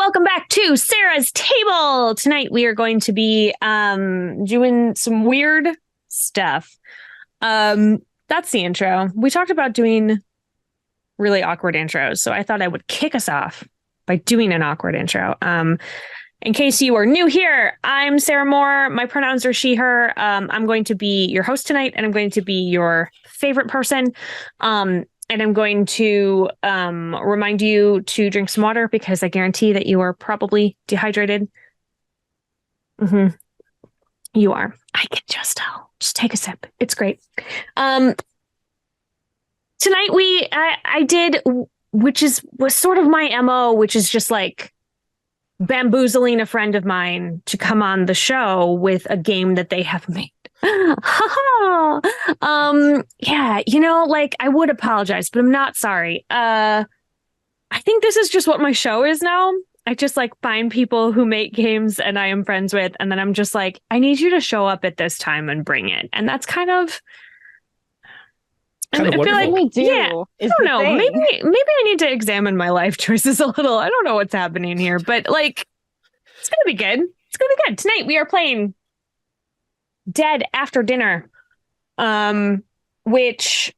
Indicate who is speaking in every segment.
Speaker 1: welcome back to Sarah's Table. Tonight we are going to be doing some weird stuff. That's the intro. We talked about doing really awkward intros, so I thought I would kick us off by doing an awkward intro. In case you are new here, I'm Sarah Moore. My pronouns are she, her. I'm going to be your host tonight, and I'm going to be your favorite person. And I'm going to remind you to drink some water because I guarantee that you are probably dehydrated. You are. I can just tell. Just take a sip. It's great. Tonight I did, was sort of my MO, which is just like bamboozling a friend of mine to come on the show with a game that they have made. Yeah, like I would apologize, but I'm not sorry. I think this is just what my show is now. I just like find people who make games and I am friends with, and then I'm just like, I need you to show up at this time and bring it. And that's kind of
Speaker 2: I feel like we do.
Speaker 1: Yeah, I don't know. Maybe I need to examine my life choices a little. I don't know what's happening here, but like, it's gonna be good. It's gonna be good. Tonight we are playing Dead After Dinner, which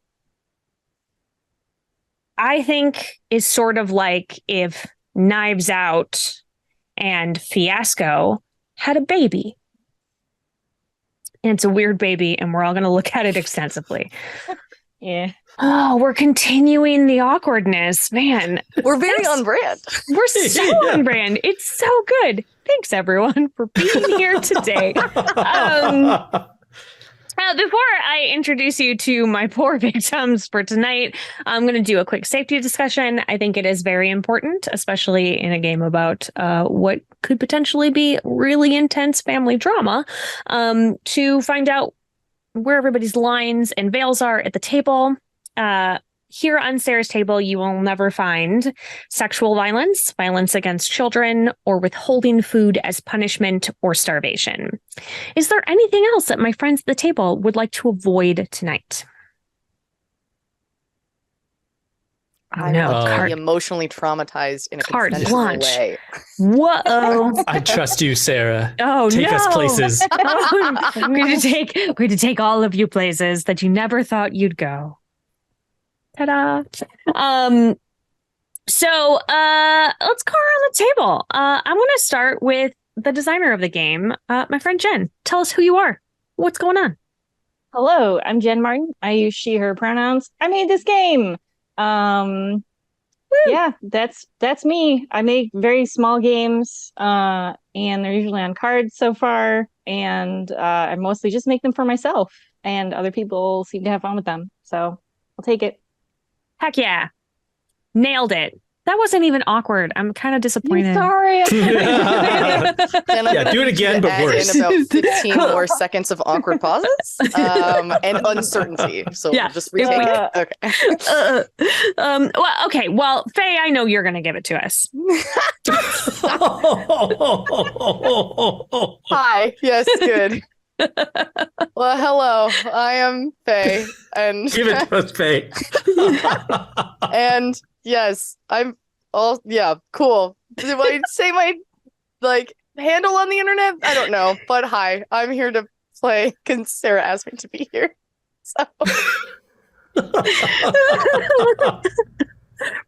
Speaker 1: I think is sort of like if Knives Out and Fiasco had a baby. And it's a weird baby, and we're all going to look at it extensively.
Speaker 2: Yeah.
Speaker 1: Oh, we're continuing the awkwardness. Man,
Speaker 3: we're very on brand.
Speaker 1: We're so on brand. It's so good. Thanks, everyone, for being here today. Before I introduce you to my poor victims for tonight, I'm going to do a quick safety discussion. I think it is very important, especially in a game about what could potentially be really intense family drama, to find out where everybody's lines and veils are at the table. Here on Sarah's Table, you will never find sexual violence, violence against children, or withholding food as punishment or starvation. Is there anything else that my friends at the table would like to avoid tonight?
Speaker 3: I know. Be emotionally traumatized in a consensual way.
Speaker 1: Whoa!
Speaker 4: I trust you, Sarah.
Speaker 1: Oh,
Speaker 4: take us places.
Speaker 1: We're going to take all of you places that you never thought you'd go. Ta-da! So let's go around the table. I'm going to start with the designer of the game, my friend Jen. Tell us who you are. What's going on?
Speaker 2: Hello, I'm Jenn Martin. I use she, her pronouns. I made this game. Yeah, that's me. I make very small games, and they're usually on cards so far. And I mostly just make them for myself, and other people seem to have fun with them. So I'll take it.
Speaker 1: Heck yeah. Nailed it. That wasn't even awkward. I'm kind of disappointed.
Speaker 2: I'm sorry.
Speaker 4: Yeah, do it again, but worse.
Speaker 3: In about 15 more seconds of awkward pauses and uncertainty. So
Speaker 1: yeah.
Speaker 3: We'll just retake it. Okay.
Speaker 1: Well, okay. Well, Faye, I know you're going to give it to us.
Speaker 3: Hi. Yes, good. Well, hello. I am Faye, and
Speaker 4: give it to us, Faye.
Speaker 3: And yes, I'm all cool. Do I say my handle on the internet? I don't know, but hi, I'm here to play because Sarah asked me to be here. So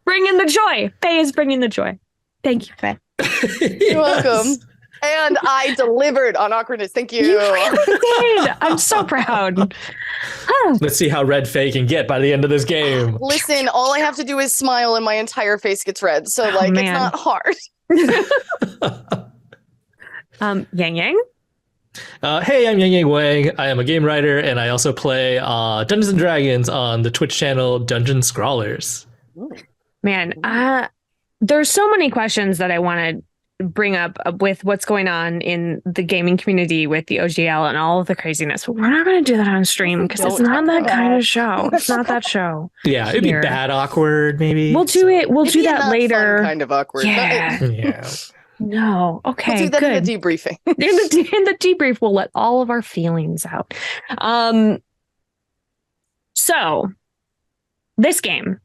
Speaker 1: bring in the joy. Faye is bringing the joy. Thank you, Faye.
Speaker 3: You're welcome. And I delivered on awkwardness. Thank you.
Speaker 1: You really did. I'm so proud.
Speaker 4: Let's see how red Faye can get by the end of this game.
Speaker 3: Listen, all I have to do is smile and my entire face gets red. So, it's not hard.
Speaker 1: Yang Yang?
Speaker 4: Hey, I'm Yang Wang. I am a game writer, and I also play Dungeons & Dragons on the Twitch channel Dungeon Scrawlers.
Speaker 1: Man, there's so many questions that I want to bring up with what's going on in the gaming community with the OGL and all of the craziness. But we're not going to do that on stream because it's not that kind of show. It's not that show.
Speaker 4: Yeah, it'd be bad awkward, maybe.
Speaker 1: We'll do it. We'll do that later.
Speaker 3: Kind of awkward.
Speaker 1: Yeah.
Speaker 4: Yeah.
Speaker 1: No. Okay.
Speaker 3: We'll do that
Speaker 1: good.
Speaker 3: in the debriefing.
Speaker 1: in the debrief, we'll let all of our feelings out. So, this game,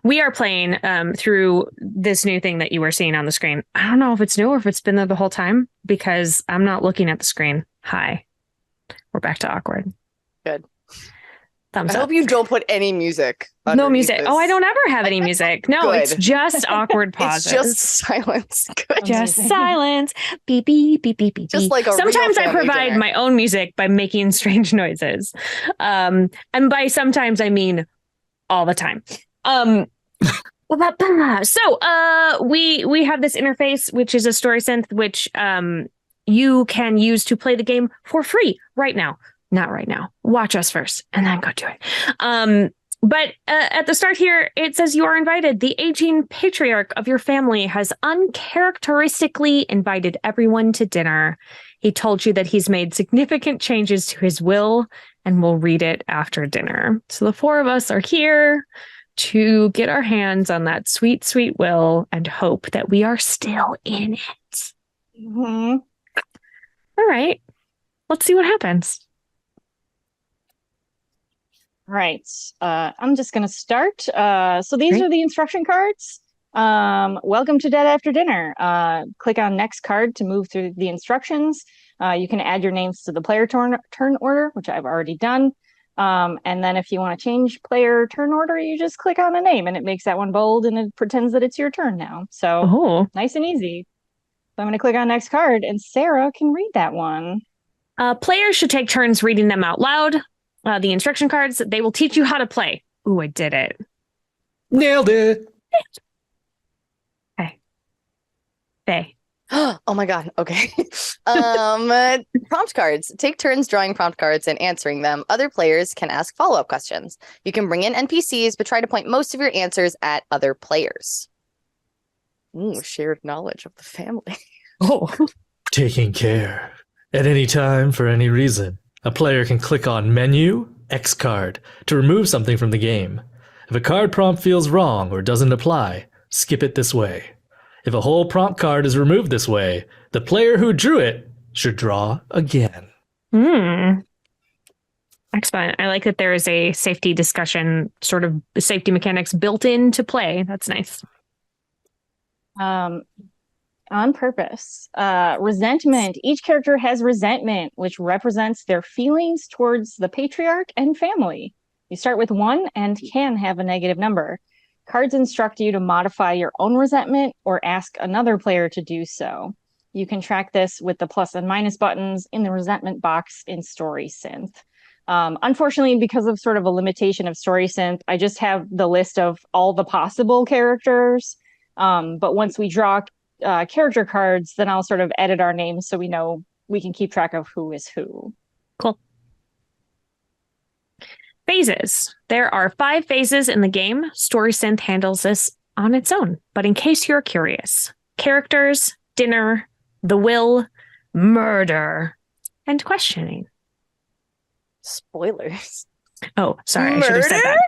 Speaker 1: we are playing through this new thing that you were seeing on the screen. I don't know if it's new or if it's been there the whole time because I'm not looking at the screen. Hi. We're back to awkward.
Speaker 3: Good.
Speaker 1: Thumbs
Speaker 3: I
Speaker 1: up.
Speaker 3: hope you don't put any music.
Speaker 1: No
Speaker 3: underneath
Speaker 1: music.
Speaker 3: this.
Speaker 1: Oh, I don't ever have any music. No,
Speaker 3: Good.
Speaker 1: it's just awkward pauses.
Speaker 3: It's just silence. Good.
Speaker 1: Just silence. Beep, beep, beep, beep, beep.
Speaker 3: Just like a real
Speaker 1: sometimes I
Speaker 3: family
Speaker 1: provide
Speaker 3: dinner.
Speaker 1: my own music by making strange noises. And by sometimes I mean all the time. So we have this interface, which is a story synth, which you can use to play the game for free right now. Not right now. Watch us first and then go do it. But at the start here, it says you are invited. The aging patriarch of your family has uncharacteristically invited everyone to dinner. He told you that he's made significant changes to his will and will read it after dinner. So the four of us are here to get our hands on that sweet, sweet will and hope that we are still in it.
Speaker 2: Mhm.
Speaker 1: All right. Let's see what happens.
Speaker 2: Right. I'm just going to start. So these are the instruction cards. Welcome to Dead After Dinner. Click on next card to move through the instructions. You can add your names to the player turn order, which I've already done. And then if you want to change player turn order, you just click on a name and it makes that one bold and it pretends that it's your turn now. So nice and easy. So I'm going to click on next card and Sarah can read that one.
Speaker 1: Players should take turns reading them out loud. The instruction cards, they will teach you how to play. Ooh, I did it.
Speaker 4: Nailed it.
Speaker 1: Okay. Faye.
Speaker 3: Oh my god. Okay. Prompt cards. Take turns drawing prompt cards and answering them. Other players can ask follow-up questions. You can bring in NPCs, but try to point most of your answers at other players. Ooh, shared knowledge of the family.
Speaker 1: Oh.
Speaker 4: Taking care. At any time, for any reason, a player can click on Menu, X card, to remove something from the game. If a card prompt feels wrong or doesn't apply, skip it this way. If a whole prompt card is removed this way, the player who drew it should draw again.
Speaker 1: Excellent. I like that there is a safety discussion, sort of safety mechanics built into play. That's nice.
Speaker 2: On purpose. Resentment. Each character has resentment, which represents their feelings towards the patriarch and family. You start with 1 and can have a negative number. Cards instruct you to modify your own resentment or ask another player to do so. You can track this with the plus and minus buttons in the resentment box in Story Synth. Unfortunately, because of sort of a limitation of Story Synth, I just have the list of all the possible characters. But once we draw character cards, then I'll sort of edit our names so we know we can keep track of who is who.
Speaker 1: Cool. Phases. There are 5 phases in the game. Story Synth handles this on its own. But in case you're curious, characters, dinner, the will, murder, and questioning.
Speaker 3: Spoilers.
Speaker 1: Oh, sorry. I should have said that.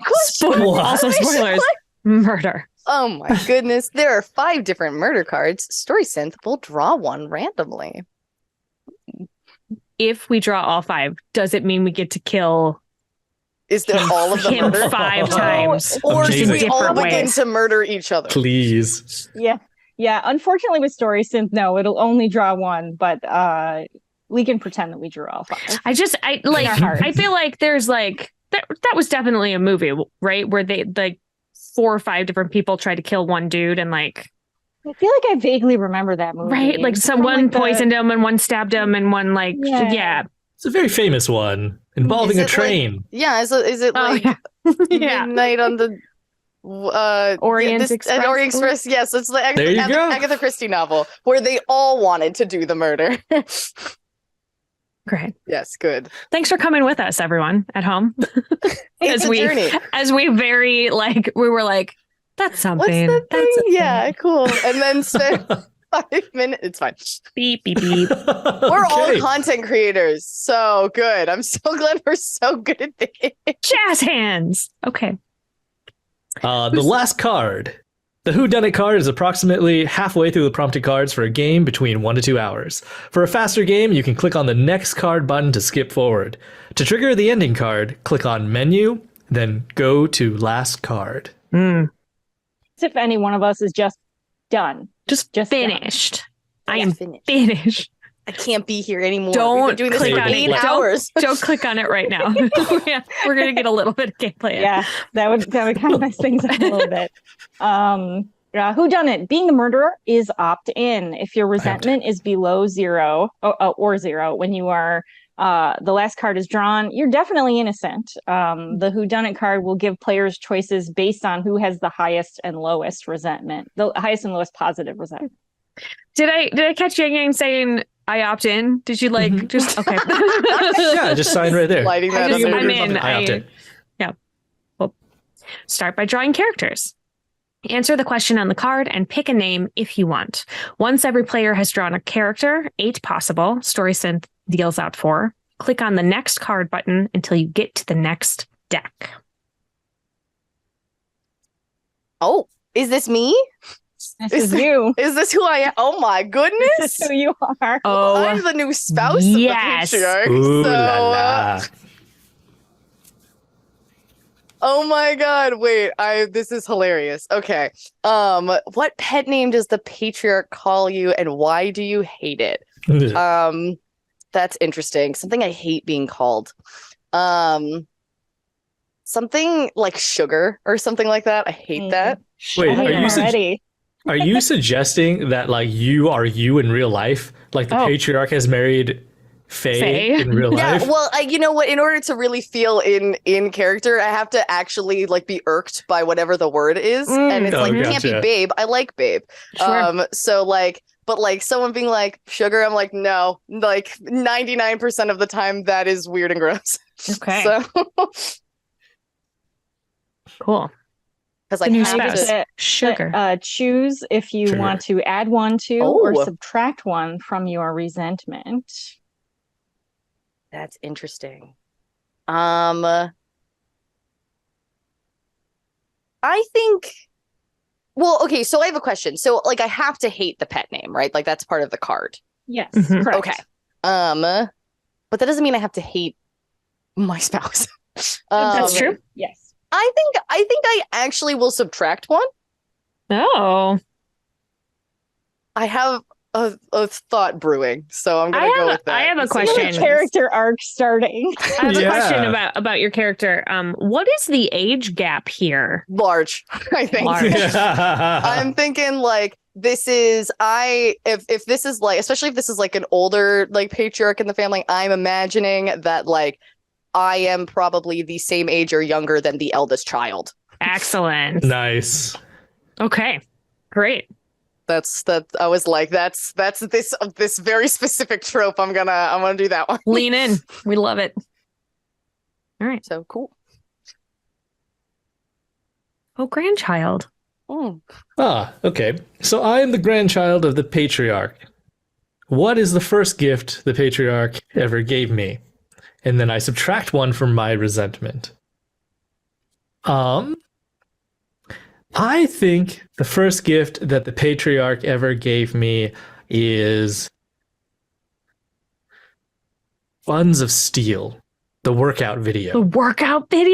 Speaker 3: Murder?
Speaker 1: Also spoilers. Murder.
Speaker 3: Oh my goodness. There are 5 different murder cards. Story Synth will draw one randomly.
Speaker 1: If we draw all 5, does it mean we get to kill
Speaker 3: Is there all of the
Speaker 1: him
Speaker 3: murder?
Speaker 1: 5 times?
Speaker 3: Or should
Speaker 4: Amazing.
Speaker 3: we all
Speaker 1: Different
Speaker 3: begin
Speaker 1: ways.
Speaker 3: to murder each other?
Speaker 4: Please.
Speaker 2: Yeah. Unfortunately, with Story Synth, no, it'll only draw 1, but we can pretend that we drew all 5.
Speaker 1: I feel like there's like that was definitely a movie, right? Where they like 4 or 5 different people tried to kill one dude and like
Speaker 2: I feel like I vaguely remember that movie.
Speaker 1: right, like
Speaker 2: It's
Speaker 1: someone
Speaker 2: from, like,
Speaker 1: poisoned him and one stabbed him and one like
Speaker 2: Yeah.
Speaker 4: It's a very famous one involving
Speaker 3: Is
Speaker 4: a
Speaker 3: it
Speaker 4: train.
Speaker 3: Yeah, is it
Speaker 1: Oh,
Speaker 3: like
Speaker 1: yeah. Yeah.
Speaker 3: Midnight on the
Speaker 1: Orient Express.
Speaker 3: Orient Express, yes, it's the
Speaker 4: There you go.
Speaker 3: Agatha Christie novel where they all wanted to do the murder.
Speaker 1: Great.
Speaker 3: Yes, good.
Speaker 1: Thanks for coming with us, everyone at home.
Speaker 3: It's a journey.
Speaker 1: As we very like we were like, that's something.
Speaker 3: What's the
Speaker 1: That's
Speaker 3: thing?
Speaker 1: a thing.
Speaker 3: Yeah, cool. And then spend 5 minutes. It's fine.
Speaker 1: Beep beep beep.
Speaker 3: We're all
Speaker 4: Okay.
Speaker 3: content creators. So good. I'm so glad we're so good at this.
Speaker 1: Jazz hands. Okay.
Speaker 4: The last card. The whodunit card is approximately halfway through the prompted cards for a game between 1 to 2 hours. For a faster game, you can click on the next card button to skip forward. To trigger the ending card, click on Menu, then go to last card.
Speaker 2: if any one of us is just done.
Speaker 1: Just
Speaker 2: Just
Speaker 1: finished. I am
Speaker 3: finished.
Speaker 1: finished.
Speaker 3: I can't be here anymore.
Speaker 1: Don't
Speaker 3: We've been doing this
Speaker 1: click
Speaker 3: for
Speaker 1: on it.
Speaker 3: 8
Speaker 1: Don't-
Speaker 3: hours.
Speaker 1: Don't click on it right now. Yeah, we're gonna get a little bit of gameplay. in.
Speaker 2: Yeah, that would kind of mess things up a little bit. Who done it? Being the murderer is opt in. If your resentment is below 0 or 0 when you are the last card is drawn, you're definitely innocent. The who done it card will give players choices based on who has the highest and lowest resentment, the highest and lowest positive resentment.
Speaker 1: Did I catch Yang saying I opt in? Did you like
Speaker 4: Mhm.
Speaker 1: just okay?
Speaker 4: Yeah, just sign right there.
Speaker 3: Lighting that
Speaker 1: just-
Speaker 3: up.
Speaker 1: I'm in.
Speaker 4: I opt in.
Speaker 1: Start by drawing characters. Answer the question on the card and pick a name if you want. Once every player has drawn a character, 8 possible, StorySynth deals out 4. Click on the next card button until you get to the next deck.
Speaker 3: Oh, is this me?
Speaker 2: This is you.
Speaker 3: Is this who I am? Oh my
Speaker 2: This
Speaker 3: goodness.
Speaker 2: is who you are.
Speaker 3: I'm
Speaker 1: Oh,
Speaker 3: the new spouse
Speaker 1: yes.
Speaker 3: of the patriarch.
Speaker 4: Ooh
Speaker 3: so,
Speaker 4: la la.
Speaker 3: oh my god, wait, this is hilarious. Okay. What pet name does the patriarch call you and why do you hate it? That's interesting. Something I hate being called. Something like sugar or something like that. I hate that.
Speaker 4: Wait,
Speaker 2: I hate
Speaker 4: are
Speaker 2: him
Speaker 4: you
Speaker 2: already.
Speaker 4: are you suggesting that like you are you in real life? Like the
Speaker 1: Oh.
Speaker 4: patriarch has married Faye,
Speaker 1: Faye?
Speaker 4: in real
Speaker 3: Yeah,
Speaker 4: life?
Speaker 3: well, you know what? In order to really feel in character, I have to actually like be irked by whatever the word is, and it's
Speaker 4: Oh,
Speaker 3: like it can't be
Speaker 4: gotcha.
Speaker 3: babe. I like babe.
Speaker 1: Sure.
Speaker 3: So like, but like someone being like sugar, I'm like no. Like 99% of the time, that is weird and gross.
Speaker 1: Okay.
Speaker 3: So
Speaker 1: Cool.
Speaker 3: because I
Speaker 1: The new
Speaker 3: have
Speaker 1: spouse.
Speaker 3: to.
Speaker 1: Sugar.
Speaker 2: Choose if you
Speaker 4: Sugar.
Speaker 2: want to add 1 to or
Speaker 3: Oh.
Speaker 2: subtract 1 from your resentment.
Speaker 3: That's interesting. I think. Well, okay. So I have a question. So like, I have to hate the pet name, right? Like that's part of the card.
Speaker 2: Yes,
Speaker 1: Mhm.
Speaker 2: correct.
Speaker 3: Okay. But that doesn't mean I have to hate my spouse.
Speaker 1: That's true.
Speaker 2: Yes.
Speaker 3: I think I actually will subtract 1.
Speaker 1: Oh,
Speaker 3: I have a thought brewing, so I'm gonna go with that.
Speaker 1: I have a
Speaker 3: and see what
Speaker 1: question.
Speaker 3: happens.
Speaker 2: Character arc starting.
Speaker 1: I have a
Speaker 4: Yeah.
Speaker 1: question about your character. What is the age gap here?
Speaker 3: Large, I think.
Speaker 1: Large.
Speaker 3: I'm thinking like this is if this is like, especially if this is like an older like patriarch in the family, I'm imagining that like I am probably the same age or younger than the eldest child.
Speaker 1: Excellent.
Speaker 4: Nice.
Speaker 1: Okay, great.
Speaker 3: That's I was like that's this very specific trope. I'm gonna do that one.
Speaker 1: Lean in. We love it. All right.
Speaker 3: So cool.
Speaker 1: Oh, grandchild.
Speaker 3: Mm.
Speaker 4: Ah, okay. So I am the grandchild of the patriarch. What is the first gift the patriarch ever gave me? And then I subtract 1 from my resentment. I think the first gift that the patriarch ever gave me is Buns of Steel, the workout
Speaker 1: The
Speaker 4: video.
Speaker 1: workout video?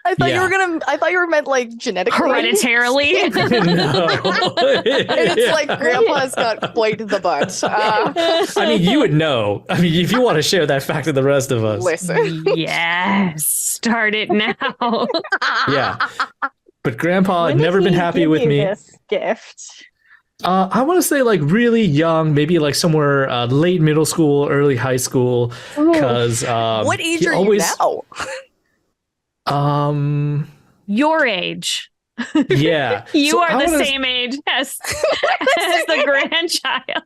Speaker 3: I thought
Speaker 4: Yeah.
Speaker 3: I thought you were meant like genetically.
Speaker 1: Hereditarily?
Speaker 4: No.
Speaker 3: And it's like grandpa's got quite the butt.
Speaker 4: I mean, you would know. I mean, if you want to share that fact with the rest of us.
Speaker 3: Listen.
Speaker 1: Yes. Start it now.
Speaker 4: Yeah. But grandpa
Speaker 2: When
Speaker 4: had
Speaker 2: did
Speaker 4: never been
Speaker 2: he
Speaker 4: happy
Speaker 2: give
Speaker 4: with
Speaker 2: you
Speaker 4: me.
Speaker 2: This gift.
Speaker 4: I want to say like really young, maybe like somewhere late middle school, early high school. Because
Speaker 3: What age
Speaker 4: he
Speaker 3: are
Speaker 4: always,
Speaker 3: you now?
Speaker 1: Your age.
Speaker 4: Yeah.
Speaker 1: You
Speaker 4: So
Speaker 1: are
Speaker 4: I
Speaker 1: the
Speaker 4: wanna-
Speaker 1: same age as the grandchild.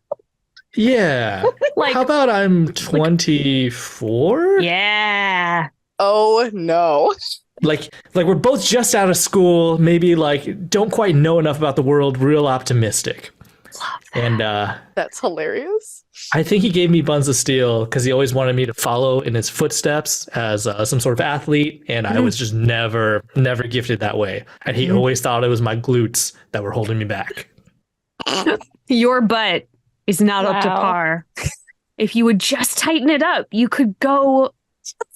Speaker 4: Yeah.
Speaker 1: Like,
Speaker 4: How about I'm 24?
Speaker 1: yeah.
Speaker 3: Oh no.
Speaker 4: Like we're both just out of school, maybe like don't quite know enough about the world, real optimistic. And
Speaker 3: That's hilarious.
Speaker 4: I think he gave me Buns of Steel because he always wanted me to follow in his footsteps as some sort of athlete, and I was just never gifted that way. And he always thought it was my glutes that were holding me back.
Speaker 1: Your butt is not up to
Speaker 2: Wow.
Speaker 1: par. If you would just tighten it up, you could go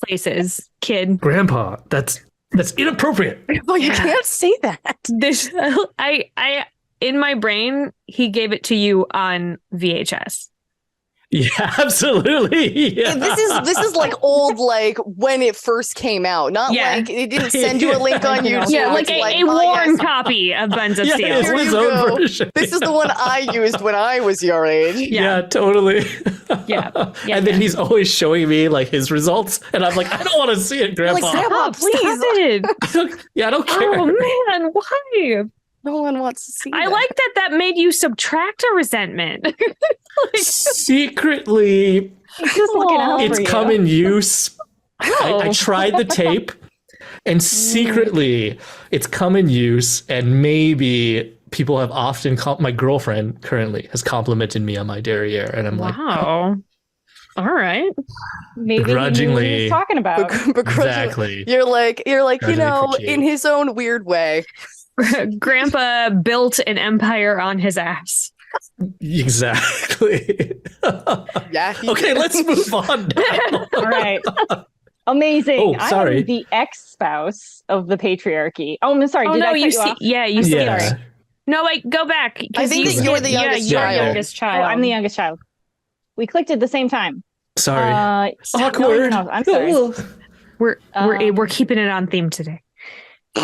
Speaker 1: places, kid.
Speaker 4: Grandpa, that's That's inappropriate.
Speaker 3: Well, you can't say that.
Speaker 1: This I in my brain, he gave it to you on VHS.
Speaker 4: Yeah, absolutely. Yeah.
Speaker 3: This is like old, like when it first came out, not like it didn't send you a link on YouTube.
Speaker 1: Yeah, like a worn copy of Buns of Steel.
Speaker 4: It's his own version.
Speaker 3: This is the one I used when I was your age.
Speaker 4: Yeah, totally.
Speaker 1: Yeah.
Speaker 4: And then he's always showing me like his results, and I'm like, I don't want to see it, Grandpa.
Speaker 3: Like, Grandpa, please.
Speaker 1: Stop it.
Speaker 4: Yeah, I don't care.
Speaker 1: Oh man, why?
Speaker 3: No one wants to see
Speaker 1: I
Speaker 3: that.
Speaker 1: like that made you subtract a resentment.
Speaker 4: Secretly,
Speaker 2: He's just looking out
Speaker 4: it's
Speaker 2: for you.
Speaker 4: come in use.
Speaker 1: Oh.
Speaker 4: I tried the tape, and secretly, it's come in use, and maybe people have often, my girlfriend currently has complimented me on my derriere, and I'm like,
Speaker 1: Wow. All right.
Speaker 2: Maybe he knew what he
Speaker 4: Begrudgingly.
Speaker 2: was talking about.
Speaker 4: exactly.
Speaker 3: You're like,
Speaker 4: Grudgingly appreciate.
Speaker 3: in his own weird way.
Speaker 1: Grandpa built an empire on his ass.
Speaker 4: Exactly.
Speaker 3: Yeah.
Speaker 4: Okay, let's move on now.
Speaker 2: All right. Amazing.
Speaker 4: Oh, sorry.
Speaker 2: I'm the ex-spouse of the patriarchy. Oh, I'm sorry.
Speaker 1: Oh
Speaker 2: Did
Speaker 1: no,
Speaker 2: I cut
Speaker 1: you
Speaker 2: you
Speaker 1: see,
Speaker 2: off?
Speaker 1: yeah, you
Speaker 2: I'm
Speaker 1: see.
Speaker 4: Yeah.
Speaker 2: sorry.
Speaker 1: No, wait, go back. 'Cause
Speaker 3: I think that you're the youngest
Speaker 1: you're
Speaker 3: child.
Speaker 1: youngest
Speaker 2: Oh,
Speaker 1: child.
Speaker 2: I'm the youngest child. We clicked at the same time.
Speaker 4: Sorry.
Speaker 2: Awkward. No, I'm sorry.
Speaker 1: We're keeping it on theme today.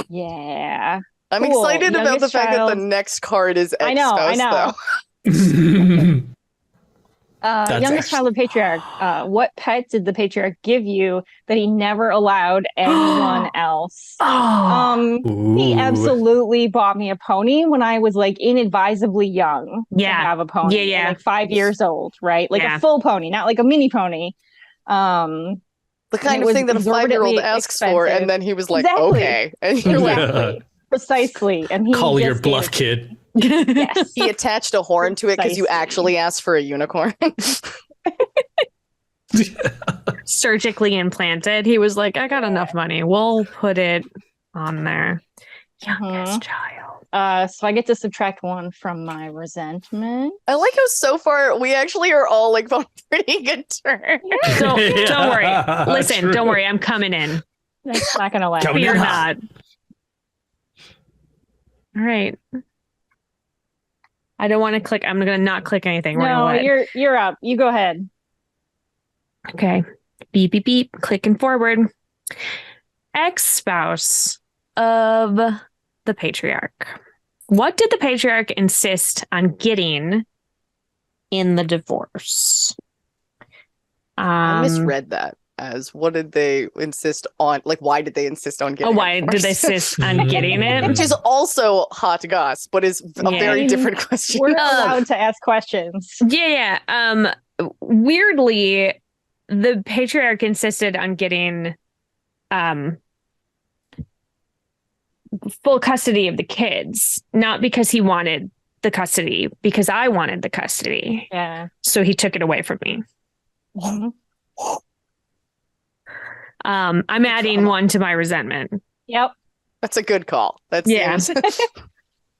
Speaker 2: Yeah.
Speaker 3: I'm
Speaker 2: Cool.
Speaker 3: excited about the
Speaker 2: Youngest
Speaker 3: fact that
Speaker 2: child.
Speaker 3: the next card is
Speaker 2: I know,
Speaker 3: ex-spouse,
Speaker 2: know.
Speaker 3: though.
Speaker 2: Youngest child of patriarch. What pet did the patriarch give you that he never allowed anyone else?
Speaker 1: Oh,
Speaker 2: He
Speaker 4: Ooh.
Speaker 2: absolutely bought me a pony when I was like inadvisably young to
Speaker 1: Yeah.
Speaker 2: have a pony.
Speaker 1: Yeah, yeah.
Speaker 2: Like 5 years old, right? Like
Speaker 1: Yeah.
Speaker 2: a full pony, not like a mini pony.
Speaker 3: The kind
Speaker 2: it
Speaker 3: of
Speaker 2: was
Speaker 3: thing that a 5-year-old
Speaker 2: exorbitantly
Speaker 3: asks for,
Speaker 2: expensive.
Speaker 3: and then he was like,
Speaker 2: Exactly.
Speaker 3: okay. And you're like,
Speaker 2: Exactly. Precisely. And he
Speaker 4: Call your
Speaker 2: just
Speaker 4: bluff,
Speaker 2: gave-
Speaker 4: kid.
Speaker 2: Yes.
Speaker 3: he attached a horn to it because you
Speaker 2: Precisely.
Speaker 3: actually asked for a unicorn.
Speaker 1: surgically implanted. He was like, I got enough money. We'll put it on there. Youngest child.
Speaker 2: So I get to subtract 1 from my resentment.
Speaker 3: I like how so far we actually are all like on pretty good terms.
Speaker 1: Don't worry.
Speaker 4: Yeah,
Speaker 1: Listen,
Speaker 4: true.
Speaker 1: don't worry. I'm coming in.
Speaker 2: That's not gonna last.
Speaker 4: Coming
Speaker 1: You're
Speaker 4: in
Speaker 1: not. All right. I don't want to click. I'm gonna not click anything. We're
Speaker 2: No,
Speaker 1: gonna let-
Speaker 2: you're up. You go ahead.
Speaker 1: Okay. Beep, beep, beep. Clicking forward. Ex-spouse of the patriarch. What did the patriarch insist on getting in the divorce?
Speaker 3: I misread that as what did they insist on? Like, why did they insist on getting
Speaker 1: Why
Speaker 3: it
Speaker 1: did they
Speaker 3: first?
Speaker 1: insist on getting it?
Speaker 3: Which is also hot goss, but is a
Speaker 1: Yeah.
Speaker 3: very different question.
Speaker 2: We're allowed to ask questions.
Speaker 1: Yeah. Weirdly, the patriarch insisted on getting full custody of the kids, not because he wanted the custody, because I wanted the custody.
Speaker 2: Yeah.
Speaker 1: So he took it away from me.
Speaker 2: Mhm.
Speaker 1: I'm adding 1 to my resentment.
Speaker 2: Yep.
Speaker 3: That's a good call. That's
Speaker 1: Yeah.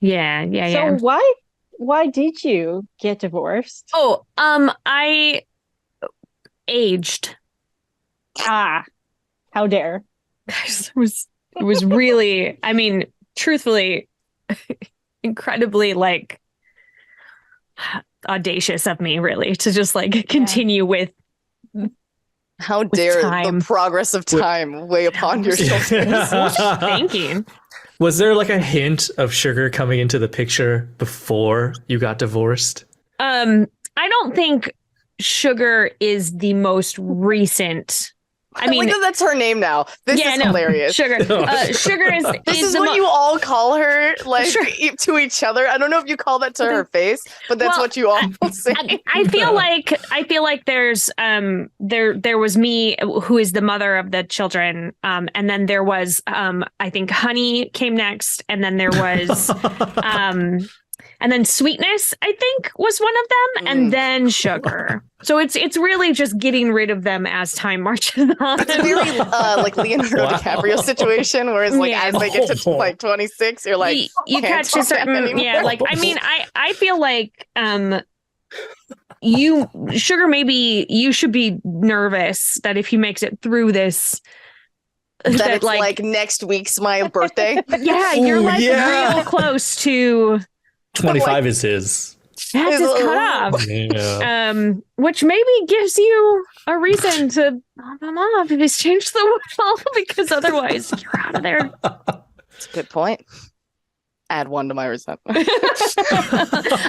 Speaker 1: Yeah.
Speaker 2: So why did you get divorced?
Speaker 1: Oh, I aged.
Speaker 2: Ah, how dare.
Speaker 1: It was really, I mean, truthfully, incredibly like audacious of me, really, to just like continue with.
Speaker 3: How dare
Speaker 1: time.
Speaker 3: the progress of time weigh upon your shoulders?
Speaker 1: Thinking.
Speaker 4: Was there like a hint of sugar coming into the picture before you got divorced?
Speaker 1: I don't think Sugar is the most recent. I mean,
Speaker 3: like that that's her name now. This is hilarious.
Speaker 1: Sugar. Sugar is.
Speaker 3: This is
Speaker 1: the
Speaker 3: what you all call her, like
Speaker 1: Sure.
Speaker 3: to each other. I don't know if you call that to her face, but that's
Speaker 1: Well,
Speaker 3: what you all say.
Speaker 1: I feel like there's there was me, who is the mother of the children, and then there was I think Honey came next, and then there was and then Sweetness, I think, was one of them, and then Sugar. So it's really just getting rid of them as time marches on.
Speaker 3: It's a very like Leonardo
Speaker 4: Wow.
Speaker 3: DiCaprio situation, where it's like
Speaker 1: Yeah.
Speaker 3: as they get to like 26, you're like,
Speaker 1: you
Speaker 3: can't
Speaker 1: catch a
Speaker 3: talk
Speaker 1: certain
Speaker 3: anymore.
Speaker 1: like I mean I feel like you Sugar, maybe you should be nervous that if he makes it through this
Speaker 3: that it's like next week's my birthday.
Speaker 1: yeah, you're
Speaker 4: Ooh,
Speaker 1: like
Speaker 4: yeah.
Speaker 1: real close to
Speaker 4: 25 is his.
Speaker 1: that's his cutoff.
Speaker 4: Yeah.
Speaker 1: Which maybe gives you a reason to bump him off if he's changed the will, because otherwise you're out of there.
Speaker 3: That's a good point. Add 1 to my resentment.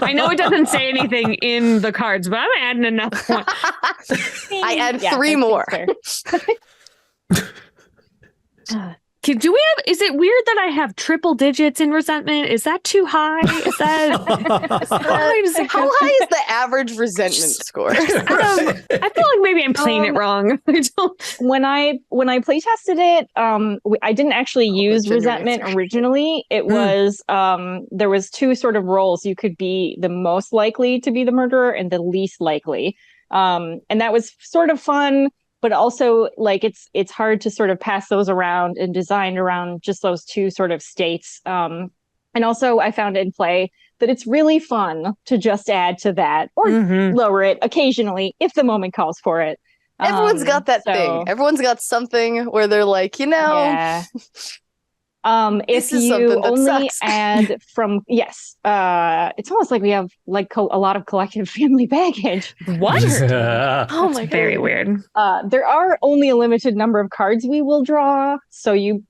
Speaker 1: I know it doesn't say anything in the cards, but I'm adding another one.
Speaker 3: I add
Speaker 2: Yeah,
Speaker 3: 3
Speaker 2: that
Speaker 3: more.
Speaker 2: seems fair.
Speaker 1: Do we have? Is it weird that I have triple digits in resentment? Is that too high? Is that how high does it
Speaker 3: How
Speaker 1: go?
Speaker 3: high is the average resentment score?
Speaker 1: I feel like maybe I'm playing it wrong. I don't.
Speaker 2: When I play tested it, I didn't actually use
Speaker 3: genuine
Speaker 2: resentment
Speaker 3: answer.
Speaker 2: originally. It was there was 2 sort of roles. You could be the most likely to be the murderer and the least likely, and that was sort of fun. But also, like, it's hard to sort of pass those around and design around just those 2 sort of states. And also, I found in play that it's really fun to just add to that or lower it occasionally if the moment calls for it.
Speaker 3: Everyone's got that thing. Everyone's got something where they're like,
Speaker 2: Yeah. If
Speaker 3: This is
Speaker 2: you
Speaker 3: something that
Speaker 2: only
Speaker 3: sucks.
Speaker 2: add from it's almost like we have like a lot of collective family baggage.
Speaker 1: What?
Speaker 3: oh my
Speaker 1: That's very
Speaker 3: God.
Speaker 1: weird.
Speaker 2: There are only a limited number of cards we will draw, so you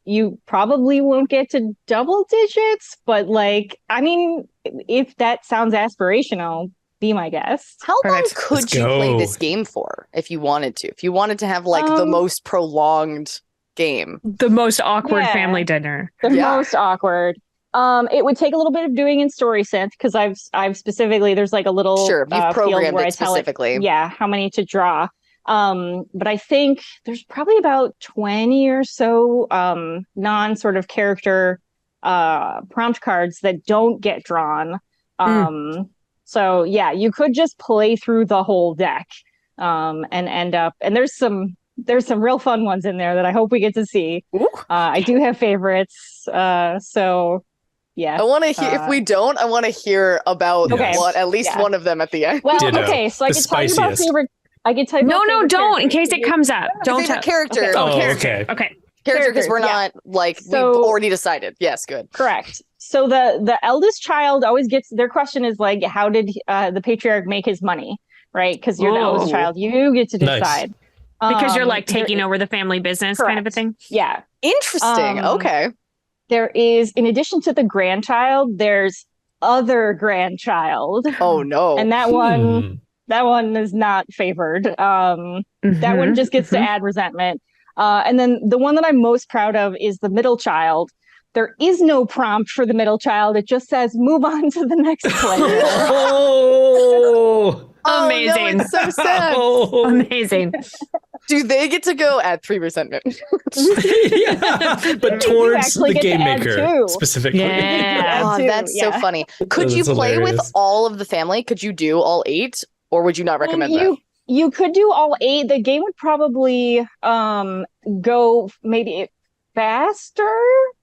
Speaker 2: probably won't get to double digits. But like, I mean, if that sounds aspirational, be my guest.
Speaker 3: How long
Speaker 1: Perfect.
Speaker 3: could
Speaker 4: Let's
Speaker 3: you play
Speaker 4: go.
Speaker 3: this game for if you wanted to? If you wanted to have like the most prolonged game.
Speaker 1: The most awkward
Speaker 2: Yeah.
Speaker 1: family dinner.
Speaker 2: The
Speaker 3: Yeah.
Speaker 2: most awkward. It would take a little bit of doing in story synth because I've specifically there's like a little
Speaker 3: Sure, you've
Speaker 2: field
Speaker 3: programmed
Speaker 2: where
Speaker 3: it
Speaker 2: I tell
Speaker 3: specifically.
Speaker 2: it how many to draw. But I think there's probably about 20 or so non sort of character prompt cards that don't get drawn. So yeah, you could just play through the whole deck and end up, and there's some real fun ones in there that I hope we get to see. I do have favorites. So yeah.
Speaker 3: I want to hear, if we don't, I want to hear about
Speaker 2: Okay.
Speaker 3: at least one of them at the end.
Speaker 2: Well,
Speaker 4: Ditto.
Speaker 2: okay, so I
Speaker 4: The
Speaker 2: can tell you about
Speaker 4: spiciest.
Speaker 2: favorite. I can tell you.
Speaker 1: No,
Speaker 2: about
Speaker 1: no,
Speaker 2: favorite
Speaker 1: don't. In
Speaker 2: characters.
Speaker 1: case it comes up, don't
Speaker 3: Favorite
Speaker 1: tell.
Speaker 3: character.
Speaker 2: Okay.
Speaker 4: Oh,
Speaker 1: character.
Speaker 4: okay.
Speaker 1: Okay.
Speaker 3: Character, because we're
Speaker 2: Characters,
Speaker 3: not like
Speaker 2: So-
Speaker 3: we've already decided. Yes, good.
Speaker 2: Correct. So the eldest child always gets their question is like, how did the patriarch make his money? Right? Because you're the eldest
Speaker 1: Oh.
Speaker 2: child, you get to
Speaker 4: Nice.
Speaker 2: decide.
Speaker 1: Because you're like
Speaker 2: there-
Speaker 1: taking over the family business kind of a
Speaker 2: Correct.
Speaker 1: thing.
Speaker 2: Yeah.
Speaker 3: Interesting. Okay.
Speaker 2: There is, in addition to the grandchild, there's other grandchild,
Speaker 3: Oh no.
Speaker 2: and that one is not favored. That one just gets to add resentment. And then the one that I'm most proud of is the middle child. There is no prompt for the middle child. It just says move on to the next player.
Speaker 4: Oh.
Speaker 3: Oh, no,
Speaker 1: Amazing.
Speaker 3: it's so sad.
Speaker 4: Oh.
Speaker 1: Amazing.
Speaker 3: Do they get to go add 3 resentment?
Speaker 4: Yeah, but
Speaker 2: You
Speaker 4: towards
Speaker 2: actually
Speaker 4: the
Speaker 2: get to
Speaker 4: game
Speaker 2: add
Speaker 4: maker
Speaker 2: 2.
Speaker 4: specifically.
Speaker 1: Yeah.
Speaker 3: Oh,
Speaker 2: too,
Speaker 3: that's so
Speaker 2: yeah.
Speaker 3: funny. Could
Speaker 4: Oh,
Speaker 3: you
Speaker 4: that's
Speaker 3: play with
Speaker 4: hilarious.
Speaker 3: all of the family? Could you do all 8? Or would you not recommend that?
Speaker 2: You could do all 8. The game would probably go maybe faster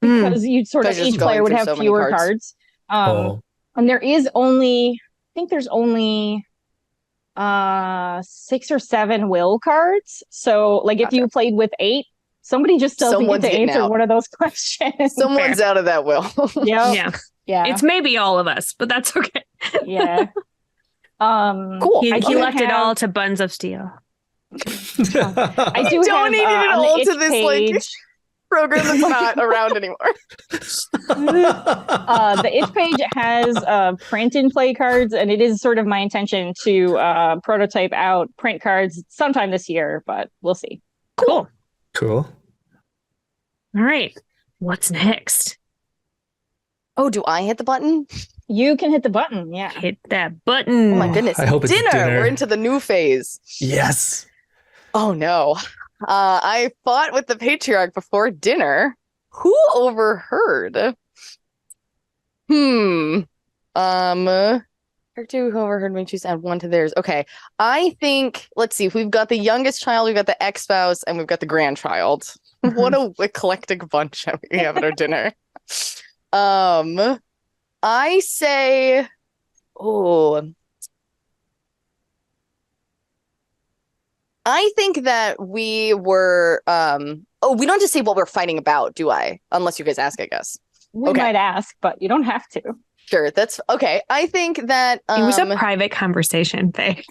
Speaker 2: because you'd sort of
Speaker 3: Because you're
Speaker 2: each
Speaker 3: just
Speaker 2: player
Speaker 3: going
Speaker 2: would
Speaker 3: through
Speaker 2: have
Speaker 3: so many
Speaker 2: fewer
Speaker 3: cards.
Speaker 2: cards. And there is only, I think there's only 6 or 7 will cards. So like if
Speaker 3: Gotcha.
Speaker 2: you played with 8, somebody just doesn't
Speaker 3: Someone's
Speaker 2: get to
Speaker 3: getting
Speaker 2: answer
Speaker 3: out.
Speaker 2: one of those questions.
Speaker 3: Someone's out of that will.
Speaker 2: Yep.
Speaker 1: Yeah.
Speaker 2: Yeah.
Speaker 1: It's maybe all of us, but that's okay.
Speaker 2: Yeah.
Speaker 3: Cool.
Speaker 1: He,
Speaker 2: I
Speaker 1: he
Speaker 2: do
Speaker 1: left it
Speaker 2: have-
Speaker 1: all to Buns of Steel.
Speaker 2: I do
Speaker 3: Don't
Speaker 2: have
Speaker 3: need it
Speaker 2: on
Speaker 3: all
Speaker 2: the
Speaker 3: to
Speaker 2: itch
Speaker 3: this,
Speaker 2: page,
Speaker 3: like, program that's not around anymore.
Speaker 2: the itch page has print and play cards, and it is sort of my intention to prototype out print cards sometime this year, but we'll see.
Speaker 1: Cool.
Speaker 4: Cool.
Speaker 1: All right. What's next?
Speaker 3: Oh, do I hit the button?
Speaker 2: You can hit the button. Yeah.
Speaker 1: Hit that button.
Speaker 3: Oh my goodness.
Speaker 4: I hope it's
Speaker 3: dinner.
Speaker 4: dinner.
Speaker 3: We're into the new phase.
Speaker 4: Yes.
Speaker 3: Oh no. I fought with the patriarch before dinner. Who overheard? Character who overheard me choose to add 1 to theirs. Okay. I think, let's see, if we've got the youngest child, we've got the ex-spouse, and we've got the grandchild. What a eclectic bunch we have at our dinner. I say, I think that we were we don't have to say what we're fighting about, do I? Unless you guys ask, I guess.
Speaker 2: We
Speaker 3: Okay.
Speaker 2: might ask, but you don't have to.
Speaker 3: Sure, that's okay. I think that
Speaker 1: It was a private conversation, Faye.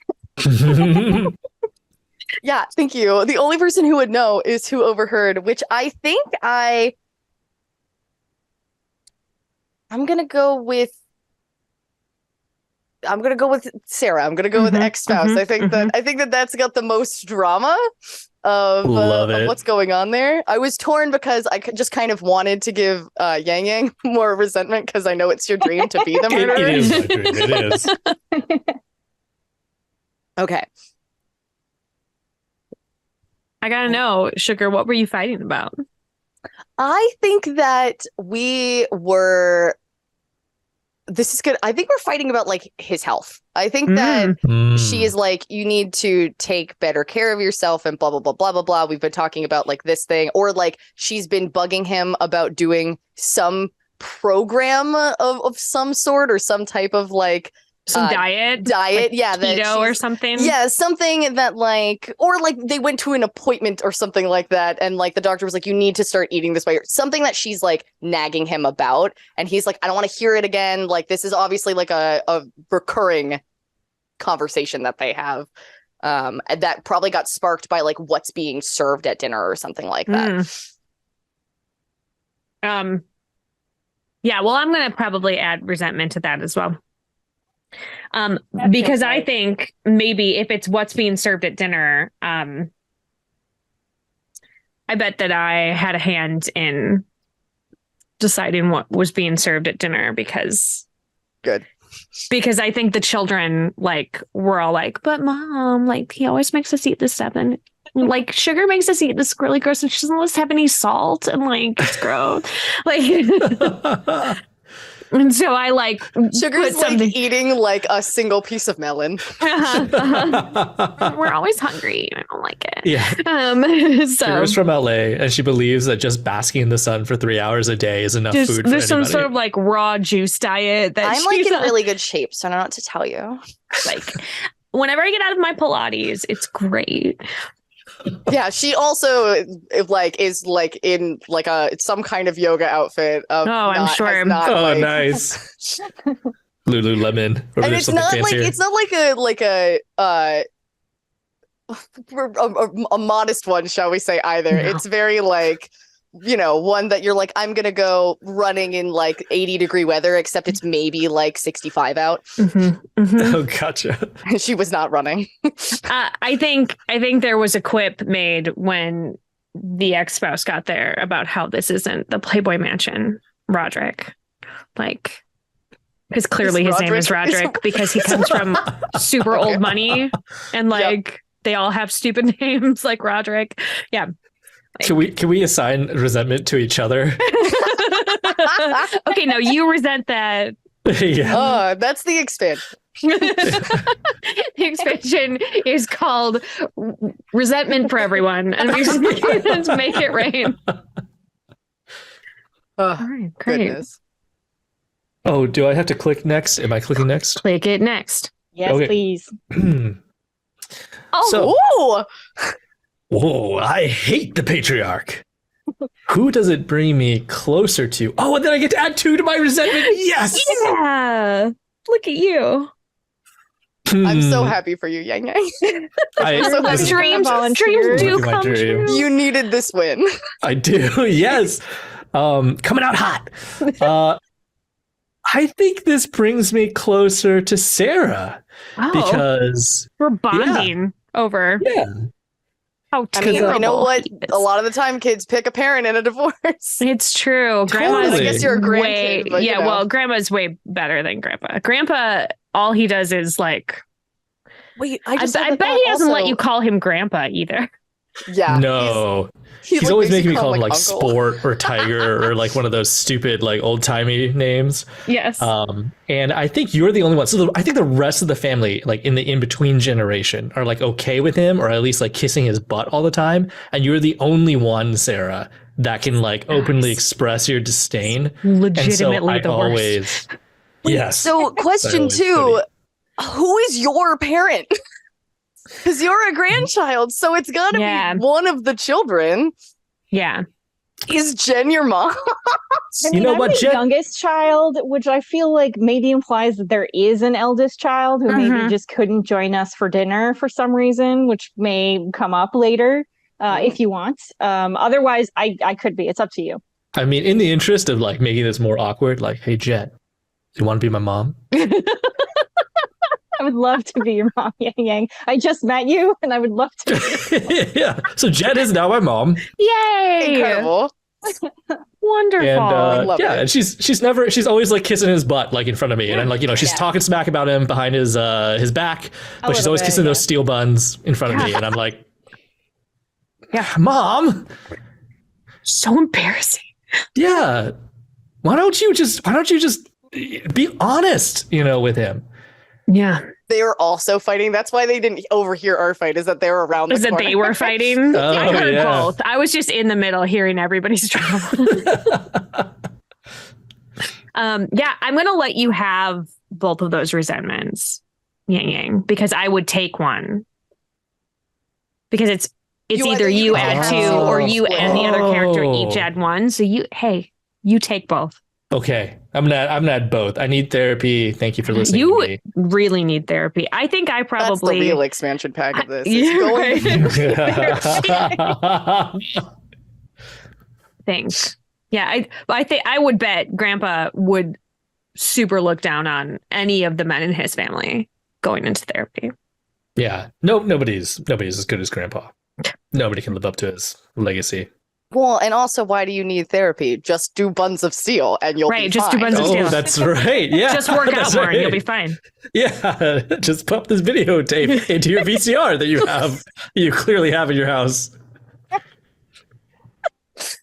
Speaker 3: yeah, thank you. The only person who would know is who overheard, which I think I'm gonna go with Sarah. I'm gonna go with ex-spouse. I think that that's got the most drama of what's going on there. I was torn because I just kind of wanted to give Yang Yang more resentment because I know it's your dream to be the murderer.
Speaker 4: It is my dream. It is.
Speaker 3: Okay.
Speaker 1: I gotta know, Sugar, what were you fighting about?
Speaker 3: I think that this is good. I think we're fighting about like his health. I think that she is like, you need to take better care of yourself and blah, blah, blah, blah, blah, blah. We've been talking about like this thing, or like she's been bugging him about doing some program of some sort or some type of like
Speaker 1: some diet,
Speaker 3: like yeah,
Speaker 1: keto or something.
Speaker 3: Yeah, something that like, or like they went to an appointment or something like that, and like the doctor was like, you need to start eating this way, or something that she's like nagging him about, and he's like, I don't want to hear it again. Like this is obviously like a recurring conversation that they have, that probably got sparked by like what's being served at dinner or something like that.
Speaker 1: Yeah, well, I'm gonna probably add resentment to that as well. Because I think maybe if it's what's being served at dinner, I bet that I had a hand in deciding what was being served at dinner because I think the children like were all like, but Mom, like he always makes us eat this stuff, and like Sugar makes us eat this really gross, and she doesn't let us have any salt, and like it's gross. Like and so I like
Speaker 3: Sugar's like eating like a single piece of melon.
Speaker 1: We're always hungry. I don't like it.
Speaker 4: Yeah.
Speaker 1: So
Speaker 4: Sugar's from LA, and she believes that just basking in the sun for 3 hours a day is enough food for anybody.
Speaker 1: There's some sort of like raw juice diet that
Speaker 3: I'm like in really good shape, so I don't know what to tell you.
Speaker 1: Like whenever I get out of my Pilates, it's great.
Speaker 3: Yeah, she also like is like in like some kind of yoga outfit.
Speaker 1: I'm sure.
Speaker 4: Nice. Lululemon.
Speaker 3: And it's not like a modest one, shall we say? Either no. It's very like, you know, one that you're like, I'm gonna go running in like 80-degree weather, except it's maybe like 65 out.
Speaker 4: Oh, gotcha.
Speaker 3: She was not running.
Speaker 1: I think there was a quip made when the ex-spouse got there about how this isn't the Playboy Mansion, Roderick. Like, because clearly his name is Roderick because he comes from super old money, and like they all have stupid names like Roderick. Yeah.
Speaker 4: Can we assign resentment to each other?
Speaker 1: Okay, no, you resent that.
Speaker 4: Yeah.
Speaker 3: That's the expansion.
Speaker 1: The expansion is called Resentment for Everyone, and we just make it rain. All right, great.
Speaker 3: Goodness.
Speaker 4: Oh, do I have to click next? Am I clicking next?
Speaker 1: Click it next.
Speaker 2: Yes,
Speaker 4: okay.
Speaker 2: Please.
Speaker 4: Whoa, I hate the Patriarch. Who does it bring me closer to? Oh, and then I get to add 2 to my resentment. Yes.
Speaker 1: Yeah. Look at you.
Speaker 3: I'm so happy for you, Yang Yang.
Speaker 1: Dreams do come true.
Speaker 3: You needed this win.
Speaker 4: I do. Yes. Coming out hot. I think this brings me closer to Sarah because
Speaker 1: we're bonding over.
Speaker 4: Yeah.
Speaker 1: I mean,
Speaker 3: you know what? A lot of the time, kids pick a parent in a divorce.
Speaker 1: It's true. Grandma's,
Speaker 4: Totally.
Speaker 3: I guess you're a grandkid. But,
Speaker 1: yeah, well, Grandma's way better than Grandpa. Grandpa, all he does is like.
Speaker 3: Wait,
Speaker 1: I bet he doesn't let you call him Grandpa either.
Speaker 3: Yeah.
Speaker 4: No. He's
Speaker 3: like,
Speaker 4: always making me call him
Speaker 3: like
Speaker 4: like
Speaker 3: uncle.
Speaker 4: Sport or Tiger or like one of those stupid like old timey names.
Speaker 1: Yes.
Speaker 4: And I think you're the only one. So I think the rest of the family, like in the in between generation, are like okay with him or at least like kissing his butt all the time. And you're the only one, Sarah, that can like openly express your disdain.
Speaker 1: Legitimately the
Speaker 4: worst.
Speaker 3: Wait,
Speaker 4: Yes.
Speaker 3: So question 2, who is your parent? Because you're a grandchild, so it's gotta be one of the children.
Speaker 1: Yeah.
Speaker 3: Is Jenn your mom?
Speaker 2: I mean, I'm the youngest child, which I feel like maybe implies that there is an eldest child who maybe just couldn't join us for dinner for some reason, which may come up later if you want. Otherwise, I could be. It's up to you.
Speaker 4: I mean, in the interest of like making this more awkward, like, hey, Jen, do you want to be my mom?
Speaker 2: I would love to be your mom, Yang Yang. I just met you, and I would love to.
Speaker 4: Yeah. So Jen is now my mom.
Speaker 1: Yay!
Speaker 3: Incredible.
Speaker 1: Wonderful.
Speaker 4: And and she's always like kissing his butt like in front of me, and I'm like, she's talking smack about him behind his back, but she's always kissing those steel buns in front of me, and I'm like, Mom.
Speaker 1: So embarrassing.
Speaker 4: Yeah. Why don't you just be honest, with him?
Speaker 1: Yeah.
Speaker 3: They were also fighting. That's why they didn't overhear our fight, is that they were around the corner.
Speaker 1: Is that they were fighting? I heard both. I was just in the middle hearing everybody's trouble. I'm going to let you have both of those resentments, Yang Yang, because I would take one. Because it's either you add two or you and the other character each add one. So you take both.
Speaker 4: Okay, I'm not both. I need therapy. Thank you for listening.
Speaker 1: You really need therapy. I think I probably
Speaker 3: that's the real expansion pack of this.
Speaker 1: Thanks. Yeah, I think I would bet Grandpa would super look down on any of the men in his family going into therapy.
Speaker 4: Yeah, nobody's as good as Grandpa. Nobody can live up to his legacy.
Speaker 3: Well, and also, why do you need therapy? Just do buns of steel and you'll be
Speaker 1: just
Speaker 3: fine.
Speaker 1: do buns of steel.
Speaker 4: That's right. Yeah.
Speaker 1: Just work out more and you'll be fine.
Speaker 4: Yeah. Just pop this videotape into your VCR that you clearly have in your house.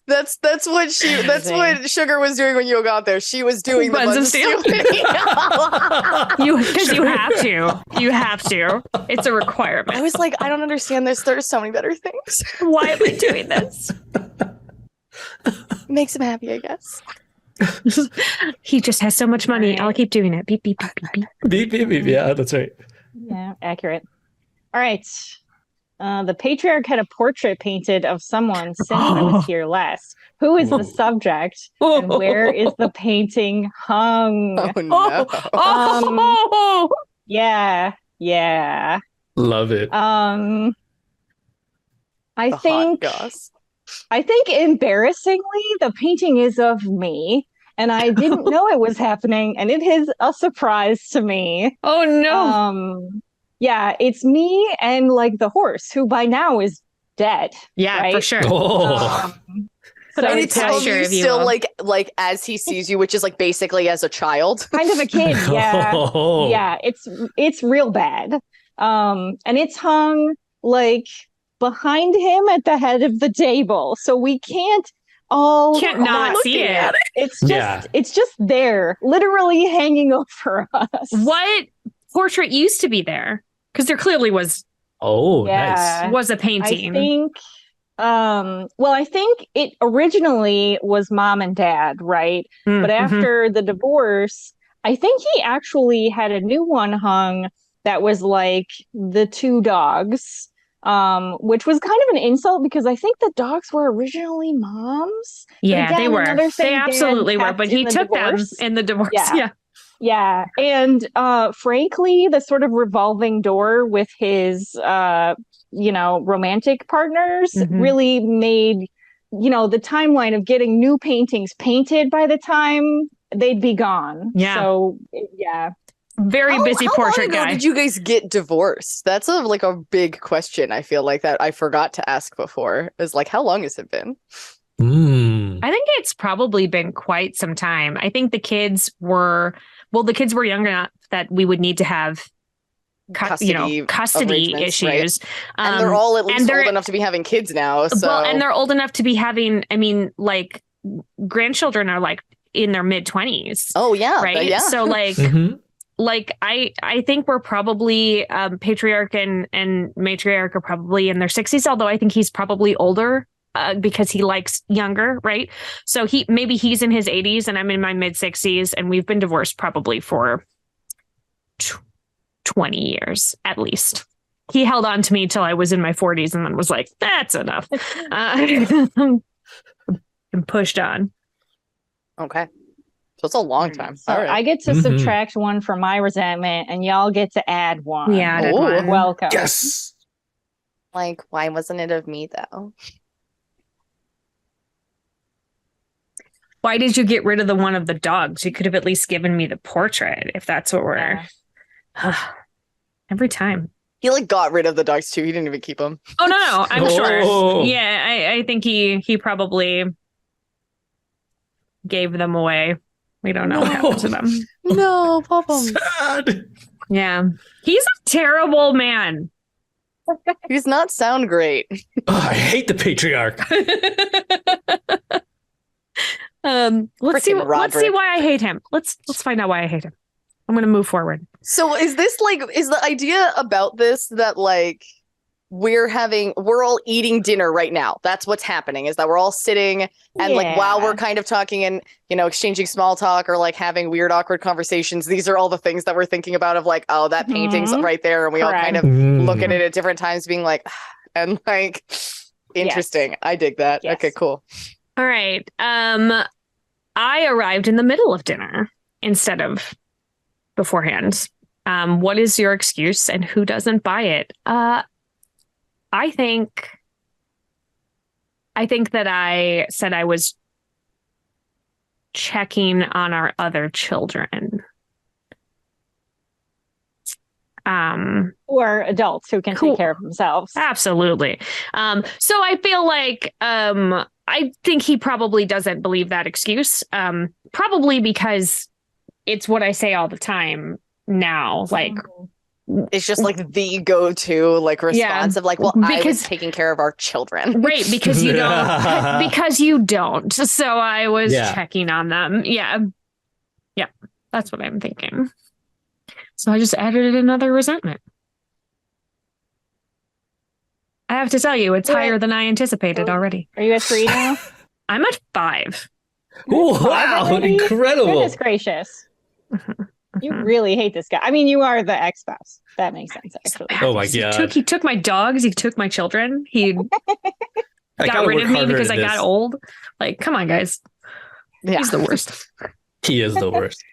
Speaker 3: That's what Sugar was doing when you got there. She was doing the buns of steel.
Speaker 1: Because you have to. You have to. It's a requirement.
Speaker 3: I was like, I don't understand this. There's so many better things.
Speaker 1: Why am I doing this?
Speaker 3: Makes him happy, I guess.
Speaker 1: He just has so much money. I'll keep doing it. Beep, beep, beep, beep, beep.
Speaker 4: Beep, beep, beep. Yeah, that's right.
Speaker 2: Yeah, accurate. All right. The Patriarch had a portrait painted of someone since I was here last. Who is the subject? And where is the painting hung?
Speaker 3: Oh, no.
Speaker 2: Yeah.
Speaker 4: Love it.
Speaker 2: I think embarrassingly, the painting is of me. And I didn't know it was happening. And it is a surprise to me.
Speaker 1: Oh, no.
Speaker 2: Yeah, it's me and like the horse, who by now is dead.
Speaker 1: Yeah,
Speaker 2: right?
Speaker 1: for sure.
Speaker 2: So
Speaker 3: it's still like as he sees you, which is like basically as a child,
Speaker 2: kind of a kid. Yeah, yeah. It's real bad. And it's hung like behind him at the head of the table, so we can't
Speaker 1: not see it.
Speaker 2: It's just there, literally hanging over us.
Speaker 1: What portrait used to be there? Because there clearly was.
Speaker 4: Oh, nice.
Speaker 1: Was a painting.
Speaker 2: I think it originally was mom and dad, right? But after the divorce, I think he actually had a new one hung that was like the two dogs, which was kind of an insult because I think the dogs were originally mom's.
Speaker 1: Yeah, again, they were. They absolutely were. But he took them in the divorce. Yeah.
Speaker 2: Yeah. And frankly, the sort of revolving door with his, romantic partners really made, the timeline of getting new paintings painted by the time they'd be gone. Yeah. So, yeah.
Speaker 1: Very busy portrait guy.
Speaker 3: How long ago did you guys get divorced? That's a big question. I feel like that I forgot to ask before. Is like, how long has it been?
Speaker 1: I think it's probably been quite some time. I think the kids were young enough that we would need to have custody issues. Right?
Speaker 3: And they're all at least old enough to be having kids now. So. Well,
Speaker 1: and they're old enough to be having, grandchildren are like in their mid-20s.
Speaker 3: Oh, yeah.
Speaker 1: Right?
Speaker 3: Yeah.
Speaker 1: So I think we're probably Patriarch and Matriarch are probably in their 60s, although I think he's probably older. Because he likes younger, right? So he's in his 80s and I'm in my mid 60s, and we've been divorced probably for 20 years at least. he held on to me till I was in my 40s and then was like, that's enough. And pushed on.
Speaker 3: Okay. So it's a long time.
Speaker 2: So
Speaker 3: All right.
Speaker 2: I get to subtract 1 from my resentment, and y'all get to add 1.
Speaker 1: We added
Speaker 3: Ooh.
Speaker 1: 1.
Speaker 2: Welcome.
Speaker 4: Yes.
Speaker 3: Like, why wasn't it of me though?
Speaker 1: Why did you get rid of the one of the dogs? You could have at least given me the portrait if that's what we're. Every time.
Speaker 3: He like got rid of the dogs too. He didn't even keep them.
Speaker 1: Oh no, I'm
Speaker 4: Oh.
Speaker 1: sure. Yeah, I think he probably gave them away. We don't know what happened to them.
Speaker 3: No, Papa.
Speaker 4: Sad.
Speaker 1: Yeah. He's a terrible man.
Speaker 3: He does not sound great.
Speaker 4: Oh, I hate the Patriarch.
Speaker 1: Let's see
Speaker 3: Frickin'
Speaker 1: why
Speaker 3: Roderick.
Speaker 1: I hate him. Let's find out why I hate him. I'm gonna move forward.
Speaker 3: So is the idea about this that like we're all eating dinner right now? That's what's happening, is that we're all sitting and like while we're kind of talking and, you know, exchanging small talk or like having weird, awkward conversations, these are all the things that we're thinking about of like, oh, that painting's right there. And we all kind of look at it at different times being like, and like, interesting. Yes. I dig that. Yes. Okay, cool.
Speaker 1: All right. I arrived in the middle of dinner instead of beforehand. What is your excuse and who doesn't buy it? I think that I said I was checking on our other children.
Speaker 2: Or adults who can take care of themselves.
Speaker 1: Absolutely. So I feel like I think he probably doesn't believe that excuse. Probably because it's what I say all the time now. Like,
Speaker 3: it's just like the go-to like response of like, well, I was taking care of our children.
Speaker 1: Right, because you don't. Because you don't. So I was checking on them. Yeah. Yeah, that's what I'm thinking. So I just added another resentment. I have to tell you, it's higher than I anticipated already.
Speaker 2: Are you at 3 now?
Speaker 1: I'm at 5.
Speaker 4: Wow, incredible.
Speaker 2: Goodness gracious. You really hate this guy. I mean, you are the ex-spouse. That makes sense, actually.
Speaker 4: Oh my God.
Speaker 1: He took my dogs. He took my children. He got rid of me because I got old. Like, come on, guys. Yeah. He's the worst.
Speaker 4: He is the worst.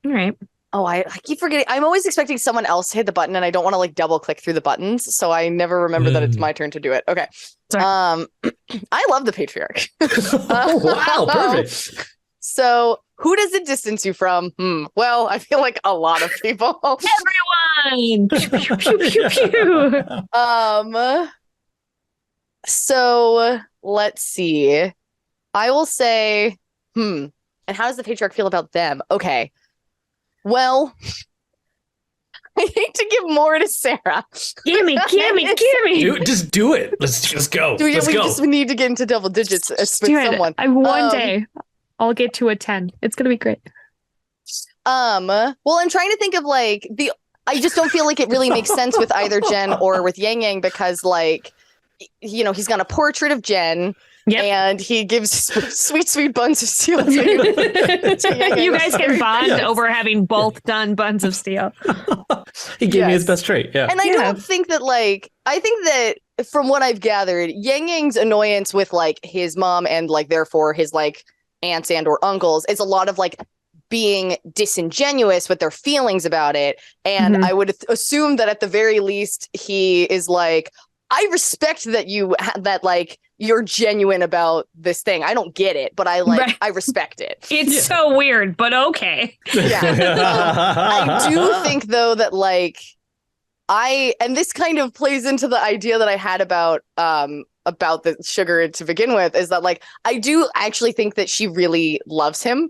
Speaker 1: All right.
Speaker 3: Oh, I keep forgetting. I'm always expecting someone else to hit the button, and I don't want to like double click through the buttons, so I never remember that it's my turn to do it. Okay.
Speaker 1: Sorry.
Speaker 3: I love the Patriarch.
Speaker 4: Oh, wow, perfect.
Speaker 3: So, who does it distance you from? Well, I feel like a lot of people.
Speaker 1: Everyone. Pew, pew, pew, pew, pew.
Speaker 3: So let's see. I will say, and how does the Patriarch feel about them? Okay. Well, I hate to give more to Sarah.
Speaker 1: Gimme.
Speaker 4: Just do it. Let's go.
Speaker 3: We just need to get into double digits with someone.
Speaker 1: One day I'll get to a 10. It's gonna be great.
Speaker 3: Well, I'm trying to think of like I just don't feel like it really makes sense with either Jenn or with Yang because like, you know, he's got a portrait of Jenn. Yep. And he gives sweet buns of steel to
Speaker 1: you guys can bond over having both done buns of steel.
Speaker 4: He gave me his best trait. Yeah.
Speaker 3: And I don't think that I think that from what I've gathered, Yang's annoyance with like his mom and like therefore his like aunts and or uncles is a lot of like being disingenuous with their feelings about it. And I would assume that at the very least he is like, I respect that you're genuine about this thing. I don't get it, but I respect it.
Speaker 1: It's so weird, but okay.
Speaker 3: I do think though that and this kind of plays into the idea that I had about the sugar to begin with, is that like, I do actually think that she really loves him.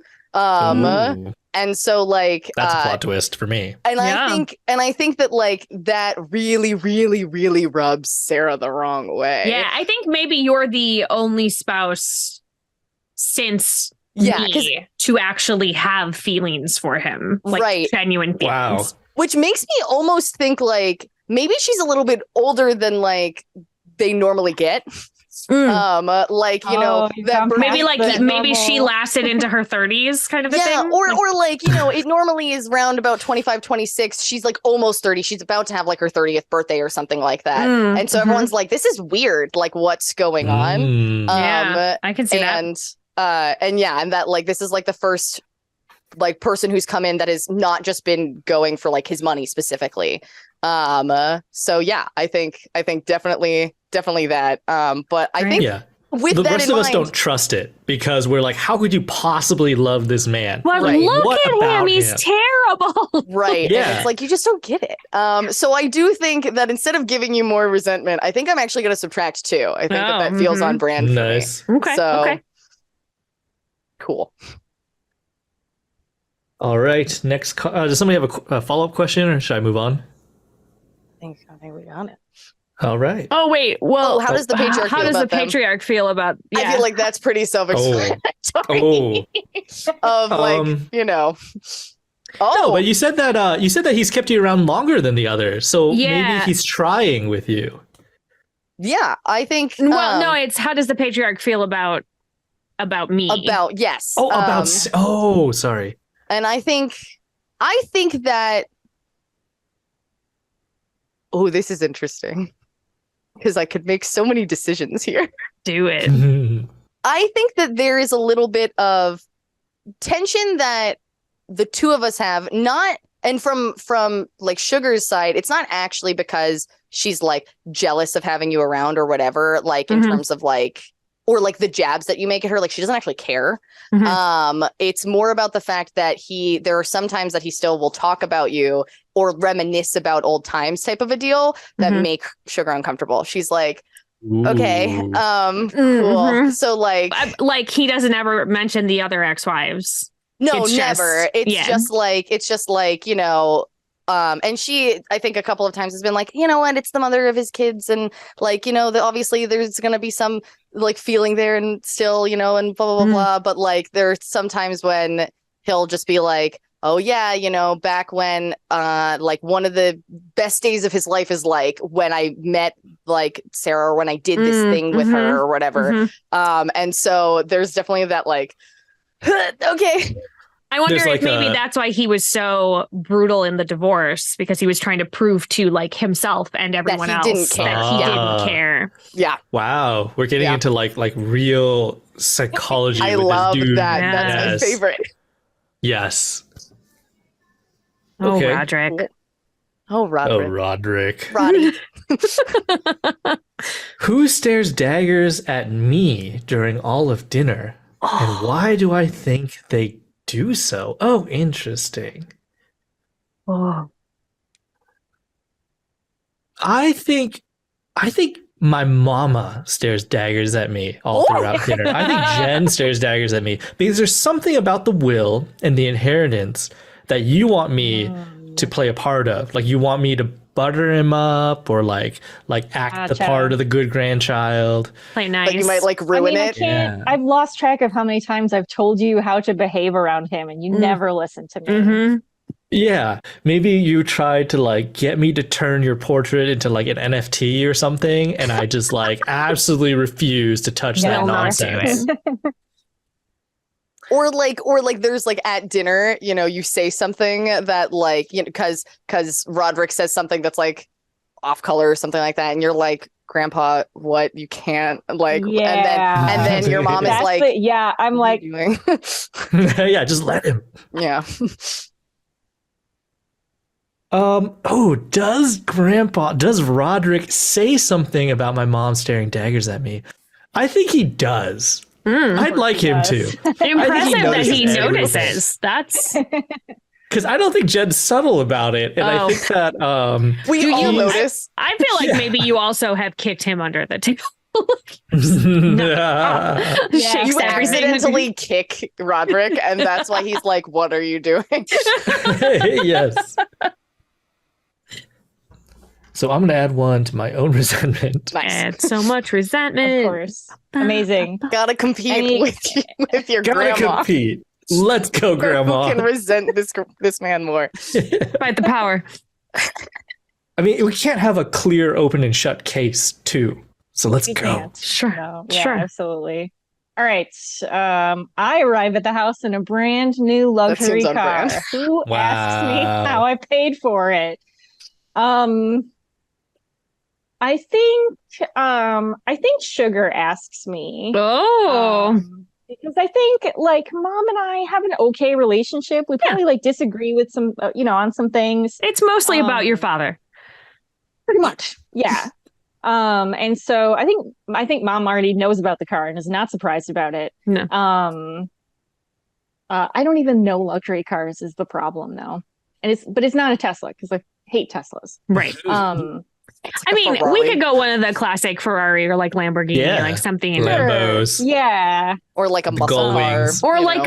Speaker 3: And so like
Speaker 4: that's a plot twist for me.
Speaker 3: And I think that like that really, really, really rubs Sarah the wrong way.
Speaker 1: Yeah, I think maybe you're the only spouse since me to actually have feelings for him. Like genuine feelings.
Speaker 3: Wow. Which makes me almost think like maybe she's a little bit older than like they normally get. Like, you know,
Speaker 2: you've
Speaker 3: that
Speaker 2: gone
Speaker 1: Maybe
Speaker 2: past
Speaker 1: like
Speaker 2: the
Speaker 1: maybe she
Speaker 2: normal-
Speaker 1: lasted into her 30s kind of a
Speaker 3: yeah,
Speaker 1: thing.
Speaker 3: or like, you know, it normally is around about 25, 26. She's like almost 30. She's about to have like her 30th birthday or something like that. And so everyone's like, this is weird. Like, what's going on?
Speaker 1: Yeah, I can see that.
Speaker 3: And yeah, and that like this is like the first like person who's come in that has not just been going for like his money specifically. So yeah, I think definitely that. But I think with
Speaker 4: the
Speaker 3: that
Speaker 4: rest
Speaker 3: in
Speaker 4: of us
Speaker 3: mind,
Speaker 4: don't trust it because we're like, how could you possibly love this man?
Speaker 1: Well,
Speaker 3: Right.
Speaker 1: look
Speaker 4: What
Speaker 1: at
Speaker 4: about
Speaker 1: him. He's
Speaker 4: him?
Speaker 1: terrible.
Speaker 3: right?
Speaker 4: Yeah.
Speaker 3: And it's like you just don't get it. So I do think that instead of giving you more resentment, I think I'm actually going to subtract 2. I think that feels on brand
Speaker 4: Nice.
Speaker 3: for me.
Speaker 1: Okay.
Speaker 3: So,
Speaker 1: Okay.
Speaker 3: Cool.
Speaker 4: All right. Next, does somebody have a follow-up question, or should I move on?
Speaker 3: I think we got it.
Speaker 4: All right.
Speaker 1: Oh wait. Well,
Speaker 3: how does the patriarch
Speaker 1: how
Speaker 3: feel
Speaker 1: does
Speaker 3: about
Speaker 1: the
Speaker 3: them?
Speaker 1: patriarch feel about? Yeah.
Speaker 3: I feel like that's pretty self-explanatory. Of like, you know.
Speaker 4: No, but you said that he's kept you around longer than the others, so
Speaker 1: Yeah.
Speaker 4: maybe he's trying with you.
Speaker 3: Yeah, I think.
Speaker 1: Well, no, it's how does the patriarch feel about me?
Speaker 3: Yes.
Speaker 4: Oh, sorry.
Speaker 3: And I think that. Oh, this is interesting because I could make so many decisions here.
Speaker 1: Do it.
Speaker 3: I think that there is a little bit of tension that the two of us have, not, and from like Sugar's side, it's not actually because she's like jealous of having you around or whatever, like in terms of like, or like the jabs that you make at her, like she doesn't actually care. It's more about the fact that there are some times that he still will talk about you or reminisce about old times type of a deal that make Sugar uncomfortable. She's like, okay, cool. So like
Speaker 1: he doesn't ever mention the other ex-wives.
Speaker 3: No,
Speaker 1: It's
Speaker 3: never.
Speaker 1: just-
Speaker 3: It's just like, you know, and she, I think a couple of times has been like, you know what, it's the mother of his kids. And like, you know, obviously there's going to be some like feeling there and still, you know, and blah, blah, blah, blah. But like, there's sometimes when he'll just be like, oh yeah, you know, back when, like one of the best days of his life is like when I met like Sarah or when I did this thing with her or whatever. And so there's definitely that like, okay.
Speaker 1: I wonder
Speaker 4: There's
Speaker 1: if
Speaker 4: like
Speaker 1: maybe that's why he was so brutal in the divorce, because he was trying to prove to like himself and everyone else
Speaker 3: didn't care.
Speaker 1: that he didn't care.
Speaker 3: Yeah.
Speaker 4: Wow, we're getting into like real psychology.
Speaker 3: I
Speaker 4: with
Speaker 3: love
Speaker 4: this dude.
Speaker 3: that.
Speaker 1: Yeah.
Speaker 3: That's my favorite.
Speaker 4: Yes.
Speaker 1: Oh,
Speaker 4: Okay.
Speaker 1: Roderick.
Speaker 3: Oh, Roderick.
Speaker 4: Oh, Roderick.
Speaker 3: Roddy.
Speaker 4: Who stares daggers at me during all of dinner? And why do I think they do so? Oh, interesting.
Speaker 1: Oh.
Speaker 4: I think my mama stares daggers at me all throughout dinner. I think Jenn stares daggers at me because there's something about the will and the inheritance that you want me to play a part of. Like you want me to butter him up or like act the part of the good grandchild.
Speaker 1: Play nice.
Speaker 3: But you might like ruin
Speaker 2: I
Speaker 3: it.
Speaker 2: can't. I've lost track of how many times I've told you how to behave around him, and you never listen to me.
Speaker 4: Yeah, maybe you tried to like get me to turn your portrait into like an NFT or something, and I just like absolutely refuse to touch that
Speaker 1: Will not do
Speaker 4: nonsense.
Speaker 3: Or like there's like at dinner, you know, you say something that like, you know, because Roderick says something that's like off color or something like that, and you're like, Grandpa, what? You can't like, and then your mom is
Speaker 2: That's
Speaker 3: like,
Speaker 2: I'm
Speaker 3: what
Speaker 2: like,
Speaker 3: are you doing?
Speaker 4: Yeah, just let him.
Speaker 3: Yeah.
Speaker 4: Does Roderick say something about my mom staring daggers at me? I think he does. I'd like him to.
Speaker 1: Impressive that he
Speaker 4: notices
Speaker 1: notices. That's
Speaker 4: because I don't think Jen's subtle about it, and I think that
Speaker 3: We all notice.
Speaker 1: I feel like maybe you also have kicked him under the table. Shakes
Speaker 3: You
Speaker 1: everything.
Speaker 3: accidentally kick Roderick, and that's why he's like, what are you doing?
Speaker 4: Yes. So I'm gonna add one to my own resentment.
Speaker 3: Nice.
Speaker 1: Add so much resentment.
Speaker 2: of course, amazing.
Speaker 3: Gotta compete with your
Speaker 4: Gotta
Speaker 3: grandma.
Speaker 4: compete. Let's go, Grandma.
Speaker 3: Who can resent this man more?
Speaker 1: Fight the power.
Speaker 4: I mean, we can't have a clear open and shut case too. So let's
Speaker 2: We
Speaker 4: go.
Speaker 2: can't.
Speaker 1: Sure.
Speaker 2: No, yeah,
Speaker 1: Sure.
Speaker 2: absolutely. All right. I arrive at the house in a brand new luxury
Speaker 3: seems on
Speaker 2: car.
Speaker 3: brand.
Speaker 2: Who asks me
Speaker 4: Wow.
Speaker 2: how I paid for it? I think Sugar asks me.
Speaker 1: Oh.
Speaker 2: Because I think like mom and I have an okay relationship. We probably like disagree with some, on some things.
Speaker 1: It's mostly about your father.
Speaker 2: Pretty much. Yeah. And so I think mom already knows about the car and is not surprised about it.
Speaker 1: No.
Speaker 2: I don't even know luxury cars is the problem though. But it's not a Tesla because I hate Teslas.
Speaker 1: Right.
Speaker 3: It's
Speaker 1: I
Speaker 3: like a
Speaker 1: mean, we
Speaker 3: Ferrari.
Speaker 1: could go one of the classic Ferrari or like Lamborghini,
Speaker 4: Yeah.
Speaker 1: like something,
Speaker 4: Lambos.
Speaker 2: Yeah.
Speaker 3: or like a
Speaker 4: The
Speaker 3: muscle
Speaker 4: gull
Speaker 3: car,
Speaker 4: wings.
Speaker 1: or
Speaker 3: you
Speaker 1: like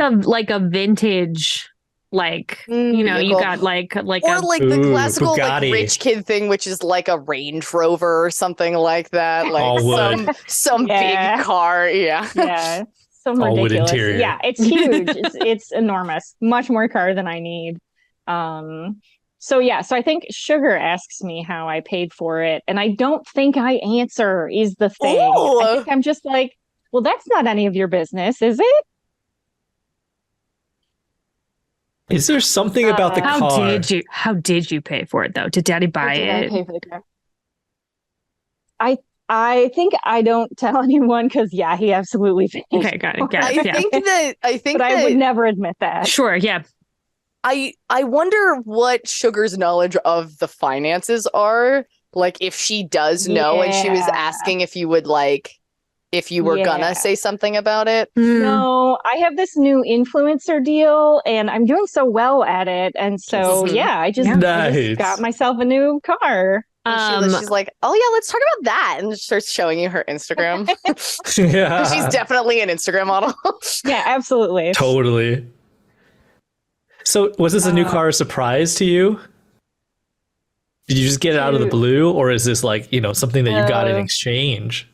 Speaker 3: know.
Speaker 1: a vintage, like you
Speaker 3: vehicle.
Speaker 1: got like
Speaker 3: Or
Speaker 1: a
Speaker 3: like the
Speaker 4: Ooh,
Speaker 3: classical like
Speaker 4: Bugatti.
Speaker 3: rich kid thing, which is like a Range Rover or something like that. Like
Speaker 4: All wood.
Speaker 3: some
Speaker 2: Yeah.
Speaker 3: big car. Yeah.
Speaker 2: Yeah. Some
Speaker 4: All wood
Speaker 2: ridiculous.
Speaker 4: interior.
Speaker 2: Yeah, it's huge. It's enormous. Much more car than I need. So I think Sugar asks me how I paid for it, and I don't think I answer is the thing.
Speaker 3: Ooh.
Speaker 2: I think I'm just like, well, that's not any of your business, is it?
Speaker 4: Is there something about the
Speaker 1: how
Speaker 4: car?
Speaker 1: did you pay for it though? Did Daddy buy
Speaker 2: Did I
Speaker 1: it?
Speaker 2: pay for the car? I think I don't tell anyone because he absolutely paid.
Speaker 1: Okay, got it.
Speaker 3: I think
Speaker 2: But I
Speaker 3: that
Speaker 2: would never admit that.
Speaker 1: Sure, yeah.
Speaker 3: I wonder what Sugar's knowledge of the finances are. Like if she does know and she was
Speaker 2: Yeah.
Speaker 3: asking if you would if you were
Speaker 2: Yeah.
Speaker 3: gonna say something about it.
Speaker 2: No, I have this new influencer deal and I'm doing so well at it. And so,
Speaker 3: Mhm.
Speaker 2: I just
Speaker 4: Nice.
Speaker 2: got myself a new car.
Speaker 3: And she's like, oh yeah, let's talk about that, and starts showing you her Instagram.
Speaker 4: Yeah.
Speaker 3: She's definitely an Instagram model.
Speaker 2: Yeah, absolutely.
Speaker 4: Totally. So was this a new car a surprise to you? Did you just get it out of the
Speaker 2: Dude.
Speaker 4: blue, or is this like, something that you got in
Speaker 2: Uh,
Speaker 4: exchange?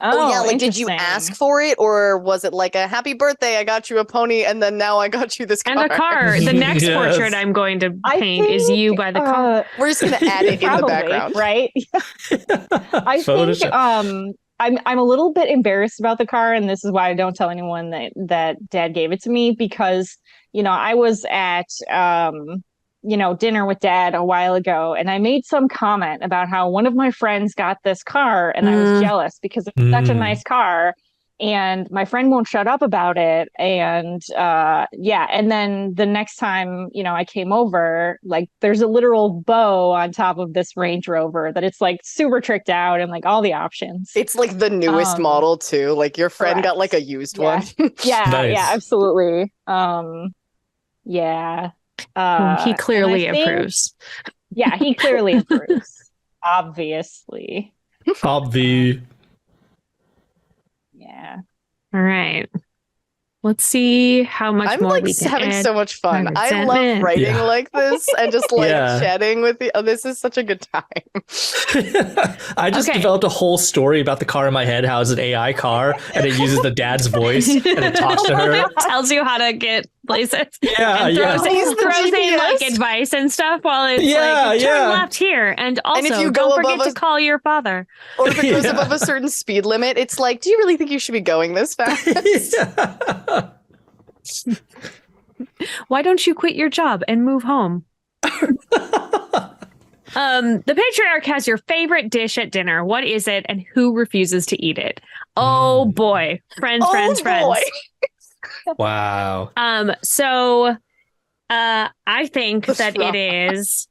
Speaker 3: Oh yeah, like did you
Speaker 2: interesting.
Speaker 3: ask for it, or was it like a happy birthday, I got you a pony, and then now I got you this car?
Speaker 1: And a car. The next
Speaker 4: Yes.
Speaker 1: portrait I'm going to
Speaker 2: I
Speaker 1: paint is you
Speaker 2: think,
Speaker 1: by the car.
Speaker 3: We're just gonna add it in the
Speaker 2: Probably,
Speaker 3: background.
Speaker 2: right? I think
Speaker 4: Photoshop.
Speaker 2: I'm a little bit embarrassed about the car, and this is why I don't tell anyone that Dad gave it to me because I was at dinner with Dad a while ago, and I made some comment about how one of my friends got this car, and I was jealous because it's such a nice car. And my friend won't shut up about it. And and then the next time, I came over, like there's a literal bow on top of this Range Rover that it's like super tricked out and like all the options.
Speaker 3: It's like the newest model too. Like your friend got
Speaker 2: correct.
Speaker 3: like a used
Speaker 2: Yeah.
Speaker 3: one.
Speaker 2: Yeah,
Speaker 4: Nice.
Speaker 2: yeah, absolutely. Yeah.
Speaker 1: He clearly
Speaker 2: and I think-
Speaker 1: approves.
Speaker 2: Yeah, he clearly approves. Obviously.
Speaker 4: Obvi.
Speaker 2: Yeah.
Speaker 1: All right. Let's see how much
Speaker 3: I'm
Speaker 1: more
Speaker 3: like
Speaker 1: we can
Speaker 3: having
Speaker 1: add.
Speaker 3: so much fun.
Speaker 1: my
Speaker 3: I love
Speaker 1: resentment.
Speaker 3: writing
Speaker 4: Yeah.
Speaker 3: like this and just like
Speaker 4: Yeah.
Speaker 3: chatting with you. Oh, this is such a good time.
Speaker 4: I just
Speaker 1: Okay.
Speaker 4: developed a whole story about the car in my head, how it's an AI car, and it uses the dad's voice, and it talks to her.
Speaker 1: Tells you how to get places.
Speaker 4: Yeah,
Speaker 1: And
Speaker 4: yeah.
Speaker 1: throws, in,
Speaker 3: He's the
Speaker 1: throws in like
Speaker 3: GPS.
Speaker 1: advice and stuff while it's
Speaker 4: Yeah,
Speaker 1: like turn
Speaker 4: yeah.
Speaker 1: left here. And also
Speaker 3: if you
Speaker 1: don't
Speaker 3: go
Speaker 1: forget
Speaker 3: above
Speaker 1: to
Speaker 3: a-
Speaker 1: call your father.
Speaker 3: Or if it goes
Speaker 4: Yeah.
Speaker 3: above a certain speed limit, it's like, do you really think you should be going this fast?
Speaker 4: Yeah.
Speaker 1: Why don't you quit your job and move home? The patriarch has your favorite dish at dinner. What is it and who refuses to eat it? Oh boy. Friends.
Speaker 3: boy.
Speaker 4: Wow.
Speaker 1: So I think
Speaker 3: That's
Speaker 1: that
Speaker 3: rough.
Speaker 1: it is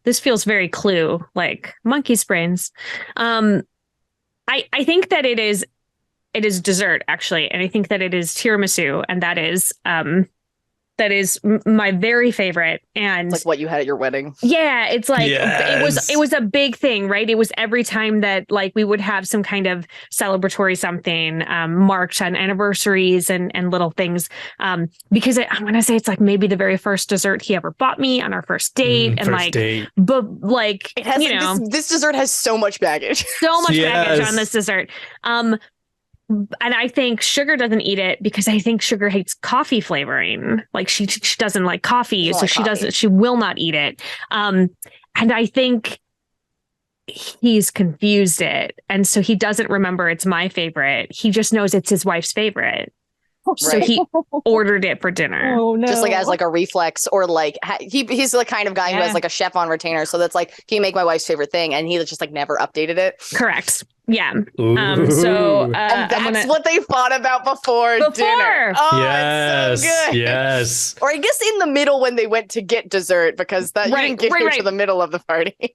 Speaker 1: this feels very Clue, like monkey's brains. I think that it is dessert actually, and I think that it is tiramisu, and that is my very favorite. And
Speaker 3: It's like what you had at your wedding.
Speaker 1: yeah, it's like
Speaker 4: Yes.
Speaker 1: it was a big thing, right? It was every time that like we would have some kind of celebratory something marked on anniversaries and little things. Because I'm gonna say it's like maybe the very first dessert he ever bought me on our first date, and
Speaker 4: First
Speaker 1: like,
Speaker 4: date.
Speaker 1: but like
Speaker 3: It has this dessert has so much baggage.
Speaker 1: so much baggage
Speaker 4: Yes.
Speaker 1: on this dessert. And I think Sugar doesn't eat it because I think Sugar hates coffee flavoring. Like she doesn't like coffee,
Speaker 3: Doesn't
Speaker 1: so
Speaker 3: like
Speaker 1: she
Speaker 3: coffee.
Speaker 1: doesn't. She will not eat it. And I think he's confused it. And so he doesn't remember it's my favorite. He just knows it's his wife's favorite. So
Speaker 3: Right.
Speaker 1: he ordered it for dinner.
Speaker 2: Oh no!
Speaker 3: Just like as like a reflex, or like he's the kind of guy who has like a chef on retainer, so that's like, can you make my wife's favorite thing? And he just like never updated it.
Speaker 1: Correct. Yeah.
Speaker 4: Ooh.
Speaker 1: So
Speaker 3: And that's what they fought about before dinner. Oh,
Speaker 4: yes,
Speaker 3: it's so good.
Speaker 4: yes.
Speaker 3: Or I guess in the middle when they went to get dessert, because that you didn't get here to the middle of the party.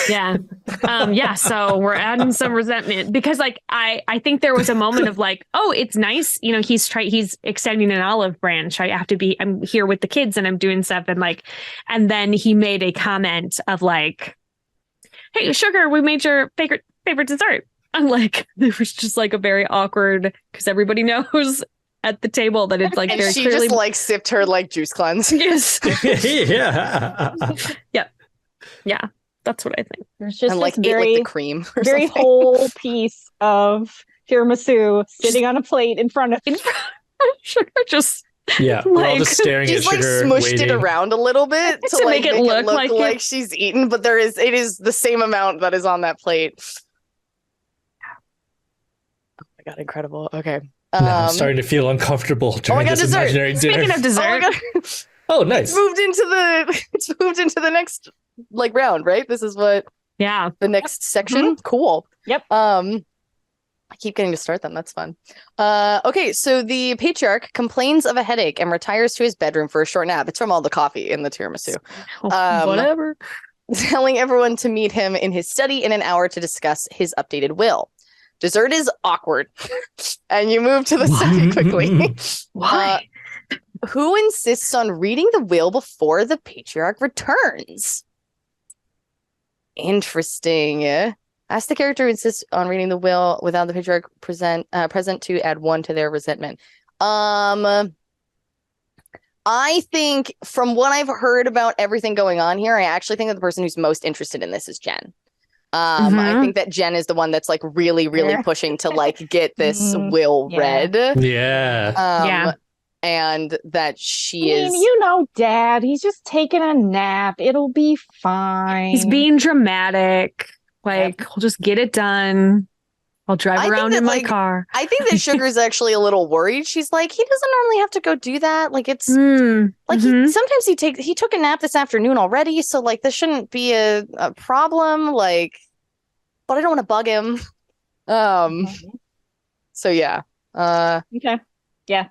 Speaker 1: Yeah. Yeah. So we're adding some resentment because like I think there was a moment of like, oh, it's nice. You know, he's extending an olive branch. I'm here with the kids and I'm doing stuff. And then he made a comment of like, hey, sugar, we made your favorite dessert. I'm like, it was just like a very awkward, because everybody knows at the table that it's like
Speaker 3: And
Speaker 1: very
Speaker 3: she
Speaker 1: clearly
Speaker 3: just like sipped her like juice cleanse.
Speaker 1: Yes.
Speaker 4: Yeah.
Speaker 1: Yeah. That's what I think.
Speaker 2: There's just
Speaker 3: And like
Speaker 2: this
Speaker 3: ate
Speaker 2: very,
Speaker 3: like the cream. Or
Speaker 2: very
Speaker 3: something.
Speaker 2: whole piece of tiramisu sitting on a plate in front of
Speaker 1: Sugar just
Speaker 4: Yeah. We're all
Speaker 1: Like,
Speaker 4: just staring at
Speaker 3: She's like
Speaker 4: sugar,
Speaker 3: smushed
Speaker 4: waiting.
Speaker 3: it around a little bit to like
Speaker 1: make it look like
Speaker 3: she's eaten, but it is the same amount that is on that plate. Oh my god, incredible. Okay.
Speaker 4: Now I'm starting to feel uncomfortable during this
Speaker 3: dessert.
Speaker 4: imaginary dinner.
Speaker 1: Speaking of
Speaker 3: Oh my
Speaker 1: dessert,
Speaker 3: god.
Speaker 4: Oh, nice.
Speaker 3: It's moved into the next like round, right? This is what
Speaker 1: yeah.
Speaker 3: the next section. Cool.
Speaker 2: Yep.
Speaker 3: I keep getting to start them. That's fun. Okay, so the patriarch complains of a headache and retires to his bedroom for a short nap. It's from all the coffee in the tiramisu.
Speaker 1: Whatever.
Speaker 3: Telling everyone to meet him in his study in an hour to discuss his updated will. Dessert is awkward, and you move to the study quickly.
Speaker 1: Why?
Speaker 3: Who insists on reading the will before the patriarch returns? Interesting. Ask the character who insists on reading the will without the patriarch present to add 1 to their resentment. I think from what I've heard about everything going on here, I actually think that the person who's most interested in this is Jenn. I think that Jenn is the one that's like really, really pushing to like get this will read.
Speaker 4: Yeah.
Speaker 1: Yeah.
Speaker 3: And that she is.
Speaker 2: you know, Dad, he's just taking a nap. It'll be fine.
Speaker 1: He's being dramatic. Like, we'll just get it done. I'll drive around in my car.
Speaker 3: I think that Sugar's actually a little worried. She's like, he doesn't normally have to go do that. Like, it's like sometimes he took a nap this afternoon already. So like, this shouldn't be a problem. Like, but I don't want to bug him. So yeah.
Speaker 2: Okay. Yeah.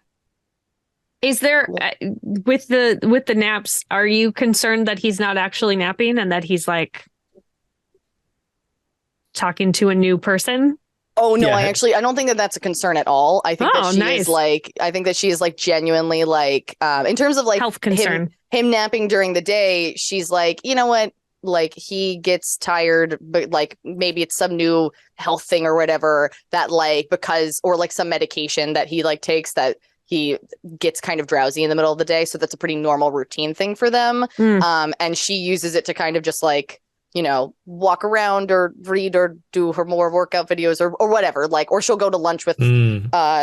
Speaker 1: Is there with the naps, are you concerned that he's not actually napping and that he's like talking to a new person?
Speaker 3: Oh no,
Speaker 4: Yeah.
Speaker 3: I don't think that that's a concern at all. I think that she is like genuinely like in terms of like
Speaker 1: health concern.
Speaker 3: Him napping during the day, she's like, you know what? Like he gets tired, but like maybe it's some new health thing or whatever that like because or like some medication that he like takes that he gets kind of drowsy in the middle of the day. So that's a pretty normal routine thing for them. And she uses it to kind of just like, you know, walk around or read or do her more workout videos or whatever, like, or she'll go to lunch with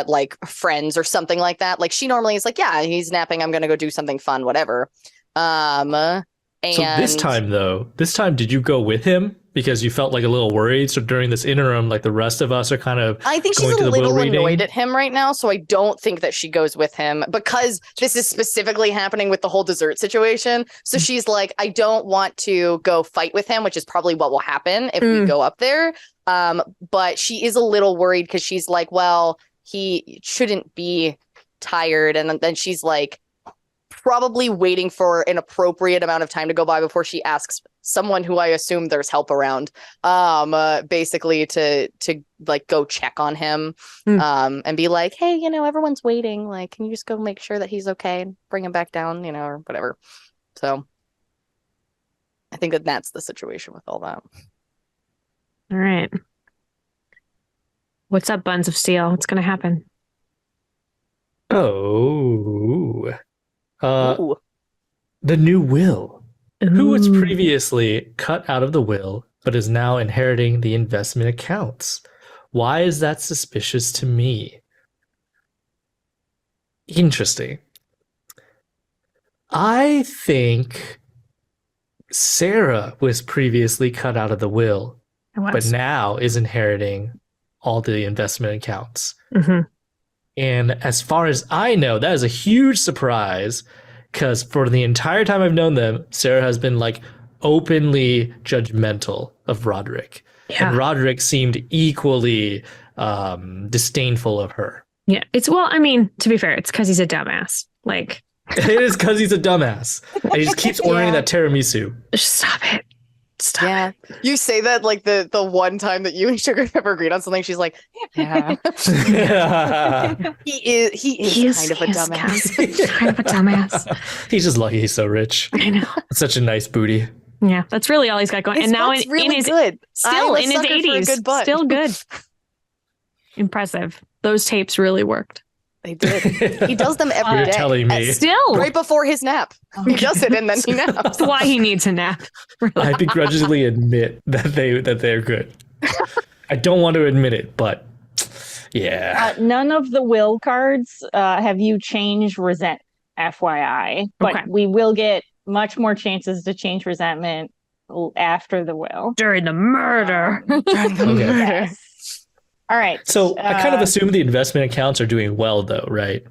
Speaker 3: like friends or something like that. Like she normally is like, yeah, he's napping. I'm going to go do something fun, whatever. And
Speaker 4: So this time, did you go with him because you felt like a little worried? So during this interim, like the rest of us are kind of
Speaker 3: I think she's a little annoyed at him right now. So I don't think that she goes with him because this is specifically happening with the whole dessert situation. So she's like, I don't want to go fight with him, which is probably what will happen if we go up there. But she is a little worried because she's like, well, he shouldn't be tired. And then she's like, probably waiting for an appropriate amount of time to go by before she asks someone who I assume there's help around, basically to like go check on him, and be like, hey, you know, everyone's waiting. Like, can you just go make sure that he's okay and bring him back down, you know, or whatever. So I think that that's the situation with all that.
Speaker 1: All right. What's up, Buns of Steel? What's going to happen?
Speaker 4: Oh.
Speaker 3: Ooh.
Speaker 4: The new will.
Speaker 1: Ooh.
Speaker 4: Who was previously cut out of the will, but is now inheriting the investment accounts? Why is that suspicious to me? Interesting. I think Sarah was previously cut out of the will, but now is inheriting all the investment accounts.
Speaker 1: Mm-hmm.
Speaker 4: And as far as I know, that is a huge surprise because for the entire time I've known them, Sarah has been like openly judgmental of Roderick.
Speaker 1: Yeah.
Speaker 4: And Roderick seemed equally disdainful of her.
Speaker 1: Yeah. I mean, to be fair, it's because he's a dumbass. Like,
Speaker 4: It is because he's a dumbass. And he just keeps ordering that tiramisu.
Speaker 1: just stop it. Stop
Speaker 3: Yeah.
Speaker 1: it.
Speaker 3: You say that like the one time that you and Sugar Pepper agreed on something, she's like,
Speaker 2: Yeah.
Speaker 3: he is kind of a dumbass.
Speaker 1: He's kind of a dumbass.
Speaker 4: He's just lucky he's so rich.
Speaker 1: I know.
Speaker 4: Such a nice booty.
Speaker 1: Yeah, that's really all he's got going.
Speaker 3: His
Speaker 1: And now
Speaker 3: butt's
Speaker 1: in
Speaker 3: really
Speaker 1: his
Speaker 3: good.
Speaker 1: still
Speaker 3: I'm a
Speaker 1: in his
Speaker 3: sucker for a
Speaker 1: 80s,
Speaker 3: good butt.
Speaker 1: still good. Impressive. Those tapes really worked.
Speaker 3: They did. He does them every
Speaker 4: You're
Speaker 3: day.
Speaker 4: telling me.
Speaker 1: Still,
Speaker 3: Right before his nap. He does it and then he naps.
Speaker 1: that's why he needs a nap. Really.
Speaker 4: I begrudgingly admit that they're good. I don't want to admit it, but yeah.
Speaker 2: None of the will cards have you changed resent, FYI. But
Speaker 1: Okay.
Speaker 2: we will get much more chances to change resentment after the will.
Speaker 1: During the murder.
Speaker 4: Okay.
Speaker 2: Yes. All right.
Speaker 4: So I kind of assume the investment accounts are doing well, though, right?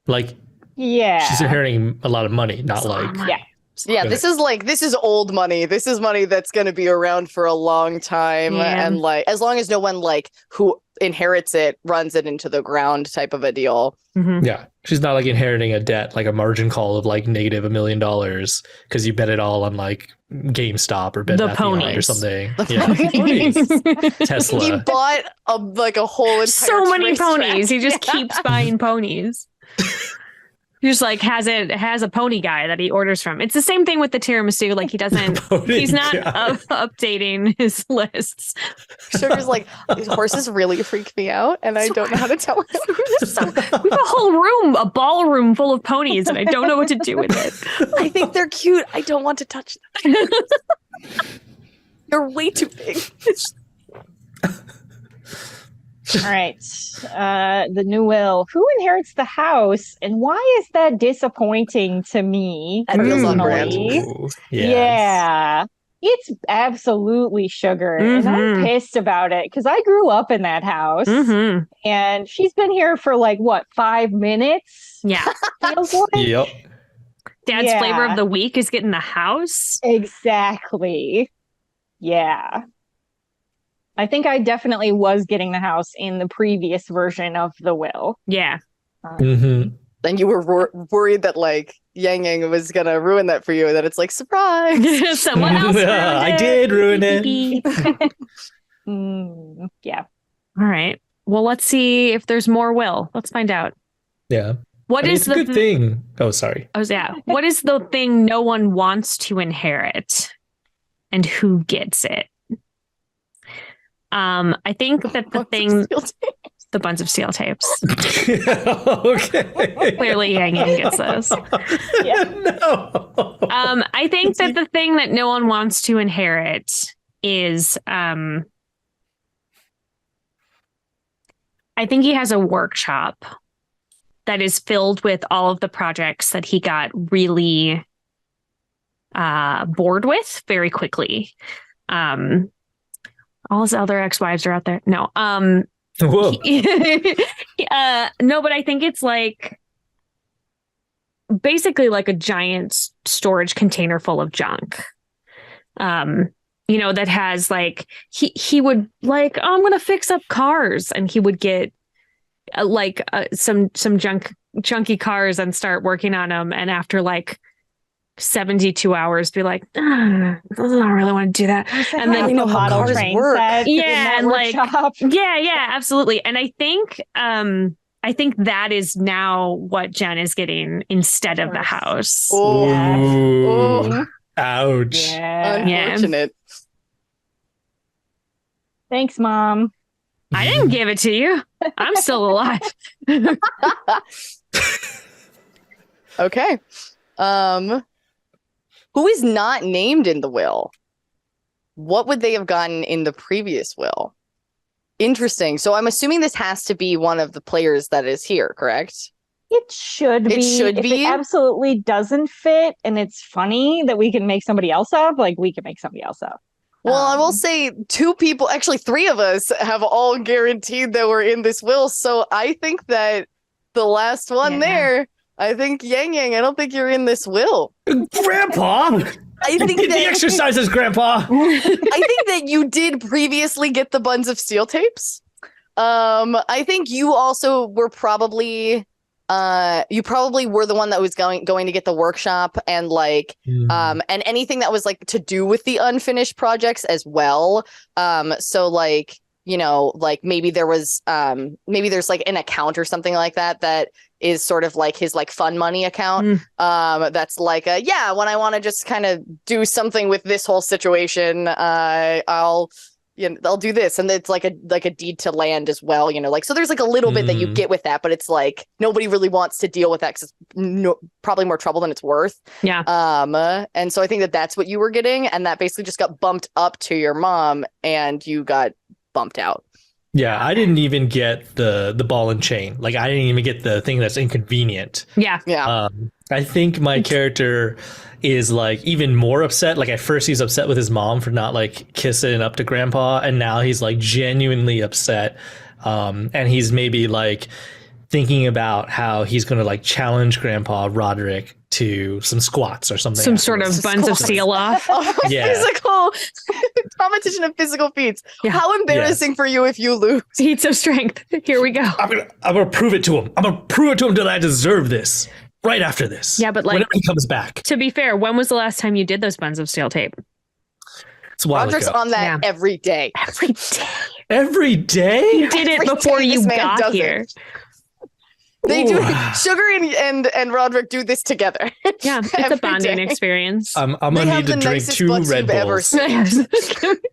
Speaker 4: Like
Speaker 2: Yeah.
Speaker 4: she's inheriting a lot of money, not like
Speaker 2: Yeah.
Speaker 3: Yeah, this is old money. This is money that's going to be around for a long time.
Speaker 1: Yeah.
Speaker 3: And like, as long as no one like who inherits it runs it into the ground type of a deal.
Speaker 1: Mhm.
Speaker 4: yeah. She's not like inheriting a debt, like a margin call of like negative $1 million because you bet it all on like GameStop or Bed
Speaker 1: The
Speaker 4: Bath Beyond or
Speaker 1: ponies.
Speaker 4: something.
Speaker 3: The
Speaker 4: Yeah,
Speaker 3: ponies. He
Speaker 4: Tesla.
Speaker 3: bought a whole entire
Speaker 1: So many
Speaker 3: racetrack.
Speaker 1: ponies. He just keeps buying ponies. He just like has a pony guy that he orders from. It's the same thing with the tiramisu. Like he doesn't.
Speaker 4: Pony
Speaker 1: He's not
Speaker 4: guy.
Speaker 1: Updating his lists.
Speaker 3: Sugar's like, these horses really freak me out, and I don't know how to tell him.
Speaker 1: So, we have a whole room, a ballroom full of ponies, and I don't know what to do with it.
Speaker 3: I think they're cute. I don't want to touch them. They're way too big.
Speaker 2: All right. The new will. Who inherits the house, and why is that disappointing to me?
Speaker 3: That feels on brand.
Speaker 2: personally?
Speaker 4: Ooh,
Speaker 2: Yeah. It's absolutely Sugar. And I'm
Speaker 1: Mhm.
Speaker 2: pissed about it because I grew up in that house
Speaker 1: Hmm.
Speaker 2: and she's been here for like, what, 5 minutes?
Speaker 1: Yeah.
Speaker 2: Feels like?
Speaker 4: Yep.
Speaker 1: Dad's
Speaker 2: Yeah.
Speaker 1: flavor of the week is getting the house.
Speaker 2: Exactly. Yeah. I think I definitely was getting the house in the previous version of the will.
Speaker 1: Yeah.
Speaker 4: hmm
Speaker 3: And you were worried that like Yang Yang was gonna ruin that for you, and that it's like surprise.
Speaker 1: Someone else. ruined
Speaker 4: I
Speaker 1: it.
Speaker 4: did ruin it.
Speaker 2: Yeah.
Speaker 1: All right. Well, let's see if there's more will. Let's find out.
Speaker 4: Yeah.
Speaker 1: What
Speaker 4: I mean,
Speaker 1: is
Speaker 4: it's a
Speaker 1: the
Speaker 4: good thing. Oh, sorry.
Speaker 1: Oh, yeah. What is the thing no one wants to inherit, and who gets it? I think that the thing, the Buns of Steel tapes.
Speaker 4: Okay.
Speaker 1: Clearly, Yang Yang gets those.
Speaker 2: Yeah.
Speaker 4: No.
Speaker 1: I think that the thing that no one wants to inherit is, I think he has a workshop that is filled with all of the projects that he got really bored with very quickly. All his other ex-wives are out there. No,
Speaker 4: Whoa.
Speaker 1: no, but I think it's like basically like a giant storage container full of junk. That has like he would like, oh, I'm gonna fix up cars, and he would get some junky cars and start working on them, and after like 72 hours be like, I don't really want to do that. And then
Speaker 2: a model train
Speaker 3: work.
Speaker 2: set in
Speaker 1: Yeah,
Speaker 2: that
Speaker 1: and, like,
Speaker 2: workshop.
Speaker 1: yeah, absolutely. And I think that is now what Jenn is getting instead of the house.
Speaker 3: Oh,
Speaker 4: Ooh.
Speaker 3: Oh.
Speaker 4: Ouch.
Speaker 2: Yeah.
Speaker 3: Unfortunate.
Speaker 2: Thanks, Mom.
Speaker 1: I didn't give it to you. I'm still alive.
Speaker 3: Okay. Who is not named in the will? What would they have gotten in the previous will? Interesting. So I'm assuming this has to be one of the players that is here, correct?
Speaker 2: It should
Speaker 3: It
Speaker 2: be.
Speaker 3: should
Speaker 2: if
Speaker 3: be?
Speaker 2: it absolutely doesn't fit and it's funny that we can make somebody else up, like we can make somebody else up.
Speaker 3: Well, I will say 2 people, actually 3 of us have all guaranteed that we're in this will. So I think that the last one there, I think Yang, I don't think you're in this will.
Speaker 4: Grandpa!
Speaker 3: I think
Speaker 4: Did the exercises, Grandpa!
Speaker 3: I think that you did previously get the buns of steel tapes. I think you also were probably you probably were the one that was going to get the workshop and like and anything that was like to do with the unfinished projects as well. So like, you know, like maybe there was maybe there's like an account or something like that is sort of like his like fun money account. That's like when I want to just kind of do something with this whole situation, I'll do this, and it's like a deed to land as well, you know, like, so there's like a little bit that you get with that, but it's like nobody really wants to deal with that because it's probably more trouble than it's worth. And so I think that that's what you were getting, and that basically just got bumped up to your mom and you got bumped out.
Speaker 4: Yeah, I didn't even get the ball and chain. Like, I didn't even get the thing that's inconvenient.
Speaker 1: Yeah.
Speaker 4: I think my character is like even more upset. Like, at first he's upset with his mom for not like kissing up to Grandpa, and now he's like genuinely upset. And he's maybe like thinking about how he's going to like challenge Grandpa Roderick to some squats or something.
Speaker 1: Some sort of buns of steel off.
Speaker 3: Physical competition of physical feats.
Speaker 1: Yeah.
Speaker 3: How embarrassing for you if you lose.
Speaker 1: Feats of strength. Here we go.
Speaker 4: I'm gonna prove it to him. I'm gonna prove it to him that I deserve this. Right after this.
Speaker 1: Yeah, but like,
Speaker 4: whenever he comes back.
Speaker 1: To be fair, when was the last time you did those buns of steel tape?
Speaker 4: It's a while
Speaker 3: Roderick's
Speaker 4: ago.
Speaker 3: on that every day.
Speaker 1: Every day.
Speaker 4: Every day?
Speaker 1: You did it before you got here.
Speaker 3: They do. Sugar and Roderick do this together.
Speaker 1: Yeah, it's a bonding experience.
Speaker 4: I'm gonna need to drink 2 Red Bulls.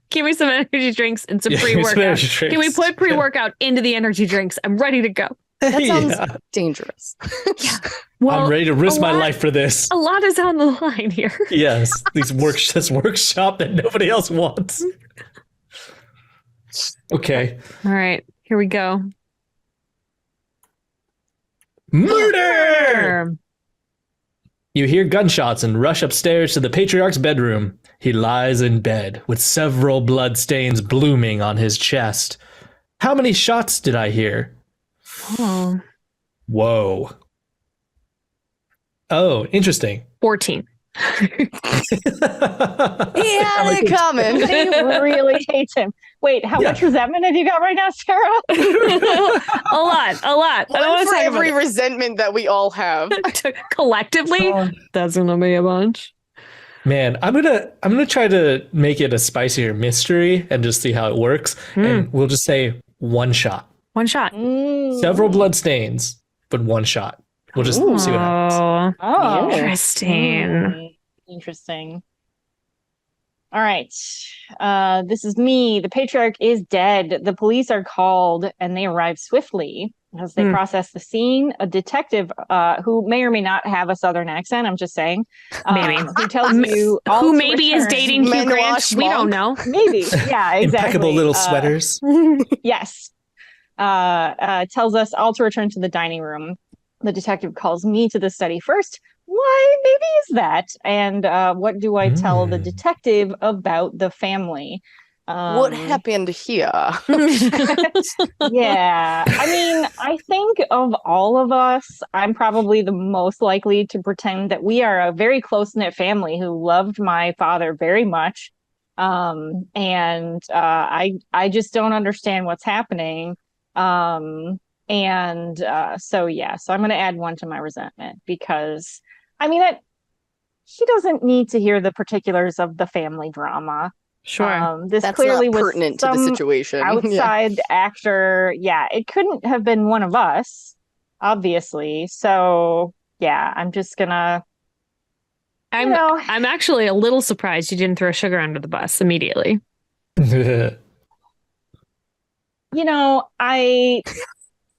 Speaker 1: Give me some energy drinks and some pre-workout. Can we put pre-workout into the energy drinks? I'm ready to go.
Speaker 3: That sounds dangerous.
Speaker 1: Yeah. Well,
Speaker 4: I'm ready to risk my life for this.
Speaker 1: A lot is on the line here.
Speaker 4: Yes, this workshop that nobody else wants. Okay.
Speaker 1: All right, here we go.
Speaker 4: Murder! You hear gunshots and rush upstairs to the Patriarch's bedroom. He lies in bed with several blood stains blooming on his chest. How many shots did I hear?
Speaker 1: Oh.
Speaker 4: Whoa. Oh, interesting.
Speaker 1: 14.
Speaker 3: He had it coming.
Speaker 2: He really hates him. Wait, how much resentment have you got right now, Sarah?
Speaker 1: A lot. I don't want to say
Speaker 3: every resentment that we all have
Speaker 1: collectively. That's gonna be a bunch.
Speaker 4: Man, I'm gonna try to make it a spicier mystery and just see how it works. And we'll just say 1 shot.
Speaker 1: 1 shot.
Speaker 4: Several blood stains, but 1 shot. We'll just see what happens.
Speaker 2: Oh,
Speaker 1: interesting.
Speaker 2: Interesting. All right. This is me. The Patriarch is dead. The police are called and they arrive swiftly as they process the scene. A detective who may or may not have a Southern accent, I'm just saying.
Speaker 1: Maybe.
Speaker 2: Who tells you all
Speaker 1: who
Speaker 2: to
Speaker 1: maybe is
Speaker 2: return.
Speaker 1: dating Hugh Grant. We don't know.
Speaker 2: Maybe. Yeah, exactly.
Speaker 4: Impeccable little sweaters.
Speaker 2: Yes. Tells us all to return to the dining room. The detective calls me to the study first. Why maybe is that? And what do I tell the detective about the family?
Speaker 3: What happened here?
Speaker 2: Yeah. I mean, I think of all of us, I'm probably the most likely to pretend that we are a very close-knit family who loved my father very much. I just don't understand what's happening. So I'm going to add 1 to my resentment because, I mean, he doesn't need to hear the particulars of the family drama.
Speaker 1: Sure.
Speaker 2: This
Speaker 3: That's
Speaker 2: clearly
Speaker 3: not
Speaker 2: was
Speaker 3: pertinent to the situation.
Speaker 2: Outside actor. Yeah, it couldn't have been one of us, obviously. So yeah, I'm just gonna.
Speaker 1: I'm actually a little surprised you didn't throw Sugar under the bus immediately.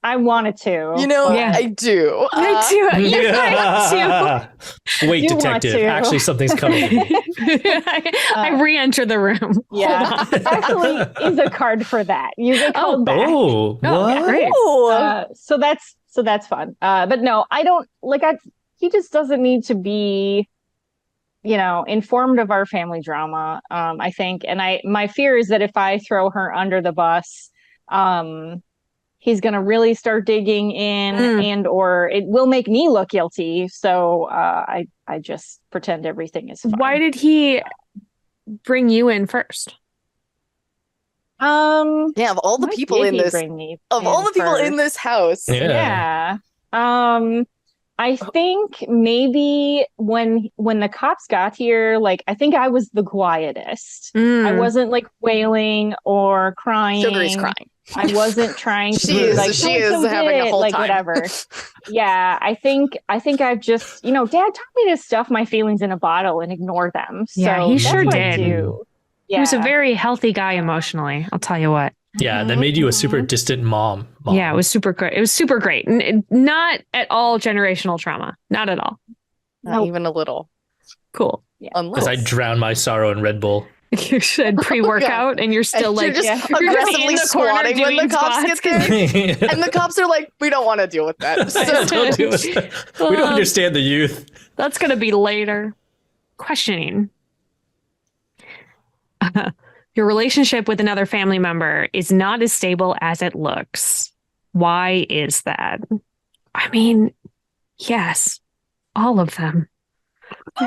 Speaker 2: I wanted to.
Speaker 3: I do.
Speaker 1: I do.
Speaker 4: Wait, detective. Actually, something's coming.
Speaker 1: I re-enter the room.
Speaker 2: Yeah, actually, is a card for that. You get called back.
Speaker 4: Oh, what?
Speaker 1: Great.
Speaker 2: So that's fun. But no, I don't like. He just doesn't need to be informed of our family drama, I think. And my fear is that if I throw her under the bus, he's going to really start digging in and or it will make me look guilty. So I just pretend everything is fine.
Speaker 1: Why did he bring you in first?
Speaker 3: Yeah, of all the people in this in this house.
Speaker 2: Yeah. I think maybe when the cops got here, like I think I was the quietest. I wasn't like wailing or crying.
Speaker 3: Sugary's crying.
Speaker 2: I wasn't trying to
Speaker 3: she is having a whole
Speaker 2: like
Speaker 3: time.
Speaker 2: Whatever. Yeah, I think I've just, Dad taught me to stuff my feelings in a bottle and ignore them.
Speaker 1: Yeah,
Speaker 2: so
Speaker 1: he sure did.
Speaker 2: Yeah.
Speaker 1: He was a very healthy guy emotionally, I'll tell you what.
Speaker 4: Yeah, that made you a super distant mom.
Speaker 1: Yeah, it was super great. It was super great. Not at all generational trauma. Not at all.
Speaker 3: Not even a little.
Speaker 1: Cool.
Speaker 4: Because I drown my sorrow in Red Bull.
Speaker 1: You should pre-workout and you're still
Speaker 3: you're just aggressively squatting when the cops get there. And the cops are like, we don't want to deal with that. So
Speaker 4: don't do it. We don't understand the youth.
Speaker 1: That's going to be later. Questioning. Your relationship with another family member is not as stable as it looks. Why is that? I mean, yes, all of them.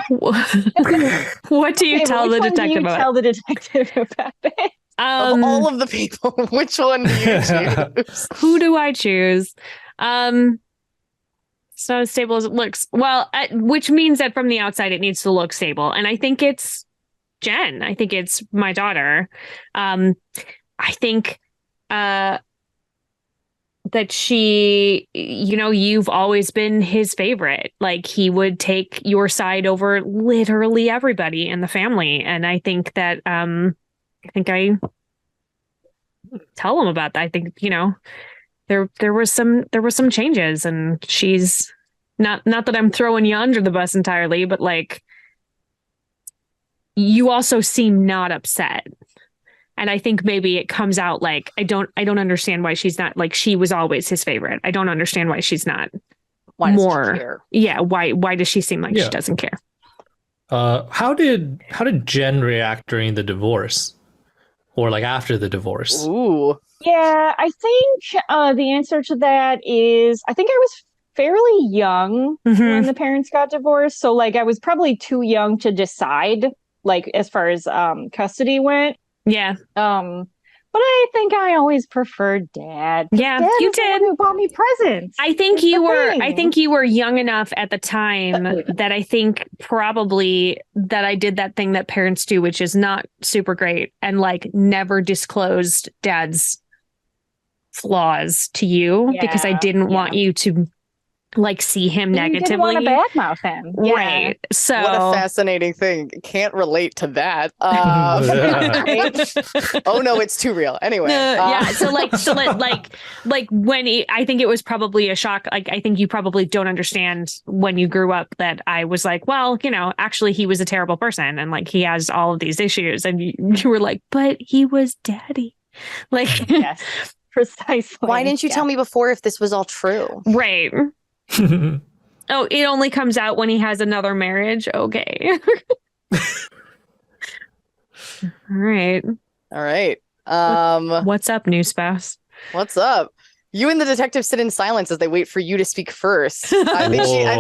Speaker 1: What do you tell the detective about?
Speaker 2: Tell the detective about it.
Speaker 3: Of all of the people, which one do you choose?
Speaker 1: Who do I choose? It's not as stable as it looks. Well, which means that from the outside, it needs to look stable. And I think it's Jenn. I think it's my daughter. I think that she, you've always been his favorite. Like he would take your side over literally everybody in the family. And I think that, I tell him about that. I think, there was some changes and she's not that I'm throwing you under the bus entirely, but like, you also seem not upset. And I think maybe it comes out like, I don't understand why she's not, like, she was always his favorite. I don't understand why she's not more. She care? Yeah. Why does she seem like she doesn't care?
Speaker 4: How did Jenn react during the divorce or like after the divorce?
Speaker 3: Ooh.
Speaker 2: Yeah, I think the answer to that is, I think I was fairly young when the parents got divorced. So like I was probably too young to decide, like as far as custody went.
Speaker 1: Yeah.
Speaker 2: But I think I always preferred Dad.
Speaker 1: Yeah,
Speaker 2: Dad
Speaker 1: you
Speaker 2: is the
Speaker 1: did.
Speaker 2: one who bought me presents.
Speaker 1: I think you were. I think you were young enough at the time that I think probably that I did that thing that parents do, which is not super great, and like never disclosed Dad's flaws to you because I didn't want you to like see him negatively.
Speaker 2: You didn't want to badmouth him. Yeah.
Speaker 1: Right. So
Speaker 3: what a fascinating thing. Can't relate to that. Oh no, it's too real. Anyway.
Speaker 1: Yeah. So like when I think it was probably a shock. Like I think you probably don't understand when you grew up that I was like, well, actually he was a terrible person and like he has all of these issues. And you were like, but he was Daddy. Like
Speaker 2: yes, precisely.
Speaker 3: Why didn't you tell me before if this was all true?
Speaker 1: Right. Oh, it only comes out when he has another marriage. Okay. All right. What's up, new spouse?
Speaker 3: What's up? You and the detective sit in silence as they wait for you to speak first. I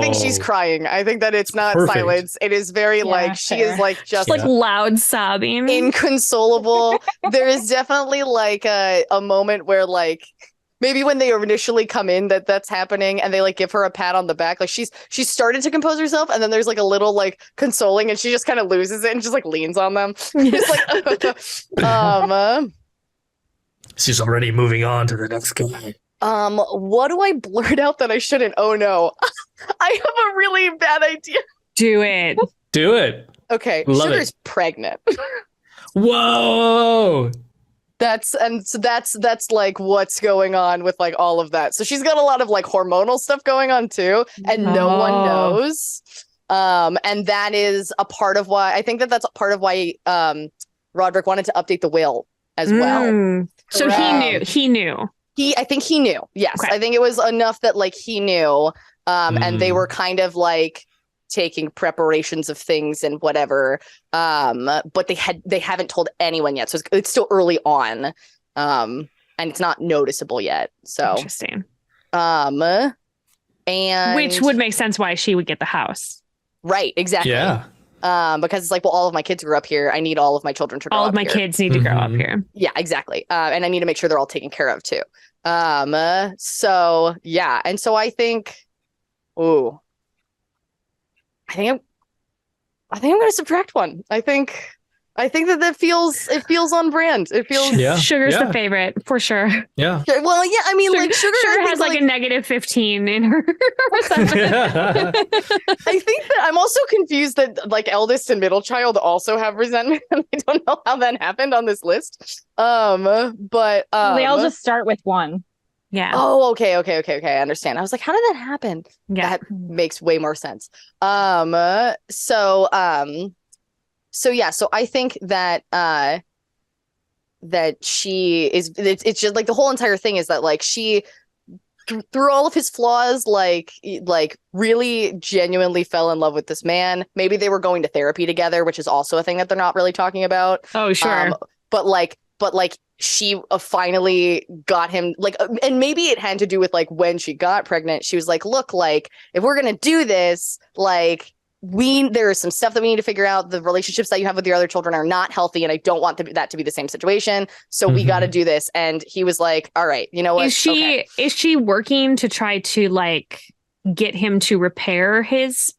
Speaker 3: think she's crying. I think that it's not silence. It is very she is like just
Speaker 1: like loud sobbing,
Speaker 3: inconsolable. There is definitely like a moment where like maybe when they initially come in that's happening and they like give her a pat on the back, like she's started to compose herself and then there's like a little like consoling and she just kind of loses it and just like leans on them. It's like
Speaker 4: she's already moving on to the next guy.
Speaker 3: What do I blurt out that I shouldn't? Oh no. I have a really bad idea.
Speaker 1: Do it.
Speaker 3: Okay.
Speaker 4: Love
Speaker 3: Sugar's
Speaker 4: it.
Speaker 3: pregnant.
Speaker 4: Whoa.
Speaker 3: That's like what's going on with like all of that. So she's got a lot of like hormonal stuff going on too, and no one knows. And that is a part of why I think that's a part of why Roderick wanted to update the will as well.
Speaker 1: So he knew.
Speaker 3: I think he knew. Yes. Okay. I think it was enough that like he knew. And they were kind of like taking preparations of things and whatever. But they haven't told anyone yet. So it's still early on. And it's not noticeable yet. So
Speaker 1: Interesting.
Speaker 3: And
Speaker 1: Which would make sense why she would get the house.
Speaker 3: Right, exactly.
Speaker 4: Yeah.
Speaker 3: Because it's like, well, all of my kids grew up here. I need all of my children to grow up
Speaker 1: All of my
Speaker 3: here.
Speaker 1: kids need to grow up here.
Speaker 3: Yeah, exactly. And I need to make sure they're all taken care of too. So yeah. And so I think, I think I'm going to subtract one. I think that feels on brand. It feels
Speaker 1: Sugar's the favorite for sure.
Speaker 4: Yeah.
Speaker 3: well. Yeah, I mean, like Sugar
Speaker 1: has like a negative 15 in her.
Speaker 3: I think that I'm also confused that like eldest and middle child also have resentment. I don't know how that happened on this list. But
Speaker 2: they all just start with one.
Speaker 1: Yeah.
Speaker 3: Oh, okay. I understand. I was like, how did that happen?
Speaker 1: Yeah.
Speaker 3: That makes way more sense. So yeah, so I think that that she is it's just like the whole entire thing is that like she through all of his flaws like really genuinely fell in love with this man. Maybe they were going to therapy together, which is also a thing that they're not really talking about.
Speaker 1: Oh, sure.
Speaker 3: But she finally got him like, and maybe it had to do with like when she got pregnant, she was like, look, like if we're going to do this, like there is some stuff that we need to figure out. The relationships that you have with your other children are not healthy. And I don't want that to be the same situation. So we got to do this. And he was like, all right, you know what?
Speaker 1: Is she working to try to like get him to repair his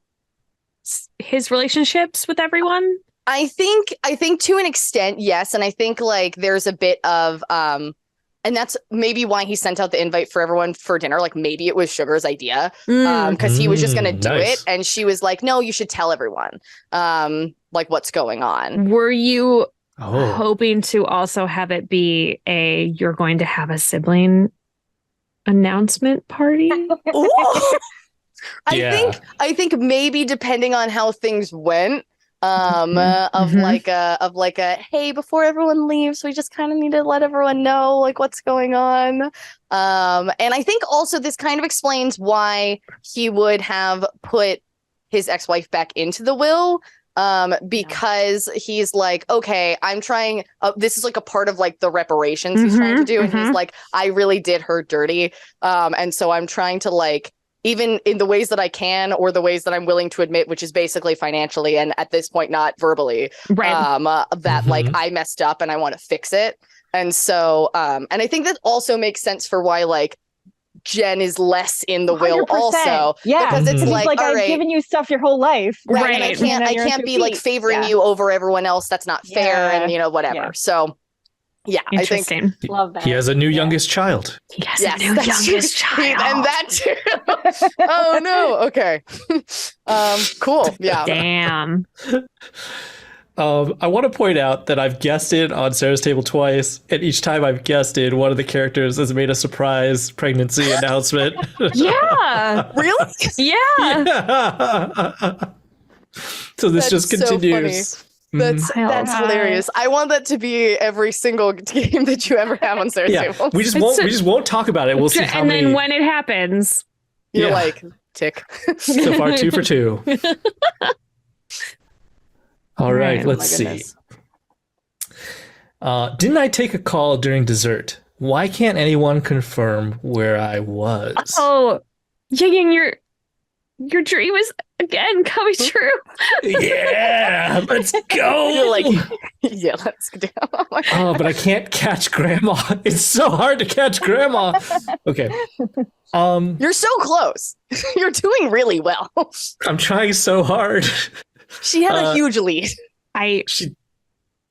Speaker 1: relationships with everyone?
Speaker 3: I think to an extent, yes. And I think like there's a bit of, and that's maybe why he sent out the invite for everyone for dinner. Like maybe it was Sugar's idea because he was just going to do it. And she was like, no, you should tell everyone like what's going on.
Speaker 1: Were you hoping to also have it be you're going to have a sibling announcement party?
Speaker 3: I think maybe depending on how things went, of like a hey, before everyone leaves, we just kind of need to let everyone know like what's going on. And I think also this kind of explains why he would have put his ex-wife back into the will. Because he's like, okay, I'm trying, this is like a part of like the reparations he's trying to do. And he's like, I really did her dirty. And so I'm trying to like, even in the ways that I can or the ways that I'm willing to admit, which is basically financially and at this point not verbally, that like I messed up and I want to fix it. And so and I think that also makes sense for why like Jenn is less in the will
Speaker 2: 100%.
Speaker 3: also.
Speaker 2: Yeah.
Speaker 3: Because it's
Speaker 2: like
Speaker 3: all
Speaker 2: I've
Speaker 3: right,
Speaker 2: given you stuff your whole life.
Speaker 3: right. And I can't be like favoring you over everyone else. That's not fair and you know, whatever. Yeah. So yeah,
Speaker 1: interesting.
Speaker 3: I think
Speaker 2: love that.
Speaker 4: He has a new youngest child.
Speaker 1: He has a new youngest child.
Speaker 3: And that too. Oh no. Okay. Cool. Yeah.
Speaker 1: Damn.
Speaker 4: I want to point out that I've guessed it on Sarah's Table twice, and each time I've guessed it, one of the characters has made a surprise pregnancy announcement.
Speaker 1: Yeah.
Speaker 3: Really?
Speaker 1: Yeah.
Speaker 4: So this just continues.
Speaker 3: So that's hilarious. I want that to be every single game that you ever have on Sarah's Table.
Speaker 4: We just won't talk about it. We'll see how many.
Speaker 1: And then when it happens,
Speaker 3: you're like tick.
Speaker 4: So far, 2 for 2. All right, let's see. Didn't I take a call during dessert? Why can't anyone confirm where I was?
Speaker 1: Oh, Yang, your dream is again coming true.
Speaker 4: Yeah, let's go.
Speaker 3: You're like, yeah, let's go.
Speaker 4: Oh, but I can't catch Grandma. It's so hard to catch Grandma. Okay.
Speaker 3: You're so close. You're doing really well.
Speaker 4: I'm trying so hard.
Speaker 3: She had a huge lead.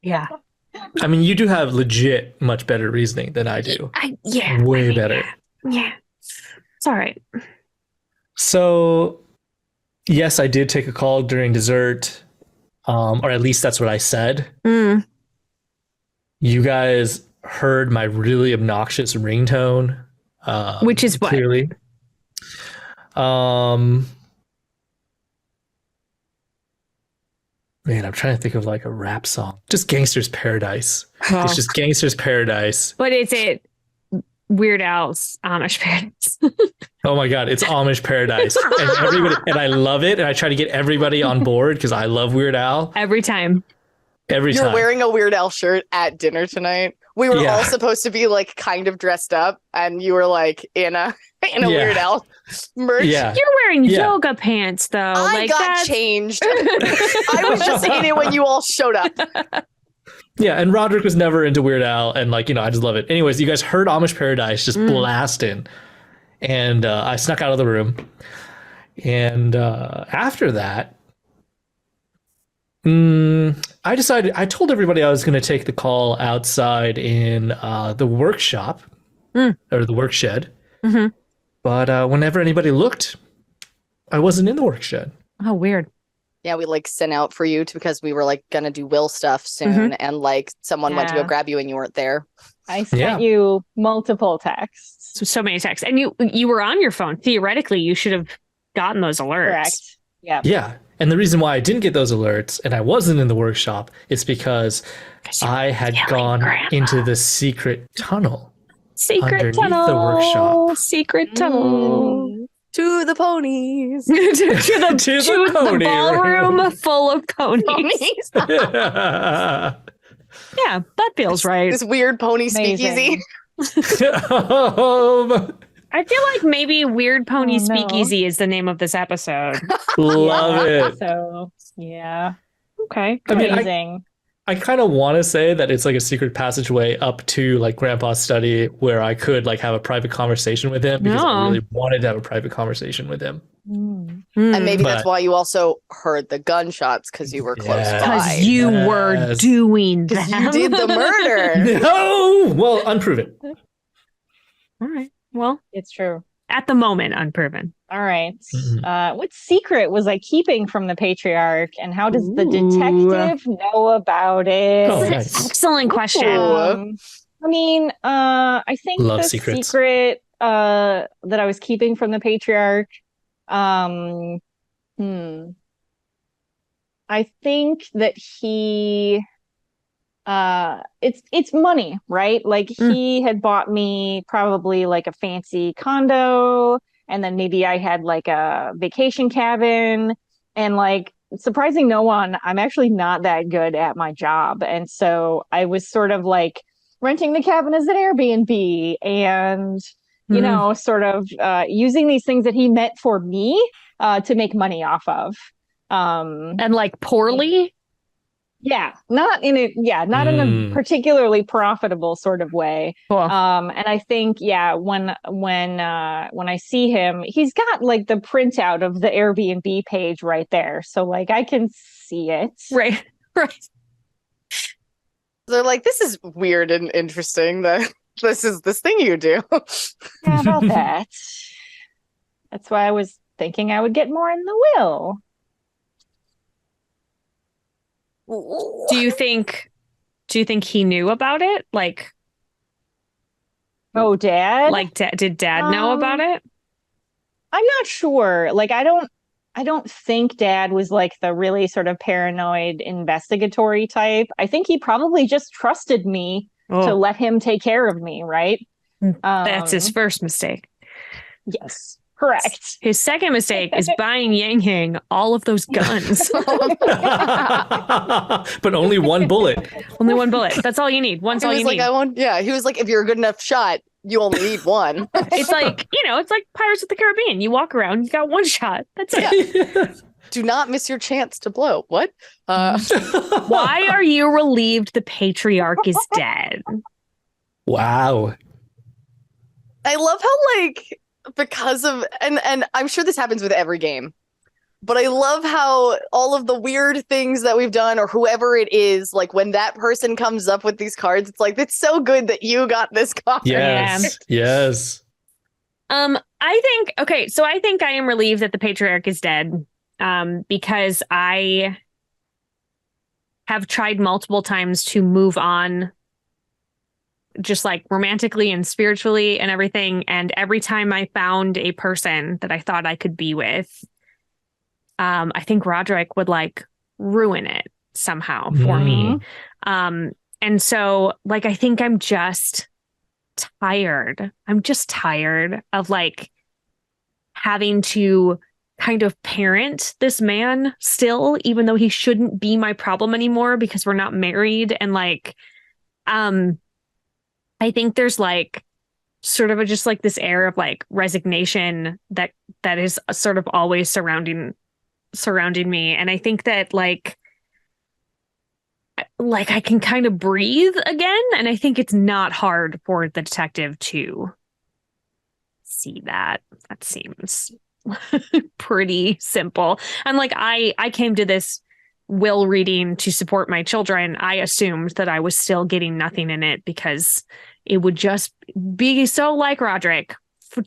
Speaker 1: Yeah.
Speaker 4: I mean, you do have legit much better reasoning than I do. Way better.
Speaker 1: Yeah. It's all right.
Speaker 4: So, yes, I did take a call during dessert, or at least that's what I said. You guys heard my really obnoxious ringtone,
Speaker 1: which is what?
Speaker 4: Clearly. Man, I'm trying to think of like a rap song. Just Gangster's Paradise. It's just Gangster's Paradise.
Speaker 1: But is it Weird Al's Amish Paradise.
Speaker 4: Oh my God, it's Amish Paradise. And I love it. And I try to get everybody on board because I love Weird Al.
Speaker 1: Every time.
Speaker 3: You're wearing a Weird Al shirt at dinner tonight. We were all supposed to be like kind of dressed up, and you were like in a Weird Al merch.
Speaker 4: Yeah.
Speaker 1: You're wearing yoga pants though.
Speaker 3: I got changed. I was just in it when you all showed up.
Speaker 4: Yeah, and Roderick was never into Weird Al, and I just love it. Anyways, you guys heard Amish Paradise just blasting, and I snuck out of the room. And after that, I told everybody I was going to take the call outside in the workshop or the work shed.
Speaker 1: Mm-hmm.
Speaker 4: But whenever anybody looked, I wasn't in the work shed.
Speaker 1: Oh, weird.
Speaker 3: Yeah, we sent out for you because we were gonna do will stuff soon, and someone went to go grab you and you weren't there.
Speaker 2: I sent you multiple texts.
Speaker 1: So many texts. And you were on your phone. Theoretically, you should have gotten those alerts.
Speaker 2: Correct. Yeah.
Speaker 4: Yeah. And the reason why I didn't get those alerts and I wasn't in the workshop is because I had gone into the secret tunnel. Underneath the workshop.
Speaker 1: Secret tunnel.
Speaker 3: To the ponies.
Speaker 1: to the ballroom full of ponies. Yeah, that feels right.
Speaker 3: This weird pony speakeasy.
Speaker 1: I feel like maybe Weird Pony Speakeasy is the name of this episode.
Speaker 4: Love it.
Speaker 2: So, yeah.
Speaker 1: Okay.
Speaker 2: Amazing.
Speaker 4: I kind of want to say that it's like a secret passageway up to Grandpa's study where I could have a private conversation with him because I really wanted to have a private conversation with him.
Speaker 3: And maybe that's why you also heard the gunshots because you were close by.
Speaker 1: Because you were doing that.
Speaker 3: You did the murder.
Speaker 4: No! Well, unproven.
Speaker 1: All right. Well,
Speaker 2: it's true.
Speaker 1: At the moment, unproven.
Speaker 2: All right. What secret was I keeping from the Patriarch, and how does the detective know about it?
Speaker 1: Oh, nice. Excellent question.
Speaker 2: I think
Speaker 4: Love
Speaker 2: the
Speaker 4: secrets.
Speaker 2: secret that I was keeping from the Patriarch, I think that he it's money, right? He had bought me probably a fancy condo, and then maybe I had a vacation cabin, and surprising no one, I'm actually not that good at my job. And so I was sort of renting the cabin as an Airbnb and you know, sort of using these things that he meant for me to make money off of.
Speaker 1: And poorly?
Speaker 2: Yeah, not in a particularly profitable sort of way.
Speaker 1: Cool.
Speaker 2: And I think, when I see him, he's got the printout of the Airbnb page right there, so I can see it.
Speaker 1: Right.
Speaker 3: They're this is weird and interesting that this is this thing you do.
Speaker 2: Yeah, about that. That's why I was thinking I would get more in the will.
Speaker 1: Do you think he knew about it?
Speaker 2: Dad?
Speaker 1: Did Dad know about it?
Speaker 2: I'm not sure. I don't think Dad was the really sort of paranoid investigatory type. I think he probably just trusted me to let him take care of me, right?
Speaker 1: That's his first mistake.
Speaker 2: Yes. Correct.
Speaker 1: His second mistake is buying Yang Hing all of those guns.
Speaker 4: But only one bullet.
Speaker 1: Only one bullet. That's all you need. One's all you need.
Speaker 3: He was if you're a good enough shot, you only need one.
Speaker 1: It's it's like Pirates of the Caribbean. You walk around, you got one shot. That's it.
Speaker 3: Yeah. Do not miss your chance to blow. What?
Speaker 1: Why are you relieved the Patriarch is dead?
Speaker 4: Wow.
Speaker 3: I love how because of and I'm sure this happens with every game, but I love how all of the weird things that we've done or whoever it is, when that person comes up with these cards, it's it's so good that you got this card.
Speaker 4: Yes. Yes.
Speaker 1: I think I am relieved that the Patriarch is dead, because I have tried multiple times to move on, just romantically and spiritually and everything. And every time I found a person that I thought I could be with, I think Roderick would ruin it somehow for me. And so I think I'm just tired. I'm just tired of like having to kind of parent this man still, even though he shouldn't be my problem anymore because we're not married. And like, I think there's like sort of just like this air of like resignation that is sort of always surrounding me. And I think that like I can kind of breathe again. And I think it's not hard for the detective to see that. That seems pretty simple. And like I came to this will reading to support my children. I assumed that I was still getting nothing in it because it would just be so like Roderick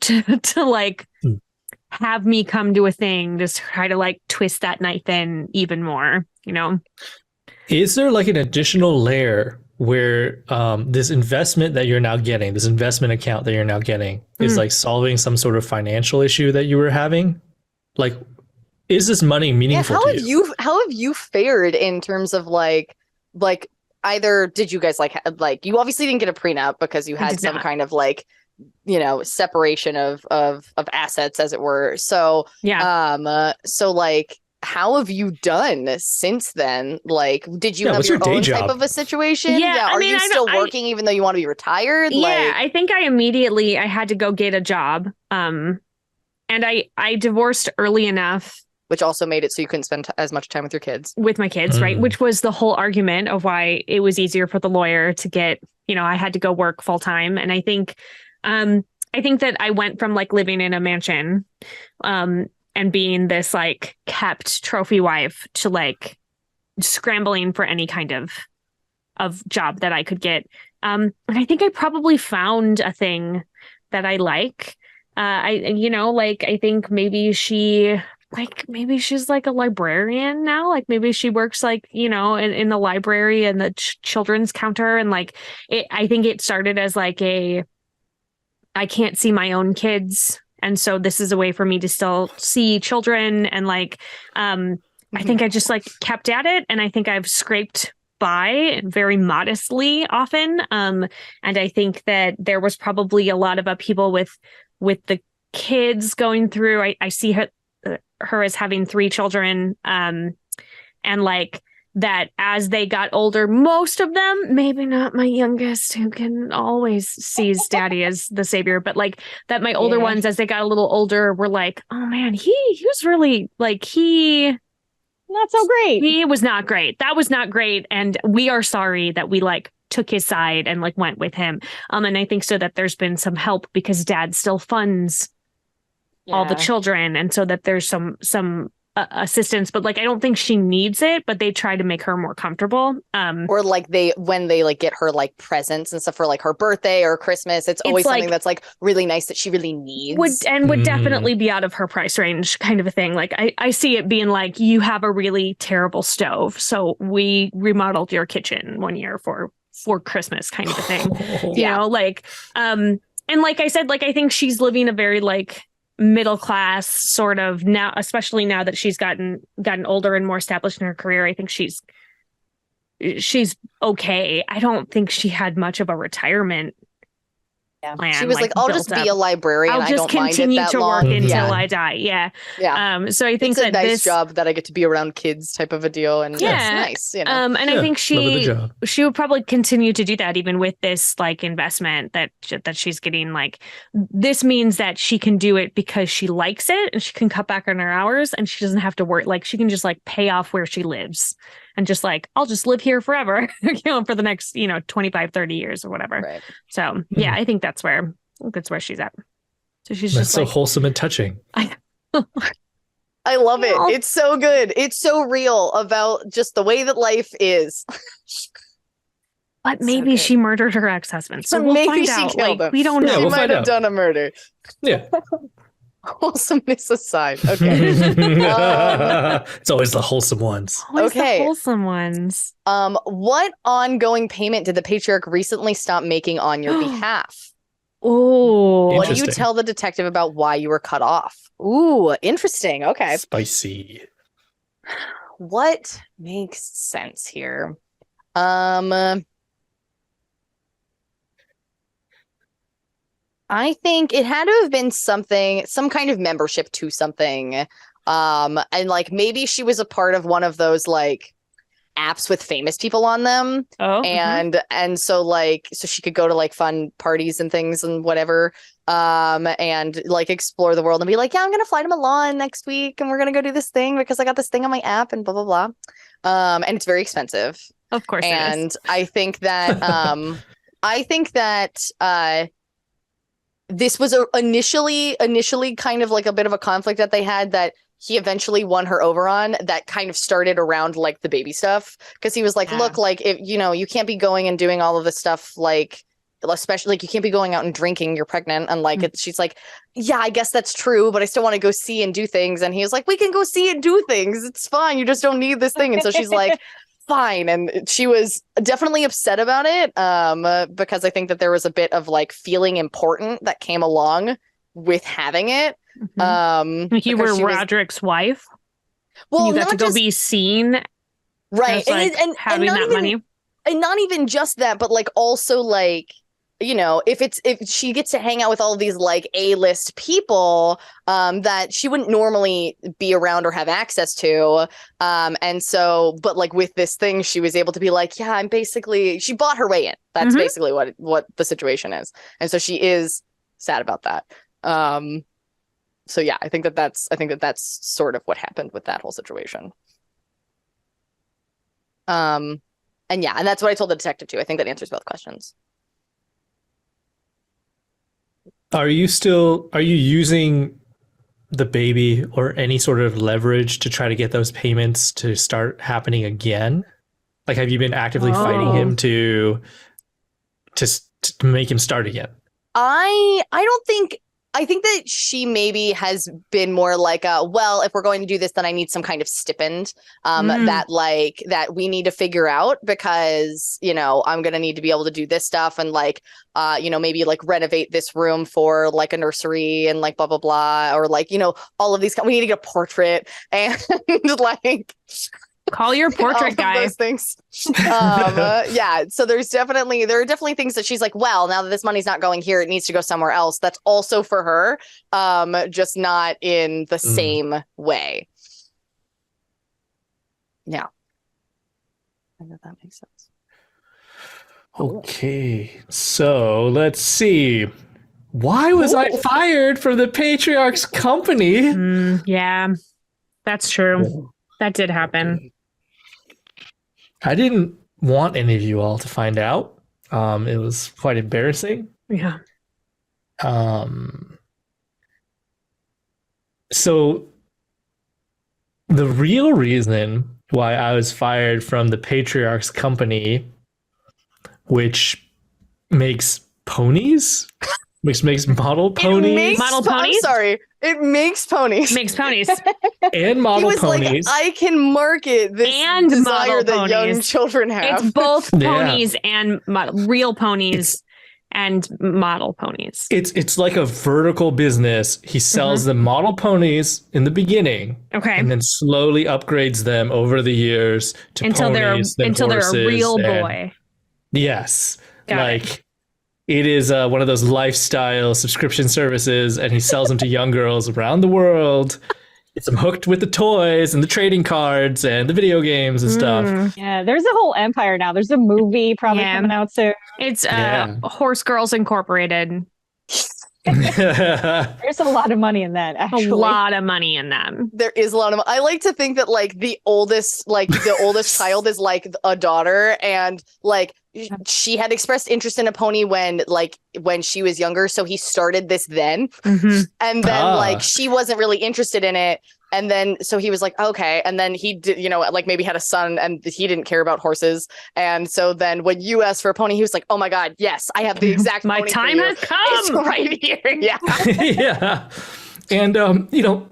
Speaker 1: to like have me come to a thing to try to like twist that knife in even more, you know?
Speaker 4: Is there like an additional layer where this investment that you're now getting, this investment account that you're now getting is like solving some sort of financial issue that you were having? Like, is this money meaningful to you?
Speaker 3: How have you fared in terms of like either did you guys like you obviously didn't get a prenup because you had some kind of like, you know, separation of assets, as it were. So so like, how have you done since then? Like, did you have your own type of a situation?
Speaker 1: Yeah,
Speaker 3: are you still working even though you want to be retired?
Speaker 1: Yeah, I think I had to go get a job. And I divorced early enough.
Speaker 3: Which also made it so you couldn't spend as much time with your kids.
Speaker 1: With my kids, right? Which was the whole argument of why it was easier for the lawyer to get, you know, I had to go work full time. And I think that I went from like living in a mansion, and being this like kept trophy wife to like scrambling for any kind of job that I could get. And I think I probably found a thing that I like. I think maybe she's like a librarian now. Like maybe she works like, you know, in the library and the children's counter. And like, I think it started as like I can't see my own kids. And so this is a way for me to still see children. And like, I think I just like kept at it. And I think I've scraped by very modestly often. And I think that there was probably a lot of upheaval with the kids going through. I see her as having 3 children. And like that as they got older, most of them, maybe not my youngest who can always sees daddy as the savior, but like that my older ones, as they got a little older, were like, oh man, he was really like,
Speaker 2: not so great.
Speaker 1: He was not great. That was not great. And we are sorry that we like took his side and like went with him. And I think so that there's been some help because dad still funds all the children. And so that there's some assistance, but like I don't think she needs it, but they try to make her more comfortable.
Speaker 3: Or like when they like get her like presents and stuff for like her birthday or Christmas, it's always something that's like really nice that she really needs.
Speaker 1: Would definitely be out of her price range kind of a thing. Like I see it being like, you have a really terrible stove, so we remodeled your kitchen one year for Christmas kind of a thing. You know, like and like I said, like I think she's living a very like middle class sort of now, especially now that she's gotten older and more established in her career. I think she's okay. I don't think she had much of a retirement plan.
Speaker 3: She was like, I'll just be a librarian.
Speaker 1: I'll just continue to work until I die. Yeah. So I think
Speaker 3: it's a nice job that I get to be around kids type of a deal. And it's nice. You know?
Speaker 1: And I think she would probably continue to do that even with this like investment that she's getting. Like this means that she can do it because she likes it and she can cut back on her hours and she doesn't have to work. Like she can just like pay off where she lives and just like, I'll just live here forever, you know, for the next, 25, 30 years or whatever.
Speaker 3: Right.
Speaker 1: So yeah, I think that's where she's at. So she's
Speaker 4: that's
Speaker 1: just
Speaker 4: so
Speaker 1: like,
Speaker 4: wholesome and touching.
Speaker 3: I love it. It's so good. It's so real about just the way that life is.
Speaker 1: But maybe she murdered her ex-husband. So we'll
Speaker 3: maybe
Speaker 1: find out.
Speaker 3: Killed him.
Speaker 1: We don't know.
Speaker 3: She might have done a murder.
Speaker 4: Yeah.
Speaker 3: Wholesomeness aside. Okay.
Speaker 4: It's always the wholesome ones.
Speaker 1: Always the wholesome ones.
Speaker 3: What ongoing payment did the Patriarch recently stop making on your behalf?
Speaker 1: Oh,
Speaker 3: what do you tell the detective about why you were cut off? Ooh, interesting. Okay.
Speaker 4: Spicy.
Speaker 3: What makes sense here? I think it had to have been something, some kind of membership to something. And like maybe she was a part of one of those like apps with famous people on them.
Speaker 1: Oh,
Speaker 3: And so like so she could go to like fun parties and things and whatever. And like explore the world and be like, yeah, I'm gonna fly to Milan next week and we're gonna go do this thing because I got this thing on my app and blah blah blah. And it's very expensive.
Speaker 1: of course.
Speaker 3: And
Speaker 1: It is.
Speaker 3: I think that this was initially kind of like a bit of a conflict that they had that he eventually won her over on, that kind of started around like the baby stuff, because he was like, look, like, if you can't be going and doing all of this stuff, like especially like you can't be going out and drinking, you're pregnant. And like she's like, yeah, I guess that's true, but I still want to go see and do things. And he was like, we can go see and do things, it's fine, you just don't need this thing. And so she's like, fine. And she was definitely upset about it, because I think that there was a bit of like feeling important that came along with having it.
Speaker 1: You were Roderick's wife.
Speaker 3: Well,
Speaker 1: you got
Speaker 3: not
Speaker 1: to go
Speaker 3: just,
Speaker 1: be seen,
Speaker 3: right,
Speaker 1: as, like, having
Speaker 3: not
Speaker 1: that
Speaker 3: even,
Speaker 1: money.
Speaker 3: and not even just that, but like also like, if she gets to hang out with all of these like A-list people that she wouldn't normally be around or have access to, and so, but like with this thing, she was able to be like, yeah, she bought her way in. That's basically what the situation is, and so she is sad about that. So yeah, I think that's sort of what happened with that whole situation. And that's what I told the detective too. I think that answers both questions.
Speaker 4: Are you using the baby or any sort of leverage to try to get those payments to start happening again? Like, have you been actively fighting him to make him start again?
Speaker 3: I think that she maybe has been more like, well, if we're going to do this, then I need some kind of stipend that we need to figure out, because, I'm going to need to be able to do this stuff and like, maybe like renovate this room for like a nursery and like blah, blah, blah. Or like, all of these, we need to get a portrait and like...
Speaker 1: Call your portrait guy.
Speaker 3: Those things. Yeah. So there are definitely things that she's like, well, now that this money's not going here, it needs to go somewhere else. That's also for her, just not in the same way. Yeah. I know that makes sense.
Speaker 4: Okay, so let's see. Why was I fired from the Patriarch's company?
Speaker 1: Yeah, that's true. That did happen.
Speaker 4: I didn't want any of you all to find out. It was quite embarrassing.
Speaker 1: Yeah.
Speaker 4: So the real reason why I was fired from the Patriarch's company, which makes ponies, makes model ponies.
Speaker 1: Model ponies?
Speaker 3: I'm sorry. It makes ponies.
Speaker 1: Makes ponies.
Speaker 4: And model ponies.
Speaker 3: Like, I can market this
Speaker 1: and
Speaker 3: desire that
Speaker 1: ponies.
Speaker 3: young children have.
Speaker 1: It's both ponies and real ponies and model ponies.
Speaker 4: It's like a vertical business. He sells the model ponies in the beginning.
Speaker 1: Okay.
Speaker 4: And then slowly upgrades them over the years to ponies,
Speaker 1: until they're a real boy.
Speaker 4: Yes.
Speaker 1: Got it.
Speaker 4: It is one of those lifestyle subscription services, and he sells them to young girls around the world. Gets them hooked with the toys and the trading cards and the video games and stuff.
Speaker 2: Yeah, there's a whole empire now. There's a movie probably coming out soon.
Speaker 1: It's Horse Girls Incorporated.
Speaker 2: There's a lot of money in that, actually.
Speaker 1: A lot of money in them.
Speaker 3: There is a lot of... I like to think that like the oldest child is like a daughter, and like she had expressed interest in a pony when she was younger, so he started this then. And then like she wasn't really interested in it, and then so he was like, okay, and then he did, like maybe had a son and he didn't care about horses, and so then when you asked for a pony, he was like, oh my god, yes, I have the exact
Speaker 1: my
Speaker 3: pony
Speaker 1: time
Speaker 3: for you.
Speaker 1: has come.
Speaker 3: It's right here. Yeah.
Speaker 4: Yeah. And,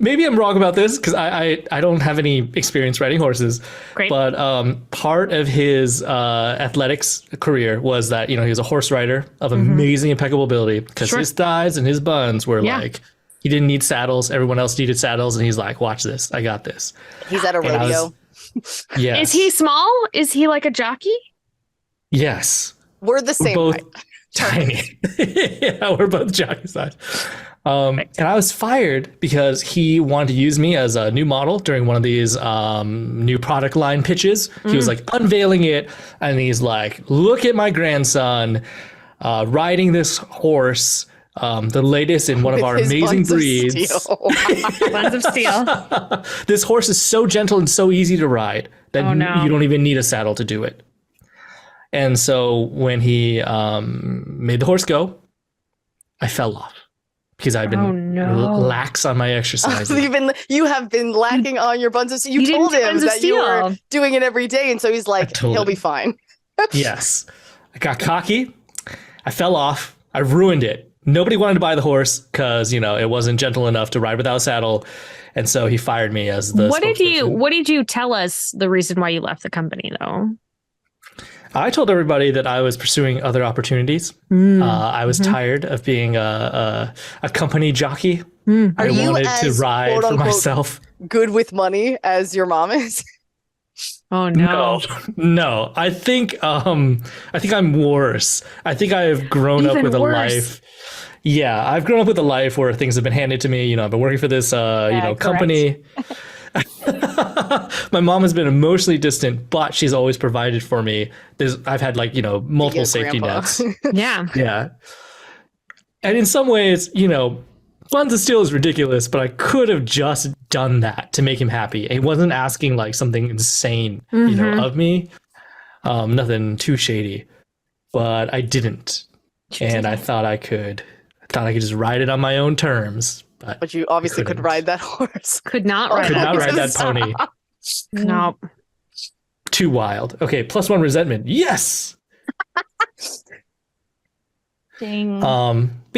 Speaker 4: maybe I'm wrong about this because I don't have any experience riding horses.
Speaker 1: Great.
Speaker 4: But part of his athletics career was that, he was a horse rider of amazing, impeccable ability, because his thighs and his buns were like, he didn't need saddles. Everyone else needed saddles. And he's like, watch this. I got this.
Speaker 3: He's at a rodeo.
Speaker 4: Yes.
Speaker 1: Is he small? Is he like a jockey?
Speaker 4: Yes.
Speaker 3: We're the same
Speaker 4: both,
Speaker 3: height.
Speaker 4: tiny. Yeah, we're both jockey size. And I was fired because he wanted to use me as a new model during one of these new product line pitches. He was like unveiling it, and he's like, "Look at my grandson riding this horse, the latest in one of
Speaker 3: With
Speaker 4: our
Speaker 3: his
Speaker 4: amazing
Speaker 3: buns of
Speaker 4: breeds."
Speaker 3: steel.
Speaker 1: Buns of steel.
Speaker 4: This horse is so gentle and so easy to ride that
Speaker 1: Oh, no.
Speaker 4: you don't even need a saddle to do it. And so when he made the horse go, I fell off because I'd been lax on my exercise.
Speaker 3: You have been lacking on your buns of steel. You
Speaker 1: didn't
Speaker 3: told
Speaker 1: do
Speaker 3: him
Speaker 1: buns of
Speaker 3: that you were
Speaker 1: steel.
Speaker 3: doing it every day, and so he's like,
Speaker 4: told
Speaker 3: he'll
Speaker 4: him.
Speaker 3: be fine.
Speaker 4: Yes. I got cocky. I fell off. I ruined it. Nobody wanted to buy the horse because, it wasn't gentle enough to ride without a saddle. And so he fired me as the
Speaker 1: What
Speaker 4: spokesperson.
Speaker 1: did you tell us the reason why you left the company though?
Speaker 4: I told everybody that I was pursuing other opportunities. I was tired of being a company jockey.
Speaker 3: Are
Speaker 4: I
Speaker 3: you
Speaker 4: wanted to
Speaker 3: as,
Speaker 4: ride
Speaker 3: quote,
Speaker 4: for
Speaker 3: unquote,
Speaker 4: myself.
Speaker 3: good with money as your mom is?
Speaker 1: Oh no.
Speaker 4: No. I think I'm worse. I think I have grown up
Speaker 1: Even
Speaker 4: with a
Speaker 1: worse.
Speaker 4: life. Yeah, I've grown up with a life where things have been handed to me. I've been working for this company. My mom has been emotionally distant, but she's always provided for me. I've had multiple
Speaker 3: Your
Speaker 4: safety
Speaker 3: grandpa.
Speaker 4: nets.
Speaker 1: Yeah.
Speaker 4: Yeah. And in some ways, Buns of Steel is ridiculous, but I could have just done that to make him happy. He wasn't asking something insane, of me. Nothing too shady, but I didn't. And I thought I could just ride it on my own terms.
Speaker 3: But you obviously could
Speaker 4: Couldn't.
Speaker 3: ride that horse.
Speaker 1: Could not ride
Speaker 4: Could
Speaker 1: that.
Speaker 4: not ride that pony.
Speaker 1: No.
Speaker 4: Too wild. Okay, +1 resentment. Yes.
Speaker 2: Ding.
Speaker 4: But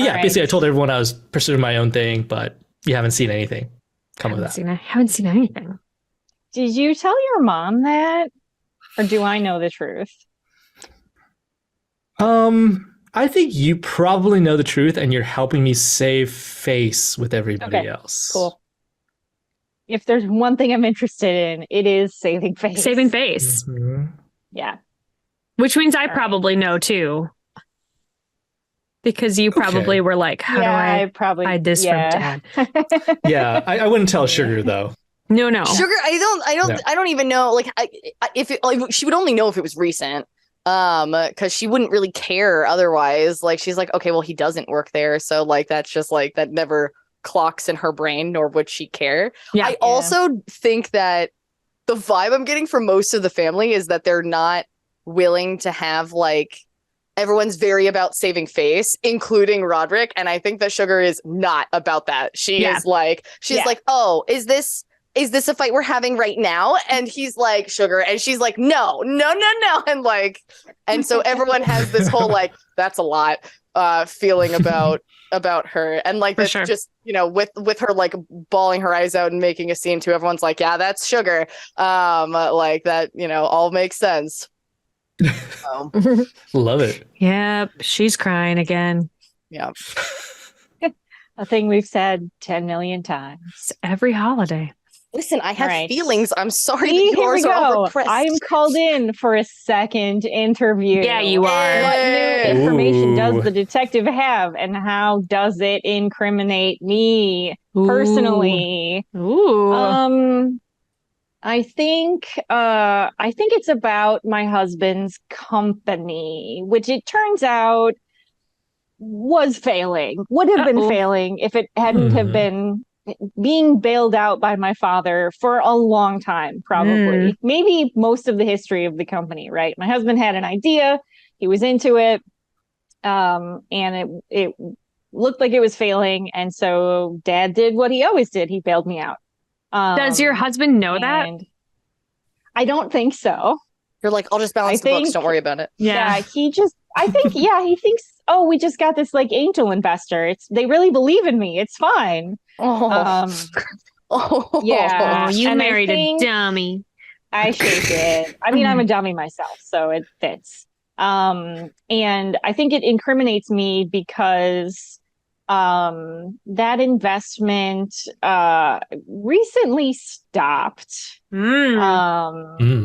Speaker 4: yeah,
Speaker 2: All
Speaker 4: basically I
Speaker 2: right.
Speaker 4: told everyone I was pursuing my own thing, but you haven't seen anything come of that.
Speaker 1: Haven't seen anything.
Speaker 2: Did you tell your mom that? Or do I know the truth?
Speaker 4: I think you probably know the truth and you're helping me save face with everybody
Speaker 2: Okay,
Speaker 4: else.
Speaker 2: Cool. If there's one thing I'm interested in, it is saving face.
Speaker 1: Saving face.
Speaker 4: Mhm.
Speaker 2: Yeah.
Speaker 1: Which means I
Speaker 2: All right.
Speaker 1: probably know too. Because you probably
Speaker 4: Okay.
Speaker 1: were like, how do
Speaker 2: I
Speaker 1: I
Speaker 2: probably
Speaker 1: hide this from dad?
Speaker 4: Yeah, I wouldn't tell Sugar though.
Speaker 1: No.
Speaker 3: Sugar, I don't even know. She would only know if it was recent. Because she wouldn't really care otherwise. She's like, okay, well, he doesn't work there, so that's just that never clocks in her brain, nor would she care.
Speaker 1: Yeah.
Speaker 3: I also think that the vibe I'm getting from most of the family is that they're not willing to have everyone's very about saving face, including Roderick, and I think that Sugar is not about that. She's
Speaker 2: Yeah.
Speaker 3: like, oh, is this a fight we're having right now? And he's like, Sugar, and she's like, no, and so everyone has this whole that's a lot feeling about her, and
Speaker 1: For
Speaker 3: that's
Speaker 1: sure.
Speaker 3: just with her bawling her eyes out and making a scene too. Everyone's like, yeah, that's Sugar, that all makes sense. So,
Speaker 4: Love it.
Speaker 1: Yep. She's crying again.
Speaker 3: yeah.
Speaker 2: A thing we've said 10 million times.
Speaker 1: It's every holiday.
Speaker 3: Listen, I have
Speaker 2: Right.
Speaker 3: feelings. I'm sorry
Speaker 2: See,
Speaker 3: that
Speaker 2: here we
Speaker 3: yours are
Speaker 2: go.
Speaker 3: repressed.
Speaker 2: I am called in for a second interview.
Speaker 1: Yeah, you are.
Speaker 2: What
Speaker 3: Yay.
Speaker 2: new information
Speaker 4: Ooh.
Speaker 2: does the detective have, and how does it incriminate me personally?
Speaker 1: Ooh.
Speaker 2: I think it's about my husband's company, which it turns out was failing. Would have been
Speaker 1: Uh-oh.
Speaker 2: failing if it hadn't have been being bailed out by my father for a long time, probably. Maybe most of the history of the company, right? My husband had an idea, he was into it, and it looked like it was failing, and so Dad did what he always did. He bailed me out.
Speaker 1: Does your husband know that?
Speaker 2: And I don't think so.
Speaker 3: You're like, I'll just balance
Speaker 2: I
Speaker 3: the books.
Speaker 2: think-
Speaker 3: Don't worry about it.
Speaker 1: Yeah.
Speaker 2: He thinks, oh, we just got this angel investor. They really believe in me. It's fine.
Speaker 3: Oh,
Speaker 2: Yeah.
Speaker 1: Oh, you
Speaker 2: And I
Speaker 1: married
Speaker 2: think-
Speaker 1: a dummy.
Speaker 2: I sure did. I mean, I'm a dummy myself, so it fits. And I think it incriminates me because that investment recently stopped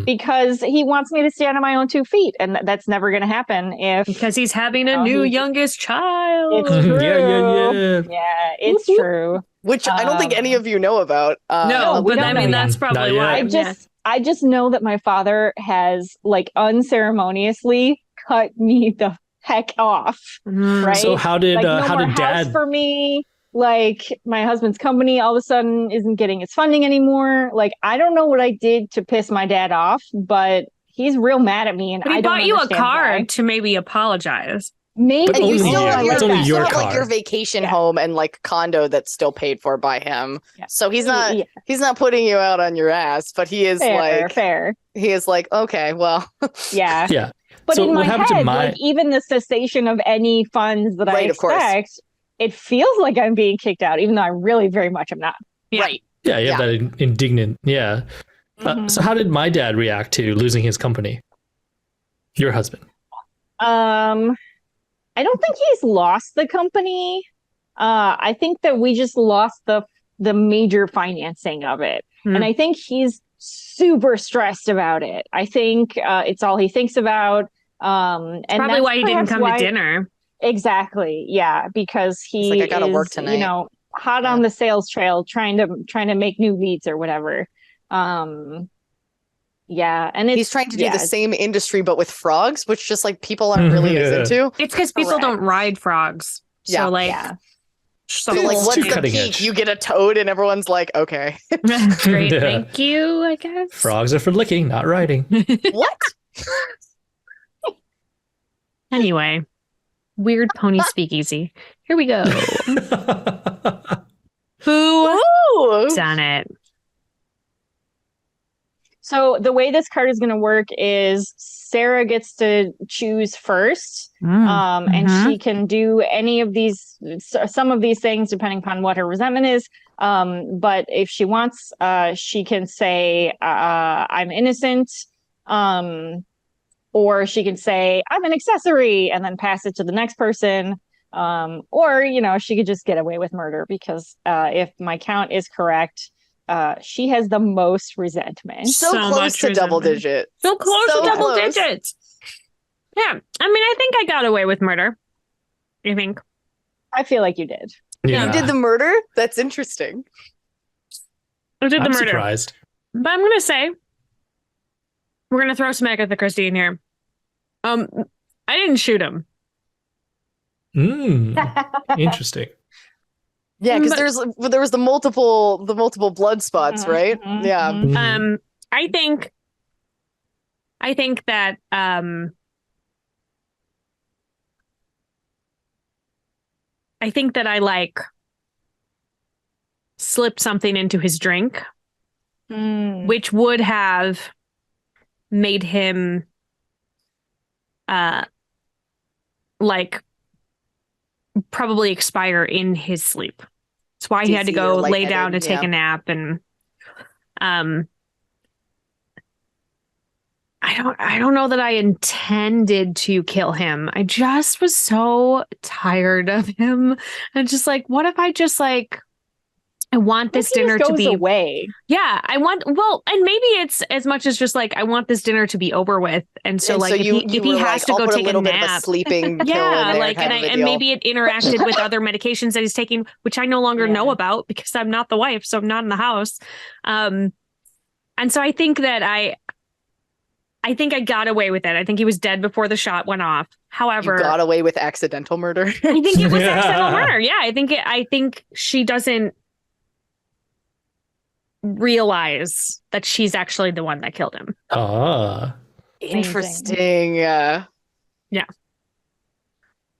Speaker 2: because he wants me to stand on my own 2 feet, and that's never going to happen
Speaker 1: because he's having a new youngest child.
Speaker 2: It's true.
Speaker 4: Yeah,
Speaker 2: it's true.
Speaker 3: Which I don't think any of you know about.
Speaker 1: No,
Speaker 2: we
Speaker 1: but
Speaker 2: don't
Speaker 1: I mean
Speaker 2: know
Speaker 1: that's
Speaker 4: yet.
Speaker 1: probably
Speaker 4: Not
Speaker 1: why.
Speaker 4: yet.
Speaker 2: I just know that my father has like unceremoniously cut me the heck off. Right?
Speaker 4: So how did
Speaker 2: like, no
Speaker 4: how
Speaker 2: more
Speaker 4: did
Speaker 2: house
Speaker 4: Dad?
Speaker 2: for me? Like, my husband's company all of a sudden isn't getting its funding anymore. Like, I don't know what I did to piss my dad off, but he's real mad at me, and
Speaker 1: But he
Speaker 2: I don't
Speaker 1: bought you a
Speaker 2: understand
Speaker 1: card
Speaker 2: why.
Speaker 1: to maybe apologize.
Speaker 2: Maybe.
Speaker 4: But
Speaker 3: And you
Speaker 4: only
Speaker 3: still
Speaker 4: you.
Speaker 3: have
Speaker 4: It's only your
Speaker 3: like your
Speaker 4: car.
Speaker 3: vacation
Speaker 2: Yeah.
Speaker 3: home and like condo that's still paid for by him.
Speaker 2: Yeah.
Speaker 3: So he's not
Speaker 2: Yeah.
Speaker 3: he's not putting you out on your ass, but he is
Speaker 2: fair.
Speaker 3: he is like, okay, well,
Speaker 2: Yeah.
Speaker 4: Yeah.
Speaker 2: But
Speaker 4: So
Speaker 2: in
Speaker 4: what
Speaker 2: my
Speaker 4: happened to
Speaker 2: head,
Speaker 4: my-
Speaker 2: like, even the cessation of any funds that I
Speaker 3: Right, of course.
Speaker 2: expect, it feels like I'm being kicked out, even though I really very much am not.
Speaker 1: Yeah.
Speaker 3: right.
Speaker 4: Yeah, you have
Speaker 3: Yeah.
Speaker 4: that indignant. Yeah. So how did my dad react to losing his company? Your husband.
Speaker 2: I don't think he's lost the company. I think that we just lost the major financing of it. And I think he's super stressed about it. I think it's all he thinks about. And
Speaker 1: Probably
Speaker 2: that's
Speaker 1: why he didn't
Speaker 2: perhaps
Speaker 1: come
Speaker 2: why-
Speaker 1: to dinner.
Speaker 2: Exactly. Yeah, because
Speaker 3: He's
Speaker 2: he
Speaker 3: like, I gotta
Speaker 2: is,
Speaker 3: work tonight.
Speaker 2: hot on the sales trail, trying to make new leads or whatever. Yeah, and
Speaker 3: He's trying to do the
Speaker 2: it's-
Speaker 3: same industry but with frogs, which just like people aren't really as
Speaker 4: Yeah.
Speaker 3: into.
Speaker 1: It's because people don't
Speaker 2: Correct.
Speaker 1: ride frogs. So
Speaker 3: Yeah.
Speaker 1: like,
Speaker 2: Yeah.
Speaker 3: So like,
Speaker 4: It's
Speaker 3: what's
Speaker 4: too
Speaker 3: the
Speaker 4: cutting
Speaker 3: peak?
Speaker 4: edge.
Speaker 3: You get a toad, and everyone's like, okay,
Speaker 1: great,
Speaker 4: Yeah.
Speaker 1: thank you, I guess.
Speaker 4: Frogs are for licking, not riding.
Speaker 3: what?
Speaker 1: Anyway, weird pony speakeasy. Here we go. Who
Speaker 3: Ooh.
Speaker 1: done it?
Speaker 2: So the way this card is going to work is Sarah gets to choose first, and she can do any of these, some of these things, depending upon what her resentment is. But if she wants, she can say, I'm innocent, or she can say, I'm an accessory, and then pass it to the next person. Or, she could just get away with murder because if my count is correct, she has the most resentment.
Speaker 3: So
Speaker 1: So
Speaker 3: close
Speaker 1: much
Speaker 3: to double
Speaker 1: resentment.
Speaker 3: digit.
Speaker 1: So close
Speaker 3: So
Speaker 1: to double
Speaker 3: close.
Speaker 1: digits. Yeah, I mean, I think I got away with murder. I think.
Speaker 2: I feel like you did.
Speaker 3: You did the murder? That's interesting.
Speaker 1: I did the
Speaker 4: I'm
Speaker 1: murder.
Speaker 4: surprised.
Speaker 1: But I'm gonna say we're gonna throw some Agatha Christie in here. I didn't shoot him.
Speaker 4: Interesting.
Speaker 3: Yeah, because
Speaker 1: But-
Speaker 3: there was the multiple blood spots, right? Yeah.
Speaker 4: Mhm.
Speaker 1: I think that I like slipped something into his drink, which would have made him like probably expire in his sleep. That's why he had to
Speaker 3: Dizzy
Speaker 1: go
Speaker 3: or
Speaker 1: lay down to
Speaker 3: lightheaded,
Speaker 1: take
Speaker 3: yeah.
Speaker 1: a nap. And I don't know that I intended to kill him. I just was so tired of him. And just like, what if I just like, I want this dinner to be
Speaker 2: away.
Speaker 1: Yeah, and maybe it's as much as just like I want this dinner to be over with, and so
Speaker 3: And
Speaker 1: like if he
Speaker 3: were
Speaker 1: has
Speaker 3: like,
Speaker 1: to
Speaker 3: I'll
Speaker 1: go
Speaker 3: put
Speaker 1: take
Speaker 3: a little bit of a
Speaker 1: nap,
Speaker 3: sleeping pill
Speaker 1: yeah,
Speaker 3: in there
Speaker 1: like
Speaker 3: kind of a
Speaker 1: and
Speaker 3: deal.
Speaker 1: maybe it interacted with other medications that he's taking, which I no longer know about because I'm not the wife, so I'm not in the house. And so I think that I got away with it. I think he was dead before the shot went off. However,
Speaker 3: You got away with accidental murder.
Speaker 1: I think it was accidental murder. Yeah, I think she doesn't realize that she's actually the one that killed him.
Speaker 3: Interesting.
Speaker 1: Yeah.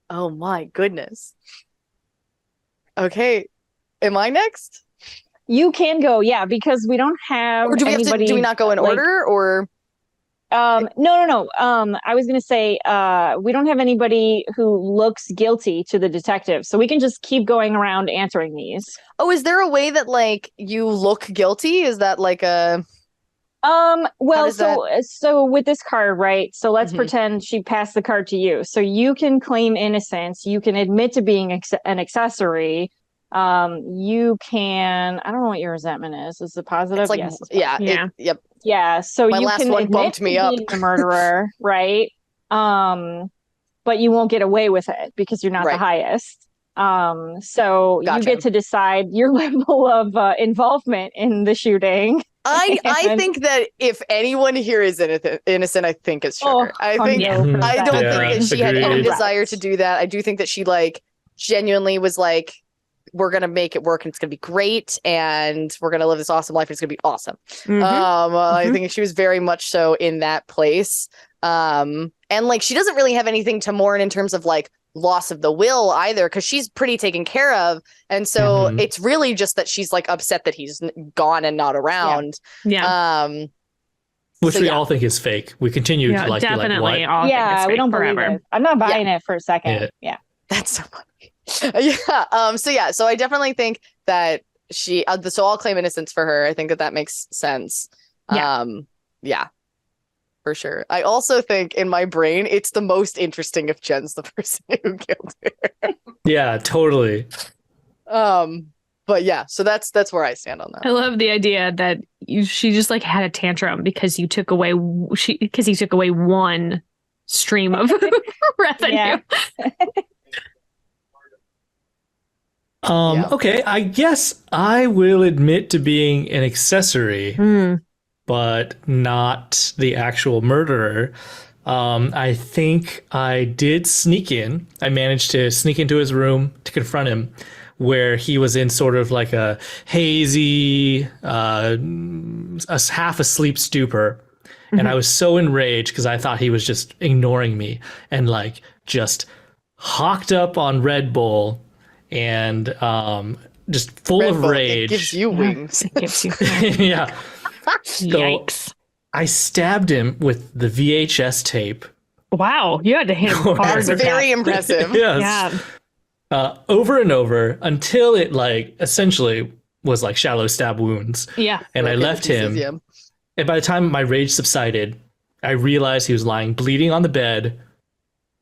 Speaker 3: Oh my goodness. Okay. Am I next?
Speaker 2: You can go, yeah, because we don't have
Speaker 3: Or do we have
Speaker 2: anybody.
Speaker 3: to, do we not go in
Speaker 2: like-
Speaker 3: order or
Speaker 2: No. I was gonna say, we don't have anybody who looks guilty to the detective, so we can just keep going around answering these.
Speaker 3: is there a way that like you look guilty? Is that like a
Speaker 2: Well,
Speaker 3: does that-
Speaker 2: so with this card, right? So let's
Speaker 3: Mhm.
Speaker 2: pretend she passed the card to you. So you can claim innocence. You can admit to being an accessory. You can. I don't know what your resentment is. Is it positive?
Speaker 3: It's like,
Speaker 2: Yes. It's
Speaker 3: yeah,
Speaker 1: Yeah.
Speaker 3: yep.
Speaker 2: Yeah, so
Speaker 3: My
Speaker 2: you
Speaker 3: last
Speaker 2: can
Speaker 3: one
Speaker 2: admit
Speaker 3: bumped
Speaker 2: to
Speaker 3: me up.
Speaker 2: being the murderer, right? But you won't get away with it because you're not the
Speaker 3: Right.
Speaker 2: highest. So you
Speaker 3: Gotcha.
Speaker 2: get to decide your level of involvement in the shooting.
Speaker 3: I
Speaker 2: And-
Speaker 3: think that if anyone here is innocent, I think it's Sugar. I think
Speaker 2: 100%.
Speaker 3: I don't
Speaker 4: Yeah,
Speaker 3: think that she had any
Speaker 4: agreed.
Speaker 3: desire to do that. I do think that she like genuinely was like, we're gonna make it work and it's gonna be great and we're gonna live this awesome life and it's gonna be awesome.
Speaker 1: Mhm.
Speaker 3: I
Speaker 1: Mhm.
Speaker 3: think she was very much so in that place. And like she doesn't really have anything to mourn in terms of like loss of the will either, because she's pretty taken care of. And so
Speaker 4: Mhm.
Speaker 3: it's really just that she's like upset that he's gone and not around.
Speaker 1: Yeah.
Speaker 4: Which
Speaker 3: So,
Speaker 4: we
Speaker 3: yeah.
Speaker 4: all think is fake. We continue
Speaker 1: Yeah,
Speaker 4: to like be like,
Speaker 1: definitely.
Speaker 4: what?
Speaker 1: All think it's
Speaker 2: Yeah, we
Speaker 1: fake
Speaker 2: don't
Speaker 1: forever.
Speaker 2: believe it. I'm not buying it for a second. Yeah.
Speaker 3: That's so funny. Yeah. So I definitely think that she. So I'll claim innocence for her. I think that makes sense.
Speaker 1: Yeah.
Speaker 3: Yeah. For sure. I also think in my brain it's the most interesting if Jen's the person who killed her.
Speaker 4: Yeah, totally.
Speaker 3: But yeah. So that's where I stand on
Speaker 1: I
Speaker 3: that.
Speaker 1: love the idea that she just like had a tantrum because you took away because he took away one stream of revenue.
Speaker 2: Yeah.
Speaker 3: Yeah.
Speaker 4: Okay, I guess I will admit to being an accessory,
Speaker 1: Hmm.
Speaker 4: but not the actual murderer. I think I did sneak in. I managed to sneak into his room to confront him, where he was in sort of like a hazy, half asleep stupor. And I was so enraged because I thought he was just ignoring me and like just hocked up on Red Bull and just full
Speaker 3: Red
Speaker 4: of
Speaker 3: Bull,
Speaker 4: rage.
Speaker 3: it gives you wings.
Speaker 1: It gives you
Speaker 4: Yeah.
Speaker 1: yikes.
Speaker 4: I stabbed him with the VHS tape.
Speaker 1: Wow, you had to hit him hard.
Speaker 3: That's
Speaker 1: with
Speaker 3: very
Speaker 1: that.
Speaker 3: impressive.
Speaker 4: Yes.
Speaker 1: Yeah.
Speaker 4: Over and over until it like essentially was like shallow stab wounds.
Speaker 1: Yeah.
Speaker 4: And I
Speaker 3: Rip it to
Speaker 4: left
Speaker 3: pieces,
Speaker 4: him.
Speaker 3: yeah.
Speaker 4: And by the time my rage subsided, I realized he was lying bleeding on the bed.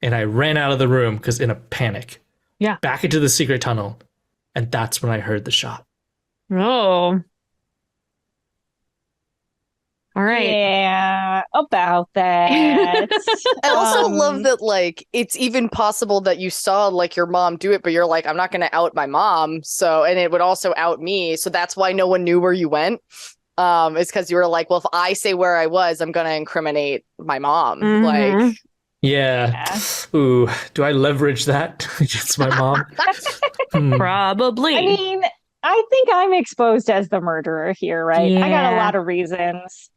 Speaker 4: And I ran out of the room because in a panic.
Speaker 1: Yeah.
Speaker 4: Back into the secret tunnel. And that's when I heard the shot.
Speaker 1: Oh. All right.
Speaker 2: Yeah, about that.
Speaker 3: I also
Speaker 2: Um,
Speaker 3: love that, like, it's even possible that you saw, like, your mom do it, but you're like, I'm not going to out my mom. So, and it would also out me. So that's why no one knew where you went. It's because you were like, well, if I say where I was, I'm going to incriminate my mom.
Speaker 1: Mhm.
Speaker 3: Like,
Speaker 4: Yeah. Ooh, do I leverage that against my mom?
Speaker 1: Probably.
Speaker 2: I mean, I think I'm exposed as the murderer here, right? I got a
Speaker 1: Yeah.
Speaker 2: lot of reasons.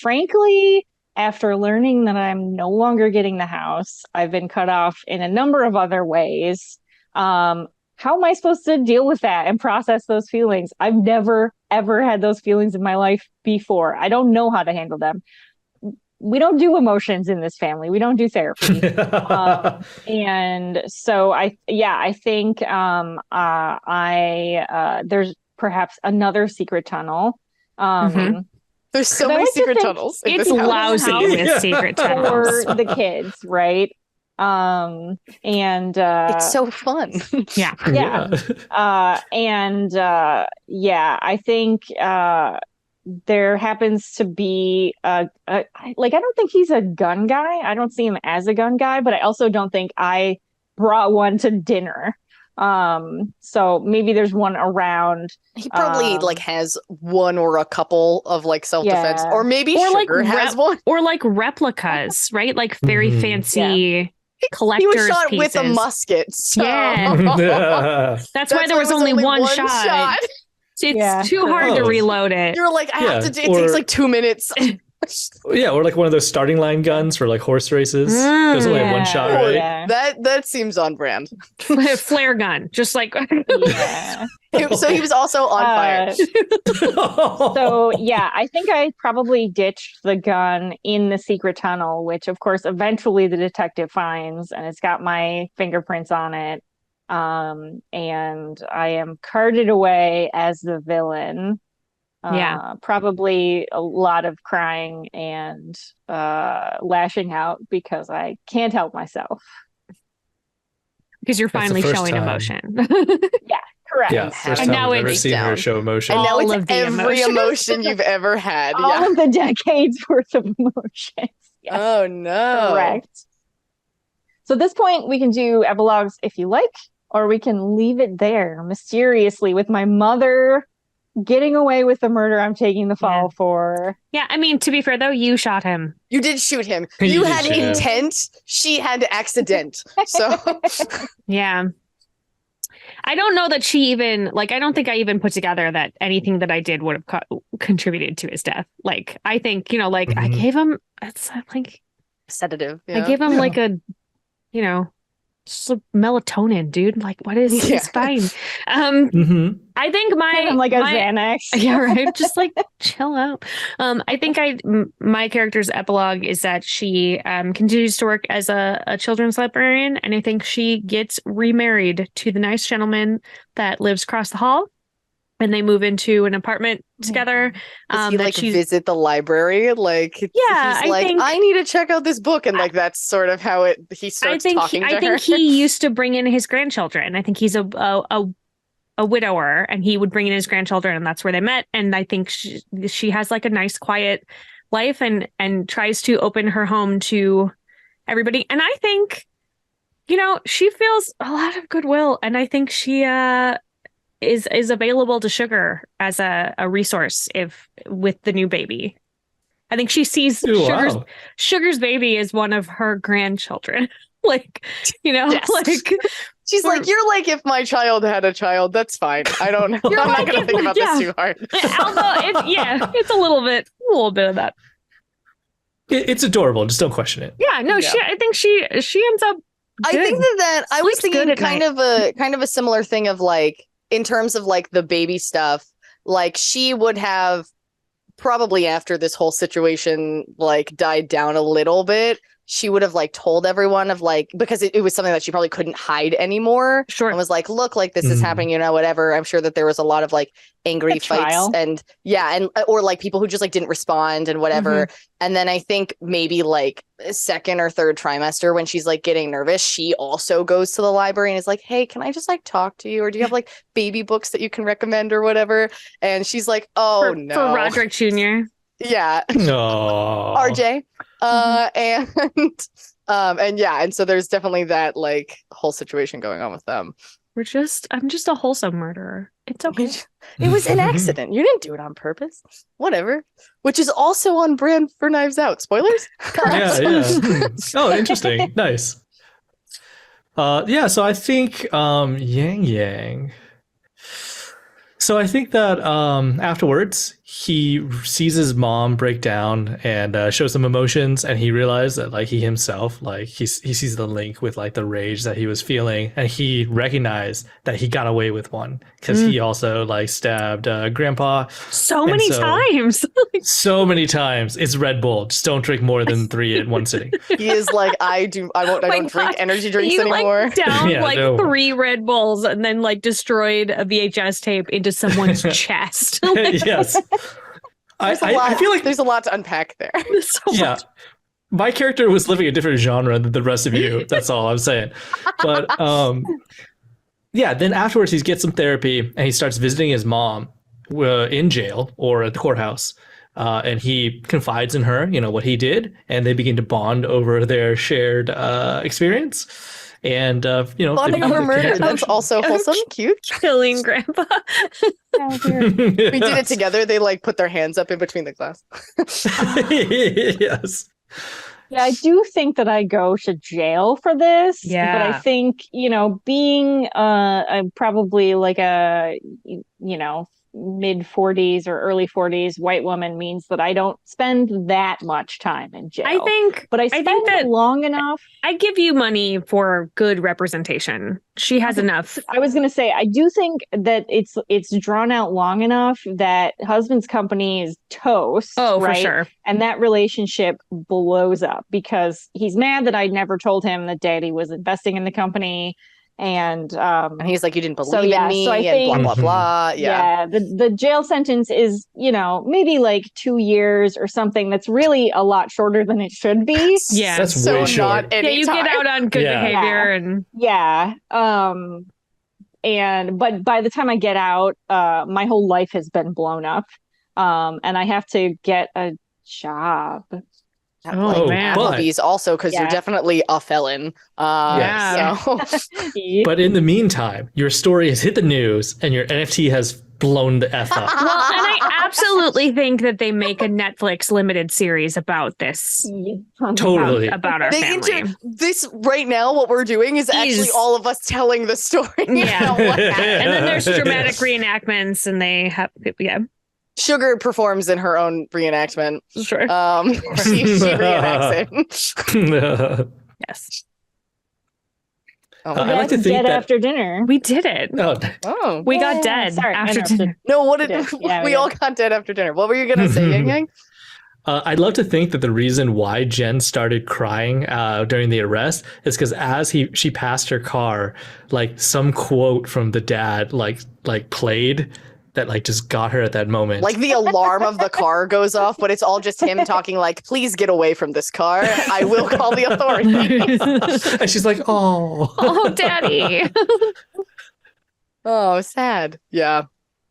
Speaker 2: Frankly, after learning that I'm no longer getting the house, I've been cut off in a number of other ways. How am I supposed to deal with that and process those feelings? I've never, ever had those feelings in my life before. I don't know how to handle them. We don't do emotions in this family. We don't do therapy. And so I think there's perhaps another secret tunnel.
Speaker 1: Mhm.
Speaker 3: there's so
Speaker 2: I
Speaker 3: many
Speaker 2: like to
Speaker 3: secret
Speaker 2: think
Speaker 3: tunnels. In
Speaker 1: It's
Speaker 3: this house.
Speaker 1: lousy
Speaker 2: house.
Speaker 1: with
Speaker 4: Yeah.
Speaker 1: secret
Speaker 2: For
Speaker 1: tunnels.
Speaker 2: the kids, right?
Speaker 3: It's so fun.
Speaker 1: Yeah.
Speaker 2: I think there happens to be I don't think he's a gun guy. I don't see him as a gun guy, but I also don't think I brought one to dinner. So maybe there's one around.
Speaker 3: He probably like has one or a couple of like self-defense,
Speaker 2: Yeah.
Speaker 3: or maybe
Speaker 1: Or, like,
Speaker 3: Sugar has one.
Speaker 1: Or like replicas, right? Like very
Speaker 4: Mhm.
Speaker 1: fancy
Speaker 3: He
Speaker 1: collector's
Speaker 3: was shot
Speaker 1: pieces.
Speaker 3: with a musket. So.
Speaker 1: Yeah. That's why there was only one shot. It's
Speaker 2: Yeah.
Speaker 1: too hard to
Speaker 4: Oh.
Speaker 1: reload it.
Speaker 3: You're like, I have
Speaker 4: Yeah,
Speaker 3: to. It takes
Speaker 4: or-
Speaker 3: like 2 minutes.
Speaker 4: Yeah, or like one of those starting line guns for like horse races. There's only
Speaker 2: Yeah.
Speaker 4: one shot,
Speaker 3: Or
Speaker 4: right?
Speaker 2: Yeah.
Speaker 3: that seems on brand.
Speaker 1: Flare gun, just like
Speaker 2: Yeah.
Speaker 3: So he was also on fire.
Speaker 2: So yeah, I think I probably ditched the gun in the secret tunnel, which of course eventually the detective finds, and it's got my fingerprints on it. And I am carted away as the villain. Probably a lot of crying and lashing out because I can't help myself.
Speaker 1: Because you're
Speaker 4: That's the
Speaker 1: finally
Speaker 4: first
Speaker 1: showing
Speaker 4: time.
Speaker 1: emotion.
Speaker 2: Yeah, correct.
Speaker 4: Yeah, first
Speaker 1: And
Speaker 4: time
Speaker 1: now
Speaker 4: I've ever
Speaker 1: it's
Speaker 4: seen her
Speaker 3: down.
Speaker 4: show emotion.
Speaker 3: And now
Speaker 1: All
Speaker 3: it's
Speaker 1: of the
Speaker 3: every
Speaker 1: emotions.
Speaker 3: emotion you've ever had.
Speaker 2: All
Speaker 3: Yeah.
Speaker 2: of the decades worth of emotions. Yes,
Speaker 3: Oh no.
Speaker 2: correct. So at this point, we can do epilogues if you like, or we can leave it there mysteriously with my mother getting away with the murder I'm taking the fall for.
Speaker 1: Yeah, I mean, to be fair, though, you shot him.
Speaker 3: You did shoot him.
Speaker 4: You
Speaker 3: You
Speaker 4: did
Speaker 3: had
Speaker 4: shoot him.
Speaker 3: intent. She had accident. So
Speaker 1: Yeah. I don't know that she even, like, I don't think I even put together that anything that I did would have contributed to his death. Like, I think, you know, like, I
Speaker 4: Mhm.
Speaker 1: gave him, it's like,
Speaker 3: sedative.
Speaker 1: I gave him
Speaker 4: Yeah.
Speaker 1: like a, you know, just a melatonin, dude. Like, what is,
Speaker 3: Yeah.
Speaker 1: it's fine.
Speaker 4: Mm-hmm.
Speaker 1: I think
Speaker 2: Give him like a Xanax.
Speaker 1: Yeah, right. Just like chill out. I think my character's epilogue is that she continues to work as a children's librarian, and I think she gets remarried to the nice gentleman that lives across the hall, and they move into an apartment together.
Speaker 3: Does he
Speaker 1: that
Speaker 3: like
Speaker 1: she's-
Speaker 3: visit the library? Like,
Speaker 1: Yeah,
Speaker 3: he's
Speaker 1: I
Speaker 3: like,
Speaker 1: think-
Speaker 3: I need to check out this book, and like that's sort of how he starts talking to
Speaker 1: I
Speaker 3: her.
Speaker 1: think he used to bring in his grandchildren. I think he's a widower, and he would bring in his grandchildren, and that's where they met. And I think she has like a nice, quiet life, and tries to open her home to everybody. And I think, you know, she feels a lot of goodwill, and I think she is available to Sugar as a resource with the new baby. I think she sees
Speaker 4: Ooh, wow.
Speaker 1: Sugar's baby as one of her grandchildren. Like, you know,
Speaker 3: Yes.
Speaker 1: like
Speaker 3: She's like, you're like, if my child had a child, that's fine. I don't know. I'm
Speaker 1: You're
Speaker 3: not
Speaker 1: like
Speaker 3: gonna
Speaker 1: if-
Speaker 3: think about
Speaker 1: yeah.
Speaker 3: this too hard.
Speaker 1: although it's a little bit of that.
Speaker 4: It's adorable. Just don't question it.
Speaker 1: Yeah, no,
Speaker 3: Yeah.
Speaker 1: I think she ends up
Speaker 3: I
Speaker 1: good.
Speaker 3: think that I was
Speaker 1: Sleeps good
Speaker 3: thinking
Speaker 1: at
Speaker 3: kind of a similar thing of like, in terms of like the baby stuff, like she would have probably after this whole situation like died down a little bit, she would have like told everyone of like, because it was something that she probably couldn't hide anymore.
Speaker 1: Sure.
Speaker 3: And was like, look, like this is happening, you know, whatever. I'm sure that there was a lot of like angry
Speaker 2: A
Speaker 3: fights
Speaker 2: trial.
Speaker 3: and or like people who just like didn't respond and whatever. And then I think maybe like second or third trimester when she's like getting nervous, she also goes to the library and is like, hey, can I just like talk to you? Or do you have like baby books that you can recommend or whatever? And she's like, oh no.
Speaker 1: For Roderick Jr.
Speaker 3: Yeah.
Speaker 4: Oh,
Speaker 3: RJ. And yeah, and so there's definitely that like whole situation going on with them.
Speaker 1: I'm just a wholesome murderer. It's okay.
Speaker 3: It was an accident. You didn't do it on purpose. Whatever. Which is also on brand for Knives Out. Spoilers?
Speaker 4: Yeah. Oh, interesting. Nice. Yeah. So I think Yang. So I think that afterwards he sees his mom break down and show some emotions, and he realized that like he himself, like he sees the link with like the rage that he was feeling, and he recognized that he got away with one because he also like stabbed Grandpa
Speaker 1: So many times.
Speaker 4: so many times. It's Red Bull. Just don't drink more than 3 at one sitting.
Speaker 3: He is like, I don't drink
Speaker 1: God.
Speaker 3: energy drinks
Speaker 1: You
Speaker 3: anymore.
Speaker 1: like down
Speaker 4: Yeah,
Speaker 1: like
Speaker 4: no.
Speaker 1: 3 Red Bulls and then like destroyed a VHS tape into someone's chest.
Speaker 4: Yes. I feel like
Speaker 3: there's a lot to unpack there.
Speaker 1: So
Speaker 4: yeah.
Speaker 1: much.
Speaker 4: My character was living a different genre than the rest of you. That's all I'm saying. But yeah, then afterwards he gets some therapy and he starts visiting his mom in jail or at the courthouse. And he confides in her, you know, what he did, and they begin to bond over their shared experience. And you know,
Speaker 3: Bonding over murder. That's also wholesome, cute.
Speaker 1: Killing Grandpa.
Speaker 3: We did it together. They like put their hands up in between the glass.
Speaker 4: Yes.
Speaker 2: Yeah, I do think that I go to jail for this.
Speaker 1: Yeah.
Speaker 2: But I think, you know, being probably like a, you know, mid 40s or early 40s white woman means that I don't spend that much time in jail.
Speaker 1: I think
Speaker 2: but I spend
Speaker 1: that
Speaker 2: long enough.
Speaker 1: I give you money for good representation. She has enough.
Speaker 2: I was going to say, I do think that it's drawn out long enough that husband's company is toast.
Speaker 1: Oh,
Speaker 2: right?
Speaker 1: for sure.
Speaker 2: And that relationship blows up because he's mad that I never told him that daddy was investing in the company. And
Speaker 3: he's like, you didn't
Speaker 2: So,
Speaker 3: believe
Speaker 2: yeah,
Speaker 3: in me,
Speaker 2: so I
Speaker 3: and blah
Speaker 2: think-
Speaker 3: blah blah. Yeah.
Speaker 2: the jail sentence is, maybe like 2 years or something. That's really a lot shorter than it should be.
Speaker 1: Yeah.
Speaker 4: That's
Speaker 3: so
Speaker 4: way short.
Speaker 3: not any
Speaker 1: Yeah, you get
Speaker 3: time.
Speaker 1: out on good
Speaker 4: Yeah.
Speaker 1: behavior and
Speaker 2: Yeah. But by the time I get out, my whole life has been blown up. And I have to get a job.
Speaker 1: Oh, man.
Speaker 3: Applebee's also, because you're
Speaker 2: Yeah.
Speaker 3: definitely a felon.
Speaker 1: Yeah.
Speaker 3: So
Speaker 4: But in the meantime, your story has hit the news and your NFT has blown the F up.
Speaker 1: well, and I absolutely think that they make a Netflix limited series about this.
Speaker 4: Totally.
Speaker 1: About our family.
Speaker 3: This right now, what we're doing is actually all of us telling the story.
Speaker 1: Yeah.
Speaker 3: about what happened.
Speaker 1: And then there's dramatic reenactments, and they have
Speaker 3: Sugar performs in her own reenactment.
Speaker 1: sure.
Speaker 3: She reenacts it.
Speaker 1: Yes.
Speaker 3: Oh,
Speaker 4: I like to think
Speaker 2: dead
Speaker 4: that-
Speaker 2: after dinner.
Speaker 1: We did it.
Speaker 3: oh.
Speaker 1: We got
Speaker 2: Yay.
Speaker 1: dead
Speaker 2: Sorry, I
Speaker 1: after
Speaker 2: interrupted.
Speaker 1: dinner.
Speaker 3: No, what did
Speaker 2: Yeah,
Speaker 3: we
Speaker 2: we
Speaker 3: all
Speaker 2: did.
Speaker 3: got dead after dinner? What were you gonna say, Yang Yang?
Speaker 4: I'd love to think that the reason why Jenn started crying during the arrest is because as she passed her car, like some quote from the dad like played that like just got her at that moment.
Speaker 3: Like the alarm of the car goes off, but it's all just him talking like, please get away from this car. I will call the authorities.
Speaker 4: And she's like, oh,
Speaker 1: Oh, daddy.
Speaker 3: Oh, sad. Yeah.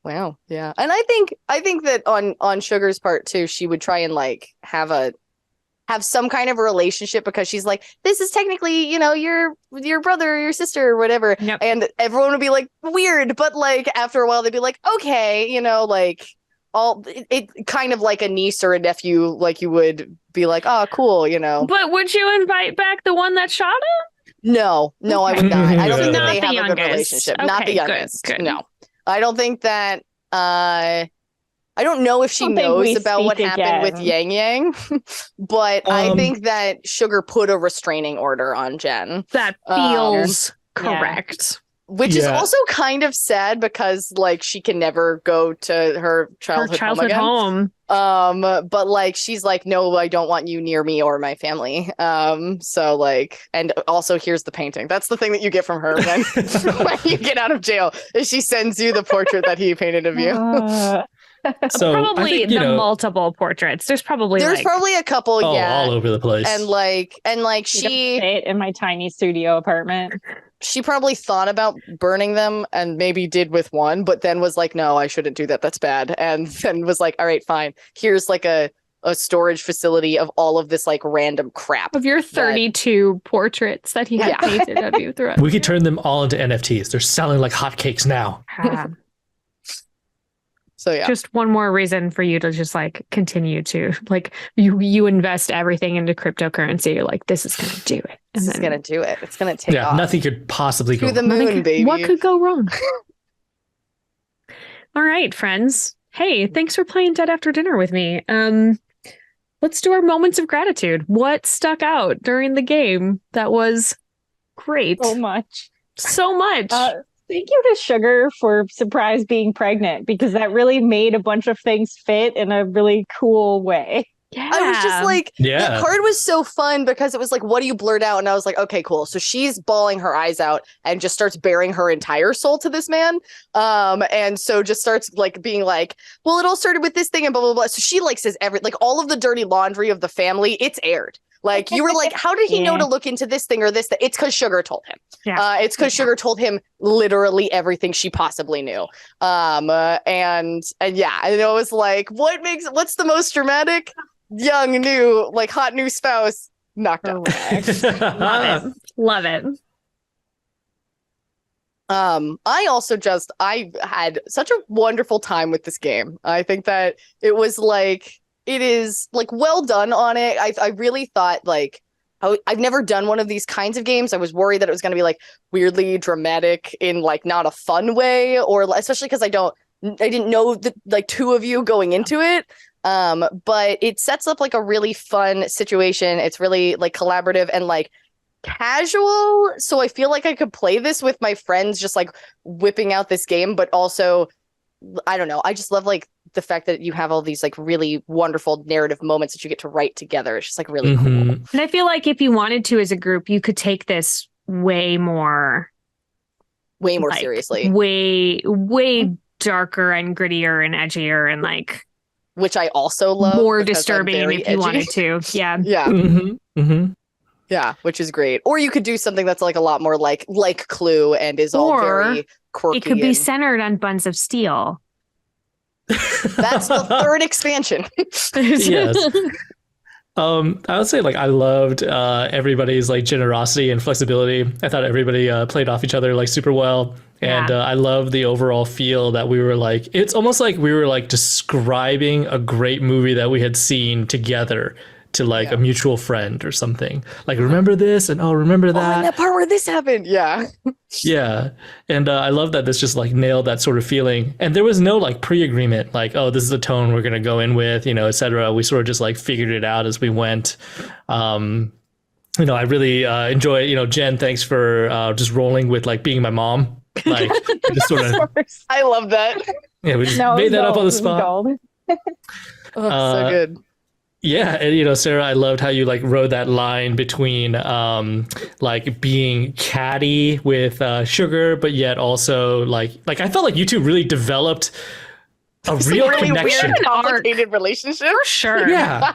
Speaker 3: Wow. Yeah. And I think that on Sugar's part too, she would try and like have some kind of a relationship, because she's like, this is technically, your brother or your sister or whatever.
Speaker 1: Yep.
Speaker 3: And everyone would be like, weird, but like after a while they'd be like, okay, like it kind of like a niece or a nephew, like you would be like, oh, cool,
Speaker 1: But would you invite back the one that shot him?
Speaker 3: No, I would not. I don't think that
Speaker 1: Not
Speaker 3: they
Speaker 1: the
Speaker 3: have a good
Speaker 1: youngest.
Speaker 3: relationship. Not the
Speaker 1: Okay, good,
Speaker 3: youngest.
Speaker 1: good.
Speaker 3: No. I don't think that I don't know if she
Speaker 2: Don't think
Speaker 3: knows
Speaker 2: we
Speaker 3: about what
Speaker 2: speak
Speaker 3: happened with
Speaker 2: again.
Speaker 3: Yang Yang, but I think that Sugar put a restraining order on Jenn,
Speaker 1: That feels
Speaker 2: Yeah.
Speaker 1: correct.
Speaker 3: which is
Speaker 4: Yeah.
Speaker 3: also kind of sad because like she can never go to her
Speaker 1: Her
Speaker 3: childhood,
Speaker 1: childhood
Speaker 3: home
Speaker 1: home.
Speaker 3: again. But like she's like, no, I don't want you near me or my family. So like, and also here's the painting. That's the thing that you get from her when when you get out of jail, is she sends you the portrait that he painted of you.
Speaker 4: so
Speaker 1: Probably
Speaker 4: I think,
Speaker 1: the multiple portraits. There's probably
Speaker 3: There's probably a couple, yeah,
Speaker 4: all over the place.
Speaker 3: and like
Speaker 2: She fit in my tiny studio apartment.
Speaker 3: she probably thought about burning them and maybe did with one, but then was like, no, I shouldn't do that. That's bad. And then was like, all right, fine. Here's like a storage facility of all of this like random crap.
Speaker 1: of your 32 portraits that he had
Speaker 3: Yeah.
Speaker 1: painted of you throughout.
Speaker 4: we could turn them all into NFTs. They're selling like hotcakes now.
Speaker 3: So yeah.
Speaker 1: Just one more reason for you to just like continue to like you invest everything into cryptocurrency. You're like, this is gonna do it. And
Speaker 3: This is gonna do it. It's gonna take
Speaker 4: Yeah,
Speaker 3: off.
Speaker 4: nothing could possibly go
Speaker 3: To the
Speaker 4: wrong.
Speaker 3: moon, baby.
Speaker 1: What could go wrong? All right, friends. Hey, thanks for playing Dead After Dinner with me. Let's do our moments of gratitude. What stuck out during the game that was great?
Speaker 2: So much.
Speaker 1: So much.
Speaker 2: Thank you to Sugar for surprise being pregnant, because that really made a bunch of things fit in a really cool way.
Speaker 1: yeah.
Speaker 3: I was just like,
Speaker 4: Yeah.
Speaker 3: that card was so fun because it was like, what do you blurt out? And I was like, okay, cool. So she's bawling her eyes out and just starts bearing her entire soul to this man. And so just starts like being like, well, it all started with this thing and blah, blah, blah. So she like says like all of the dirty laundry of the family, it's aired. Like you were like, how did he know
Speaker 2: Yeah.
Speaker 3: to look into this thing or this thing? It's because Sugar told him.
Speaker 1: Yeah.
Speaker 3: It's because Sugar told him literally everything she possibly knew. And yeah, and it was like, what's the most dramatic? Young, new, like hot new spouse knocked up.
Speaker 1: Love it. Love it.
Speaker 3: I had such a wonderful time with this game. I think that it is like well done on it. I really thought like I've never done one of these kinds of games. I was worried that it was going to be like weirdly dramatic in like not a fun way, or especially because I didn't know the like two of you going into it. But it sets up like a really fun situation. It's really like collaborative and like casual. So I feel like I could play this with my friends, just like whipping out this game, but also I don't know. I just love like the fact that you have all these like really wonderful narrative moments that you get to write together. It's just like really cool.
Speaker 1: And I feel like if you wanted to as a group, you could take this way more
Speaker 3: way more
Speaker 1: like,
Speaker 3: seriously.
Speaker 1: way darker and grittier and edgier and like
Speaker 3: which I also love.
Speaker 1: More
Speaker 3: because I'm
Speaker 1: disturbing
Speaker 3: very
Speaker 1: if you
Speaker 3: edgy.
Speaker 1: wanted to. Yeah.
Speaker 3: Yeah. Yeah, which is great. Or you could do something that's like a lot more like Clue and is all very quirky.
Speaker 1: It could be centered on Buns of Steel.
Speaker 3: That's the third expansion.
Speaker 4: Yes. I would say like I loved everybody's like generosity and flexibility. I thought everybody played off each other like super well. And I love the overall feel that we were like, it's almost like we were like describing a great movie that we had seen together to like a mutual friend or something. Like, remember this? And remember that?
Speaker 3: Oh, and that part where this happened. Yeah.
Speaker 4: Yeah. And I love that this just like nailed that sort of feeling. And there was no like pre-agreement, like, oh, this is the tone we're going to go in with, et cetera. We sort of just like figured it out as we went. I really enjoy, Jenn, thanks for just rolling with like being my mom. Like, just sort of.
Speaker 3: I love that.
Speaker 4: Yeah, we just made that up on the spot.
Speaker 3: So good.
Speaker 4: Yeah, and Sarah, I loved how you like rode that line between like being catty with Sugar, but yet also like I felt like you two really developed a real
Speaker 3: really
Speaker 4: connection.
Speaker 3: Weird, complicated relationship.
Speaker 1: For sure.
Speaker 4: Yeah.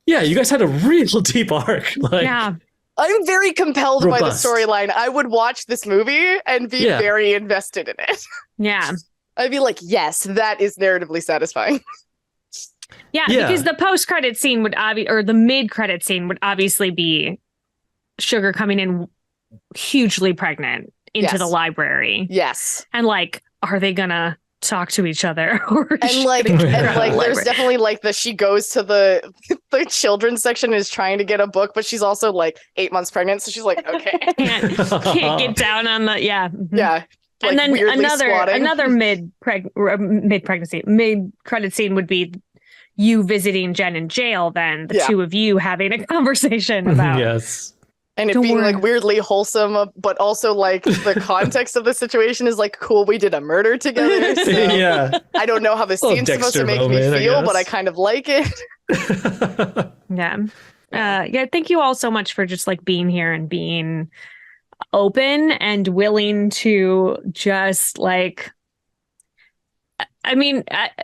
Speaker 4: Yeah, you guys had a real deep arc. Like,
Speaker 1: yeah.
Speaker 3: I'm very compelled by the
Speaker 4: Robust.
Speaker 3: storyline. I would watch this movie and be very invested in it.
Speaker 1: Yeah.
Speaker 3: I'd be like, yes, that is narratively satisfying.
Speaker 1: Yeah, because the post-credit scene would or the mid-credit scene would obviously be Sugar coming in hugely pregnant into the library.
Speaker 3: Yes.
Speaker 1: And like, are they gonna talk to each other?
Speaker 3: And like there's definitely like she goes to the children's section and is trying to get a book, but she's also like 8 months pregnant, so she's like, okay.
Speaker 1: can't get down on the
Speaker 3: Yeah.
Speaker 1: Like, and then another mid-pregnancy, mid-credit scene would be you visiting Jenn in jail, then the two of you having a conversation about
Speaker 3: and it being like weirdly wholesome, but also like the context of the situation is like, cool, we did a murder together. So I don't know how this scene's supposed to make me feel, but I kind of like it.
Speaker 1: Thank you all so much for just like being here and being open and willing to just like,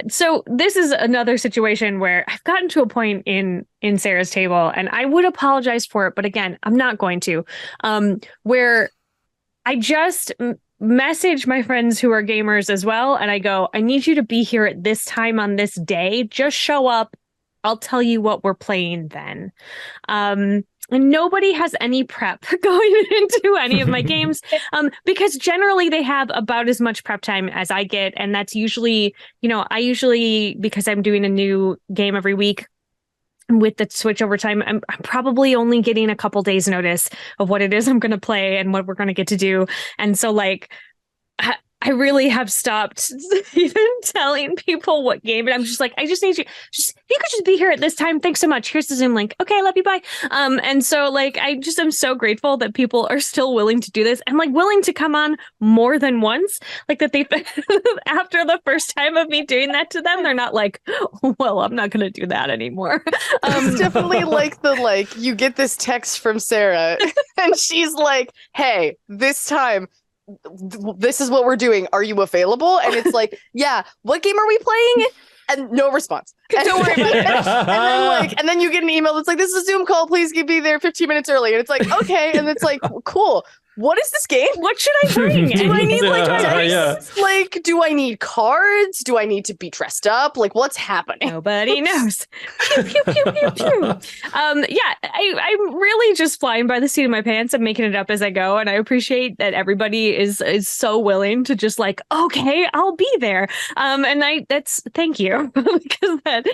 Speaker 1: so this is another situation where I've gotten to a point in Sarah's table, and I would apologize for it, but again, I'm not going to, where I just message my friends who are gamers as well. And I go, I need you to be here at this time on this day. Just show up. I'll tell you what we're playing then. And nobody has any prep going into any of my games, because generally they have about as much prep time as I get. And that's usually, because I'm doing a new game every week with the switch over time, I'm probably only getting a couple days notice of what it is I'm going to play and what we're going to get to do. And so like, I really have stopped even telling people what game, and I'm just like, I just need you. You could just be here at this time. Thanks so much. Here's the Zoom link. Okay, love you. Bye. And so like, I just am so grateful that people are still willing to do this and like willing to come on more than once. Like that they after the first time of me doing that to them, they're not like, well, I'm not going to do that anymore.
Speaker 3: It's definitely like you get this text from Sarah, and she's like, hey, this time. This is what we're doing. Are you available? And it's like, yeah. What game are we playing? And no response. Don't worry about it. And then you get an email that's like, this is a Zoom call. Please be there 15 minutes early. And it's like, okay. And it's like, cool. What is this game?
Speaker 1: What should I bring? Do I need like dice?
Speaker 3: Like, do I need cards? Do I need to be dressed up? Like, what's happening?
Speaker 1: Nobody knows. Pew, pew, pew, pew, pew. I'm really just flying by the seat of my pants and making it up as I go. And I appreciate that everybody is so willing to just like, okay, I'll be there. Thank you. Because that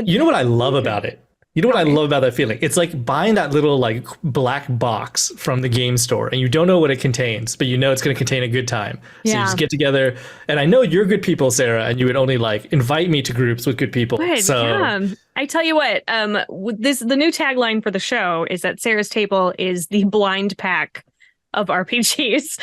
Speaker 4: you know what I love about it? You know what I love about that feeling? It's like buying that little like black box from the game store, and you don't know what it contains, but you know it's going to contain a good time. So you just get together, and I know you're good people, Sarah, and you would only like invite me to groups with good people.
Speaker 1: Good,
Speaker 4: so
Speaker 1: I tell you what, the new tagline for the show is that Sarah's table is the blind pack of RPGs.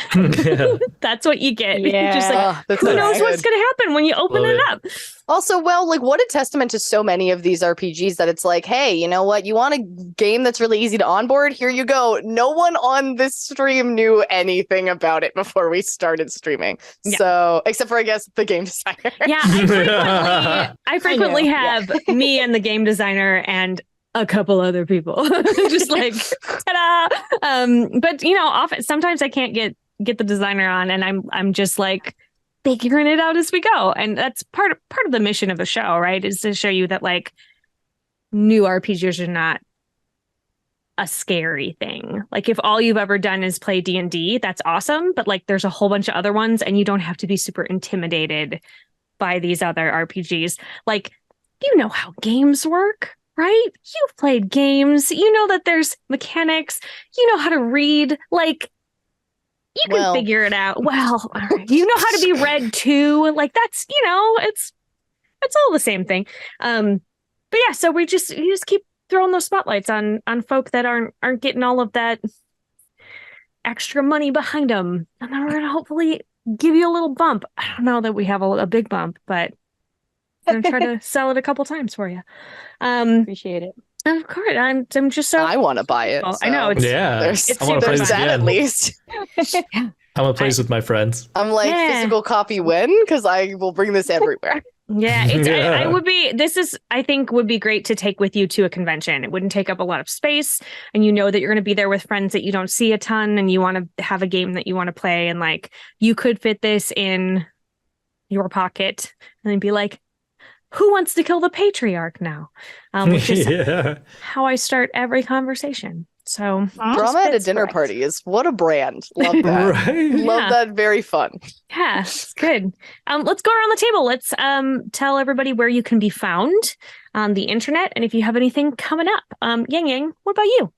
Speaker 4: Yeah.
Speaker 1: That's what you get. You're
Speaker 2: Yeah.
Speaker 1: just like,
Speaker 3: That's
Speaker 1: who
Speaker 3: so
Speaker 1: knows what's
Speaker 3: good.
Speaker 1: going to happen when you open
Speaker 4: Love
Speaker 1: it
Speaker 4: it.
Speaker 1: up?
Speaker 3: Also, well, like what a testament to so many of these RPGs that it's like, hey, you know what? You want a game that's really easy to onboard? Here you go. No one on this stream knew anything about it before we started streaming.
Speaker 1: Yeah.
Speaker 3: So, except for I guess the game designer.
Speaker 1: Yeah, I frequently
Speaker 2: I know,
Speaker 1: have me and the game designer and a couple other people just like ta-da. But you know, often sometimes I can't get the designer on, and I'm just like figuring it out as we go. And that's part of the mission of the show, right? Is to show you that like new RPGs are not a scary thing. Like if all you've ever done is play D&D, that's awesome, but like there's a whole bunch of other ones and you don't have to be super intimidated by these other RPGs. Like, you know how games work, right? You've played games. You know that there's mechanics. You know how to read. Like, you can
Speaker 3: Well.
Speaker 1: figure it out. Well, all right. You know how to be read too. Like that's, you know, it's all the same thing. But yeah, so you just keep throwing those spotlights on folk that aren't getting all of that extra money behind them, and then we're gonna hopefully give you a little bump. I don't know that we have a big bump, but I'm gonna try to sell it a couple times for you.
Speaker 2: Appreciate it.
Speaker 1: Of course, I'm just so
Speaker 3: I want to buy it.
Speaker 1: I know, it's-
Speaker 4: Yeah.
Speaker 3: There's,
Speaker 1: it's
Speaker 4: I want to play
Speaker 3: there's
Speaker 4: this
Speaker 3: that at
Speaker 4: again.
Speaker 3: least.
Speaker 4: I want to play this with my friends.
Speaker 3: I'm like,
Speaker 1: Yeah.
Speaker 3: physical copy when? Because I will bring this everywhere.
Speaker 1: yeah. It's I
Speaker 4: Yeah.
Speaker 1: would be. This is I think would be great to take with you to a convention. It wouldn't take up a lot of space, and you know that you're going to be there with friends that you don't see a ton, and you want to have a game that you want to play, and like you could fit this in your pocket and then be like, who wants to kill the patriarch now? Which is
Speaker 4: Yeah.
Speaker 1: how I start every conversation. So
Speaker 3: Drama at a
Speaker 1: fits
Speaker 3: dinner
Speaker 1: for it.
Speaker 3: party is what a brand. Love that.
Speaker 4: Right.
Speaker 3: Love
Speaker 1: Yeah.
Speaker 3: that. Very fun.
Speaker 1: Yeah, it's good. Let's go around the table. Let's tell everybody where you can be found on the internet, and if you have anything coming up. Yang, what about you?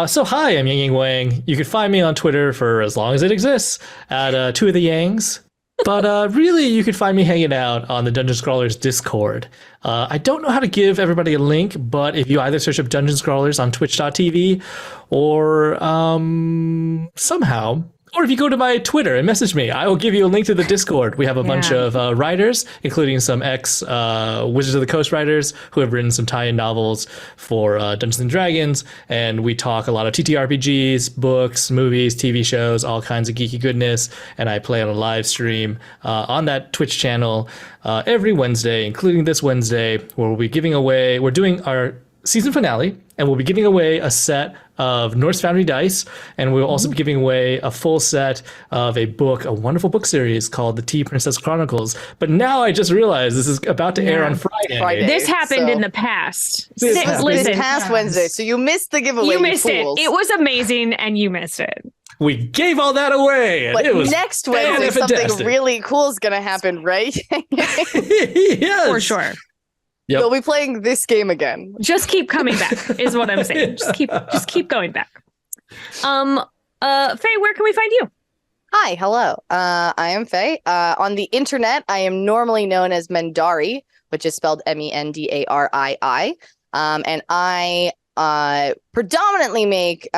Speaker 4: So hi, I'm Yang Wang. You can find me on Twitter for as long as it exists at Two of the Yangs. But really, you can find me hanging out on the Dungeon Scrawlers Discord. I don't know how to give everybody a link, but if you either search up Dungeon Scrawlers on twitch.tv or somehow, or if you go to my Twitter and message me, I will give you a link to the Discord. We have a bunch of writers, including some ex-Wizards of the Coast writers who have written some tie-in novels for Dungeons & Dragons, and we talk a lot of TTRPGs, books, movies, TV shows, all kinds of geeky goodness, and I play on a live stream on that Twitch channel every Wednesday, including this Wednesday, where we're doing our season finale, and we'll be giving away a set of Norse Foundry dice, and we'll also be giving away a full set of a wonderful book series called The Tea Princess Chronicles. But now I just realized this is about to air on Friday.
Speaker 3: Friday.
Speaker 1: This happened
Speaker 3: so-
Speaker 1: in the past.
Speaker 3: This
Speaker 1: Listen,
Speaker 3: past Wednesday. So you missed the giveaway.
Speaker 1: you missed it.
Speaker 3: fools.
Speaker 1: It was amazing, and you missed it.
Speaker 4: We gave all that away. And
Speaker 3: But
Speaker 4: it was
Speaker 3: next Wednesday, something
Speaker 4: fantastic.
Speaker 3: really cool is going to happen, right?
Speaker 4: Yes.
Speaker 1: For sure.
Speaker 4: Yep.
Speaker 3: They'll be playing this game again.
Speaker 1: Just keep coming back is what I'm saying. Just keep going back. Faye, where can we find you?
Speaker 3: Hi, hello. I am Faye. On the internet, I am normally known as Mendari, which is spelled Mendarii. And I predominantly make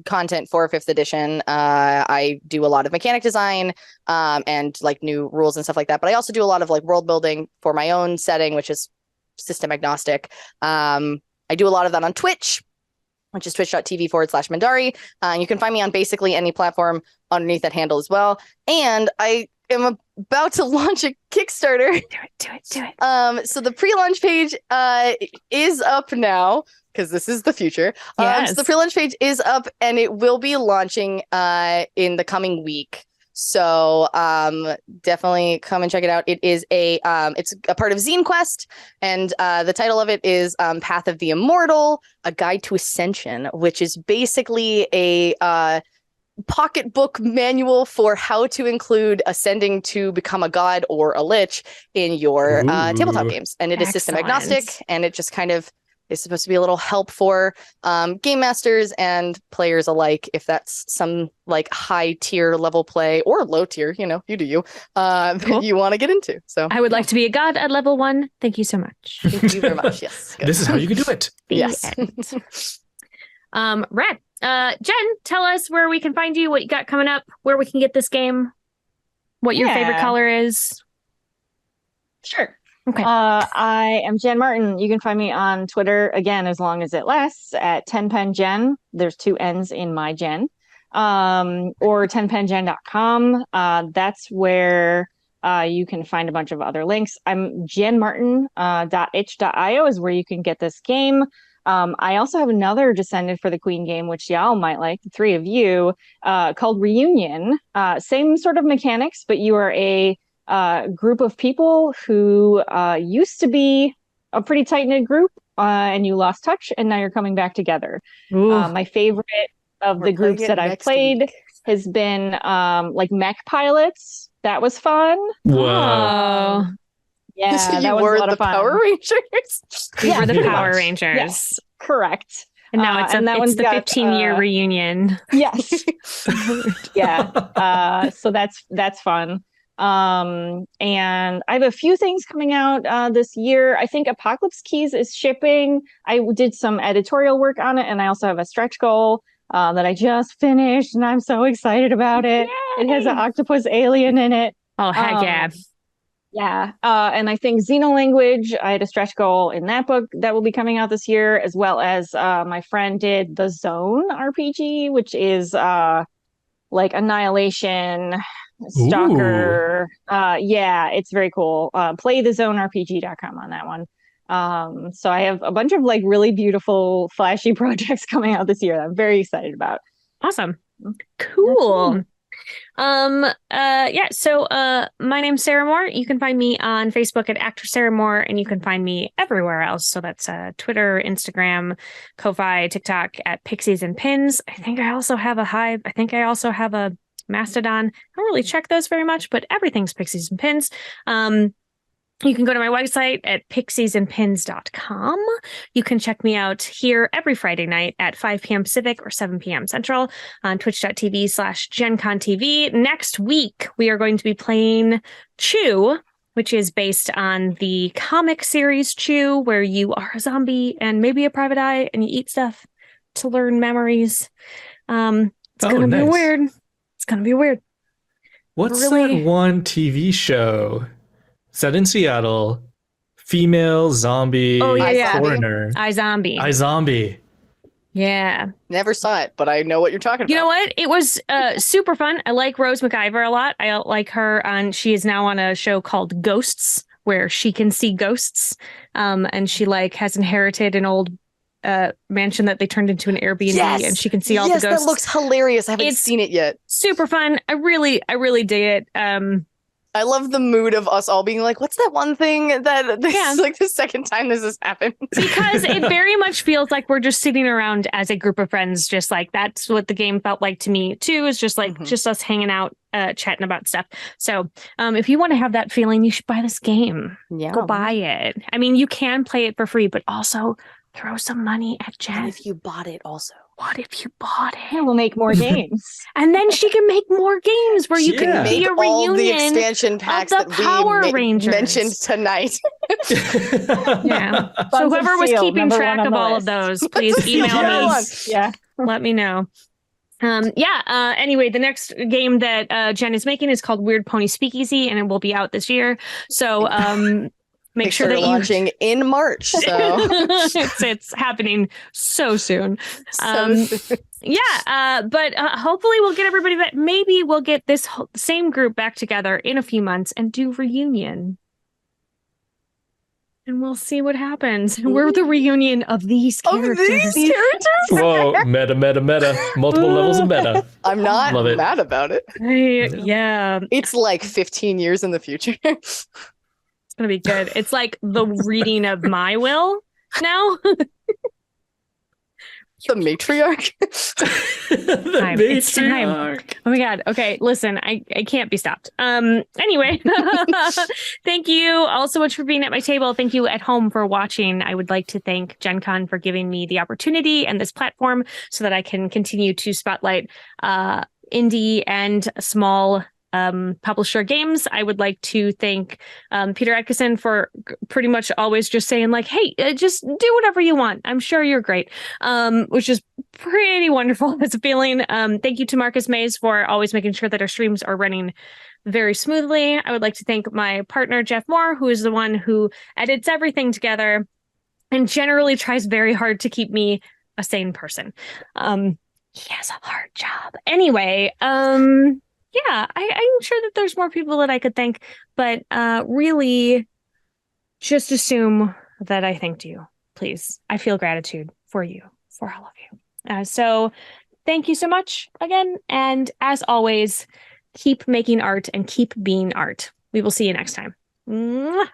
Speaker 3: content for 5th edition. I do a lot of mechanic design and like new rules and stuff like that. But I also do a lot of like world building for my own setting, which is system agnostic. I do a lot of that on Twitch, which is twitch.tv/Mendari. You can find me on basically any platform underneath that handle as well. And I am about to launch a Kickstarter.
Speaker 1: Do it.
Speaker 3: So the pre-launch page is up now, because this is the future.
Speaker 1: Yes.
Speaker 3: So the pre-launch page is up, and it will be launching in the coming week. So definitely come and check it out. It is it's a part of Zine Quest, and the title of it is Path of the Immortal, A Guide to Ascension, which is basically a pocketbook manual for how to include ascending to become a god or a lich in your tabletop games. And it is system agnostic, and it just kind of is supposed to be a little help for game masters and players alike, if that's some like high tier level play or low tier, you do you, that you want to get into. So
Speaker 1: I would like to be a god at level 1. Thank you so much.
Speaker 3: thank you very much. Yes. Good.
Speaker 4: This is how you can do it.
Speaker 1: The
Speaker 3: Yes.
Speaker 1: end. Red, Jen, tell us where we can find you, what you got coming up, where we can get this game, what your favorite
Speaker 2: Yeah.
Speaker 1: color is.
Speaker 2: Sure.
Speaker 1: Okay.
Speaker 2: I am Jenn Martin. You can find me on Twitter, again, as long as it lasts, at 10penjen. There's 2 N's in my Jen. Or 10penjen.com. That's where you can find a bunch of other links. I'm jenmartin.itch.io is where you can get this game. I also have another Descendant for the Queen game, which y'all might like, the 3 of you, called Reunion. Same sort of mechanics, but you are a group of people who used to be a pretty tight-knit group, and you lost touch, and now you're coming back together. My favorite of the groups that I've played has been like mech pilots. That was fun.
Speaker 1: Whoa.
Speaker 2: Yeah,
Speaker 3: you
Speaker 2: that was
Speaker 3: were
Speaker 2: a lot
Speaker 3: the
Speaker 2: of fun.
Speaker 3: Power Rangers.
Speaker 1: We were the
Speaker 2: pretty
Speaker 1: Power
Speaker 2: much.
Speaker 1: Rangers.
Speaker 2: Yes, correct.
Speaker 1: And now it's
Speaker 2: and that
Speaker 1: it's
Speaker 2: one's
Speaker 1: the
Speaker 2: got,
Speaker 1: 15-year reunion.
Speaker 2: Yes. Yeah. So that's fun. And I have a few things coming out this year. I think Apocalypse Keys is shipping. I did some editorial work on it, and I also have a stretch goal that I just finished, and I'm so excited about it.
Speaker 1: Yay!
Speaker 2: It has an octopus alien in it.
Speaker 1: Oh, heck yeah.
Speaker 2: Yeah. And I think Xenolanguage, I had a stretch goal in that book that will be coming out this year, as well as my friend did the Zone RPG, which is like Annihilation, Stalker. Yeah, it's very cool. Playthezonerpg.com on that one. So I have a bunch of like really beautiful, flashy projects coming out this year that I'm very excited about.
Speaker 1: Awesome. Cool. So my name's Sarah Moore. You can find me on Facebook at Actor Sarah Moore, and you can find me everywhere else. So that's Twitter, Instagram, Ko-Fi, TikTok at Pixies and Pins. I think I also have a Hive. I think I also have a Mastodon. I don't really check those very much, but everything's Pixies and Pins. You can go to my website at pixiesandpins.com. You can check me out here every Friday night at 5 p.m. Pacific or 7 p.m. Central on twitch.tv/GenConTV. Next week, we are going to be playing Chew, which is based on the comic series Chew, where you are a zombie and maybe a private eye and you eat stuff to learn memories. It's going to be weird. It's going to be weird.
Speaker 4: What's that one TV show set in Seattle? Female zombie foreigner. iZombie.
Speaker 1: Yeah.
Speaker 3: Never saw it, but I know what you're talking about.
Speaker 1: You know what? It was super fun. I like Rose McIver a lot. I like her she is now on a show called Ghosts, where she can see ghosts. And she like has inherited an old mansion that they turned into an Airbnb, and she can see all the ghosts.
Speaker 3: Yes, that looks hilarious. I haven't seen it yet.
Speaker 1: Super fun. I really dig it.
Speaker 3: I love the mood of us all being like, what's that one thing that this is like the second time this has happened?
Speaker 1: Because it very much feels like we're just sitting around as a group of friends, just like that's what the game felt like to me too, is just like just us hanging out, chatting about stuff. So if you want to have that feeling, you should buy this game.
Speaker 3: Yeah.
Speaker 1: Go buy it. I mean, you can play it for free, but also throw some money at Jen.
Speaker 3: What if you bought it also?
Speaker 1: What if you bought it?
Speaker 2: Yeah, we'll make more games.
Speaker 1: And then she can make more games where you can be a
Speaker 3: all the
Speaker 1: reunion
Speaker 3: expansion packs
Speaker 1: of the Power Rangers
Speaker 3: mentioned tonight.
Speaker 1: Yeah. So whoever was keeping track of all of those, please email me.
Speaker 2: Yeah.
Speaker 1: Let me know. Anyway, the next game that Jen is making is called Weird Pony Speakeasy, and it will be out this year. So make sure that you're
Speaker 3: launching in March. So
Speaker 1: it's happening so soon. But hopefully we'll get everybody back. Maybe we'll get this same group back together in a few months and do reunion. And we'll see what happens. We're the reunion of these characters.
Speaker 4: Whoa, meta. Multiple levels of meta.
Speaker 3: I'm not mad about it.
Speaker 1: Yeah.
Speaker 3: It's like 15 years in the future.
Speaker 1: It's going to be good. It's like the reading of my will now.
Speaker 3: The matriarch.
Speaker 1: It's time. Oh my god. Okay, listen, I can't be stopped. Anyway, thank you all so much for being at my table. Thank you at home for watching. I would like to thank Gen Con for giving me the opportunity and this platform so that I can continue to spotlight indie and small Publisher Games. I would like to thank Peter Atkinson for pretty much always just saying like, hey, just do whatever you want. I'm sure you're great, which is pretty wonderful as a feeling. Thank you to Marcus Mays for always making sure that our streams are running very smoothly. I would like to thank my partner, Jeff Moore, who is the one who edits everything together and generally tries very hard to keep me a sane person. He has a hard job. Anyway, I'm sure that there's more people that I could thank, but really just assume that I thanked you, please. I feel gratitude for you, for all of you. So thank you so much again. And as always, keep making art and keep being art. We will see you next time. Mwah!